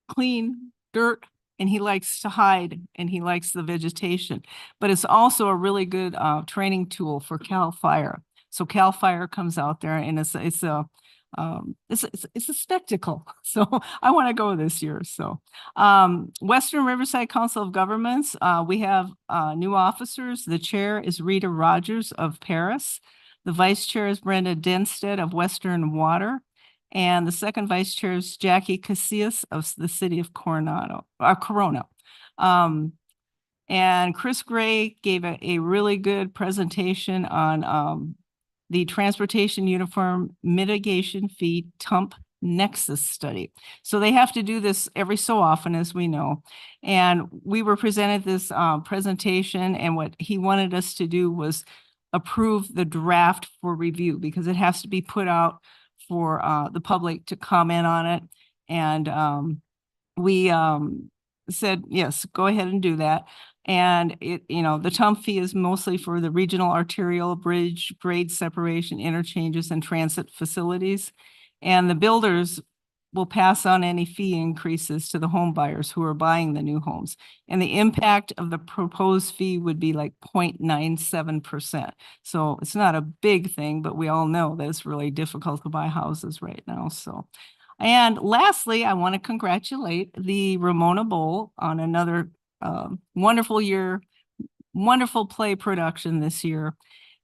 clean dirt, and he likes to hide, and he likes the vegetation. But it's also a really good training tool for CAL FIRE. So CAL FIRE comes out there, and it's a spectacle. So I want to go this year. So Western Riverside Council of Governments, we have new officers. The chair is Rita Rogers of Paris. The vice chair is Brenda Denstead of Western Water. And the second vice chair is Jackie Casillas of the city of Corona. And Chris Gray gave a really good presentation on the Transportation Uniform Mitigation Fee TUMP Nexus Study. So they have to do this every so often, as we know. And we were presented this presentation, and what he wanted us to do was approve the draft for review, because it has to be put out for the public to comment on it. And we said, yes, go ahead and do that. And the TUMP fee is mostly for the regional arterial bridge, grade separation, interchanges, and transit facilities. And the builders will pass on any fee increases to the home buyers who are buying the new homes. And the impact of the proposed fee would be like 0.97%. So it's not a big thing, but we all know that it's really difficult to buy houses right now. So, and lastly, I want to congratulate the Ramona Bowl on another wonderful year, wonderful play production this year.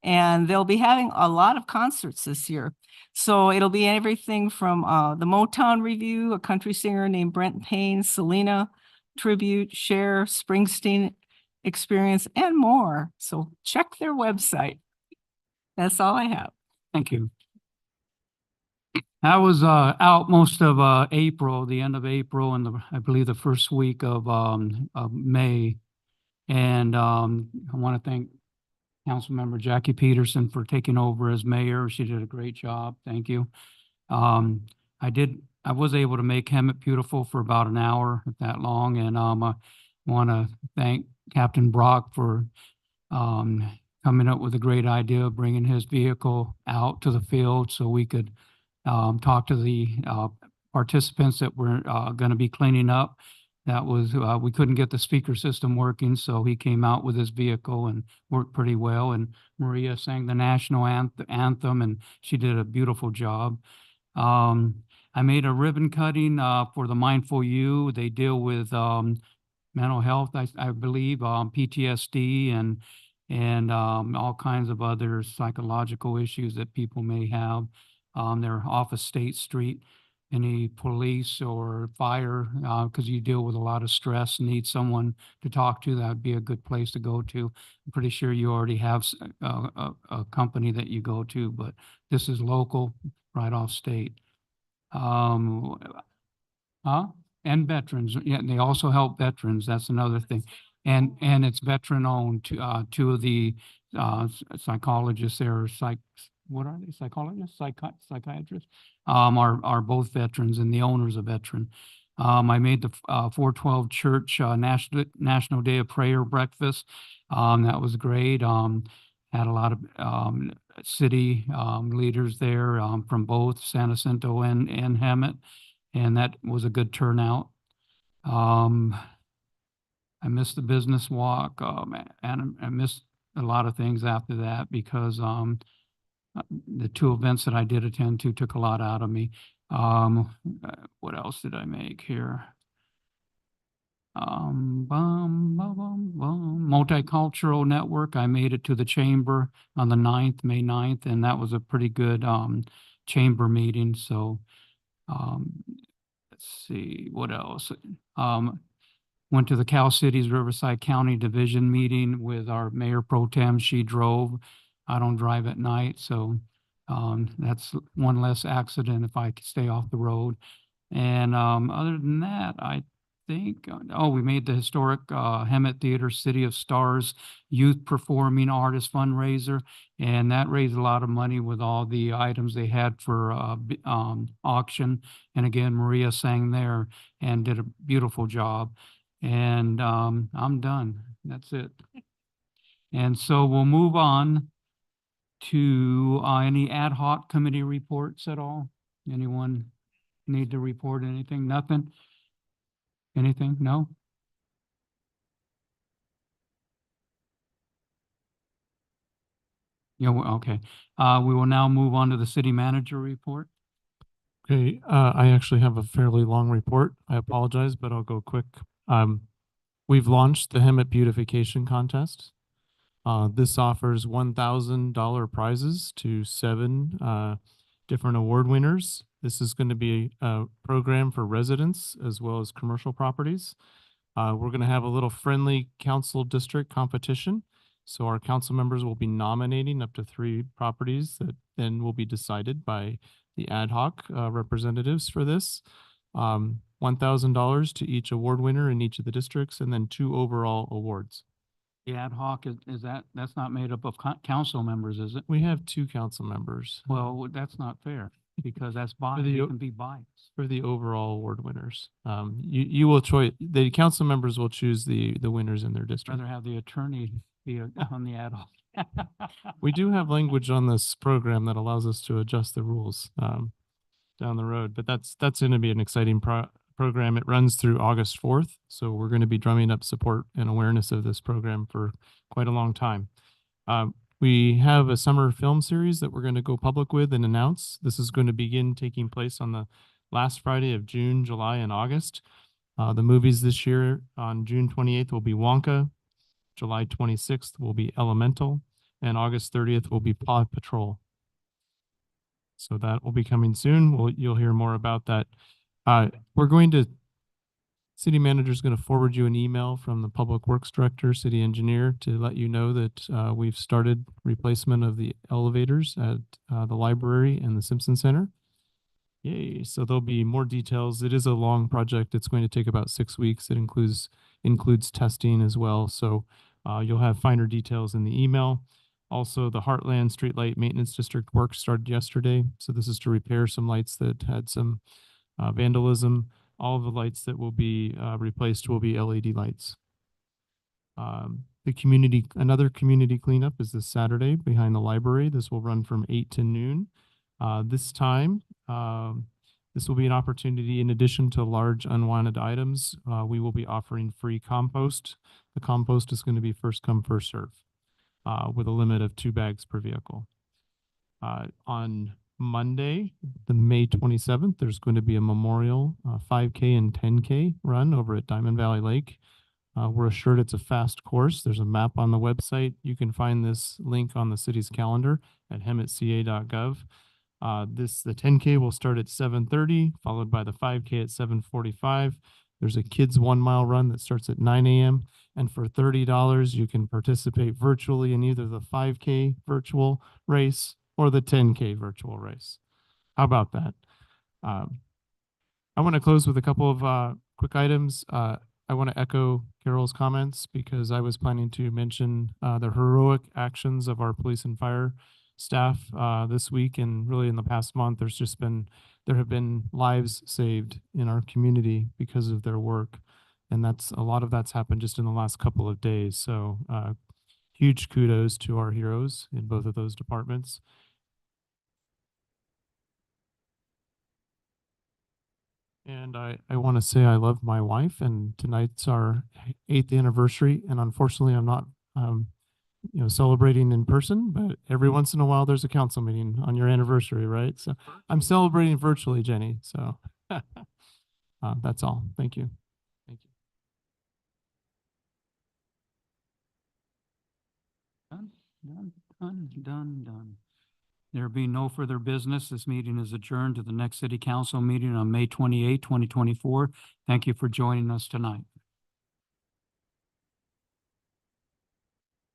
And they'll be having a lot of concerts this year. So it'll be everything from the Motown Review, a country singer named Brent Payne, Selena Tribute, Cher, Springsteen Experience, and more. So check their website. That's all I have. Thank you. I was out most of April, the end of April, and I believe the first week of May. And I want to thank Councilmember Jackie Peterson for taking over as mayor. She did a great job. Thank you. I was able to make Hemet beautiful for about an hour, not that long. And I want to thank Captain Brock for coming up with a great idea of bringing his vehicle out to the field so we could talk to the participants that were going to be cleaning up. That was, we couldn't get the speaker system working, so he came out with his vehicle and worked pretty well. And Maria sang the national anthem, and she did a beautiful job. I made a ribbon cutting for the Mindful You. They deal with mental health, I believe, PTSD, and all kinds of other psychological issues that people may have. They're off of State Street. Any police or fire, because you deal with a lot of stress and need someone to talk to, that would be a good place to go to. I'm pretty sure you already have a company that you go to, but this is local, right off state. And veterans, yeah, they also help veterans. That's another thing. And it's veteran owned. Two of the psychologists there, what are they? Psychologists, psychiatrists, are both veterans, and the owner's a veteran. I made the 412 Church National Day of Prayer breakfast. That was great. Had a lot of city leaders there from both San Jacinto and Hemet, and that was a good turnout. I missed the business walk, and I missed a lot of things after that because the two events that I did attend to took a lot out of me. What else did I make here? Multicultural Network. I made it to the chamber on the 9th, May 9th, and that was a pretty good chamber meeting. So let's see, what else? Went to the Cal Cities Riverside County Division meeting with our Mayor Pro Tem. She drove. I don't drive at night, so that's one less accident if I could stay off the road. And other than that, I think, we made the historic Hemet Theater City of Stars Youth Performing Artist fundraiser, and that raised a lot of money with all the items they had for auction. And again, Maria sang there and did a beautiful job. And I'm done. That's it. And so we'll move on to any ad hoc committee reports at all? Anyone need to report anything? Nothing? Anything? No? Yeah, okay. We will now move on to the city manager report. Okay, I actually have a fairly long report. I apologize, but I'll go quick. We've launched the Hemet Beautification Contest. This offers $1,000 prizes to 7 different award winners. This is going to be a program for residents as well as commercial properties. We're going to have a little friendly council district competition. So our council members will be nominating up to 3 properties that then will be decided by the ad hoc representatives for this. $1,000 to each award winner in each of the districts, and then 2 overall awards. The ad hoc, that's not made up of council members, is it? We have 2 council members. Well, that's not fair because that's biased. the- It can be biased. For the overall award winners. You will the council members will choose the winners in their district. Rather have the attorney be on the ad hoc. We do have language on this program that allows us to adjust the rules down the road, but that's going to be an exciting program. It runs through August 4th, so we're going to be drumming up support and awareness of this program for quite a long time. We have a summer film series that we're going to go public with and announce. This is going to begin taking place on the last Friday of June, July, and August. The movies this year on June 28th will be Wonka, July 26th will be Elemental, and August 30th will be Paw Patrol. So that will be coming soon. You'll hear more about that. City manager is going to forward you an email from the Public Works Director, City Engineer, to let you know that we've started replacement of the elevators at the library and the Simpson Center. Yay, so there'll be more details. It is a long project. It's going to take about 6 weeks. It includes testing as well. So you'll have finer details in the email. Also, the Heartland Streetlight Maintenance District work started yesterday. So this is to repair some lights that had some vandalism. All of the lights that will be replaced will be LED lights. Another community cleanup is this Saturday behind the library. This will run from 8 to noon. This time, this will be an opportunity. In addition to large unwanted items, we will be offering free compost. The compost is going to be first come, first serve, with a limit of 2 bags per vehicle. On Monday, the May 27th, there's going to be a memorial 5K and 10K run over at Diamond Valley Lake. We're assured it's a fast course. There's a map on the website. You can find this link on the city's calendar at hemetca.gov. The 10K will start at 7:30, followed by the 5K at 7:45. There's a kids 1 mile run that starts at 9 a.m. And for $30, you can participate virtually in either the 5K virtual race or the 10K virtual race. How about that? I want to close with a couple of quick items. I want to echo Carol's comments because I was planning to mention the heroic actions of our police and fire staff this week, and really in the past month. There have been lives saved in our community because of their work, and a lot of that's happened just in the last couple of days. So huge kudos to our heroes in both of those departments. And I want to say I love my wife, and tonight's our 8th anniversary. And unfortunately, I'm not, celebrating in person, but every once in a while there's a council meeting on your anniversary, right? So I'm celebrating virtually, Jenny. So that's all. Thank you. Thank you. Done. There being no further business, this meeting is adjourned to the next city council meeting on May 28, 2024. Thank you for joining us tonight.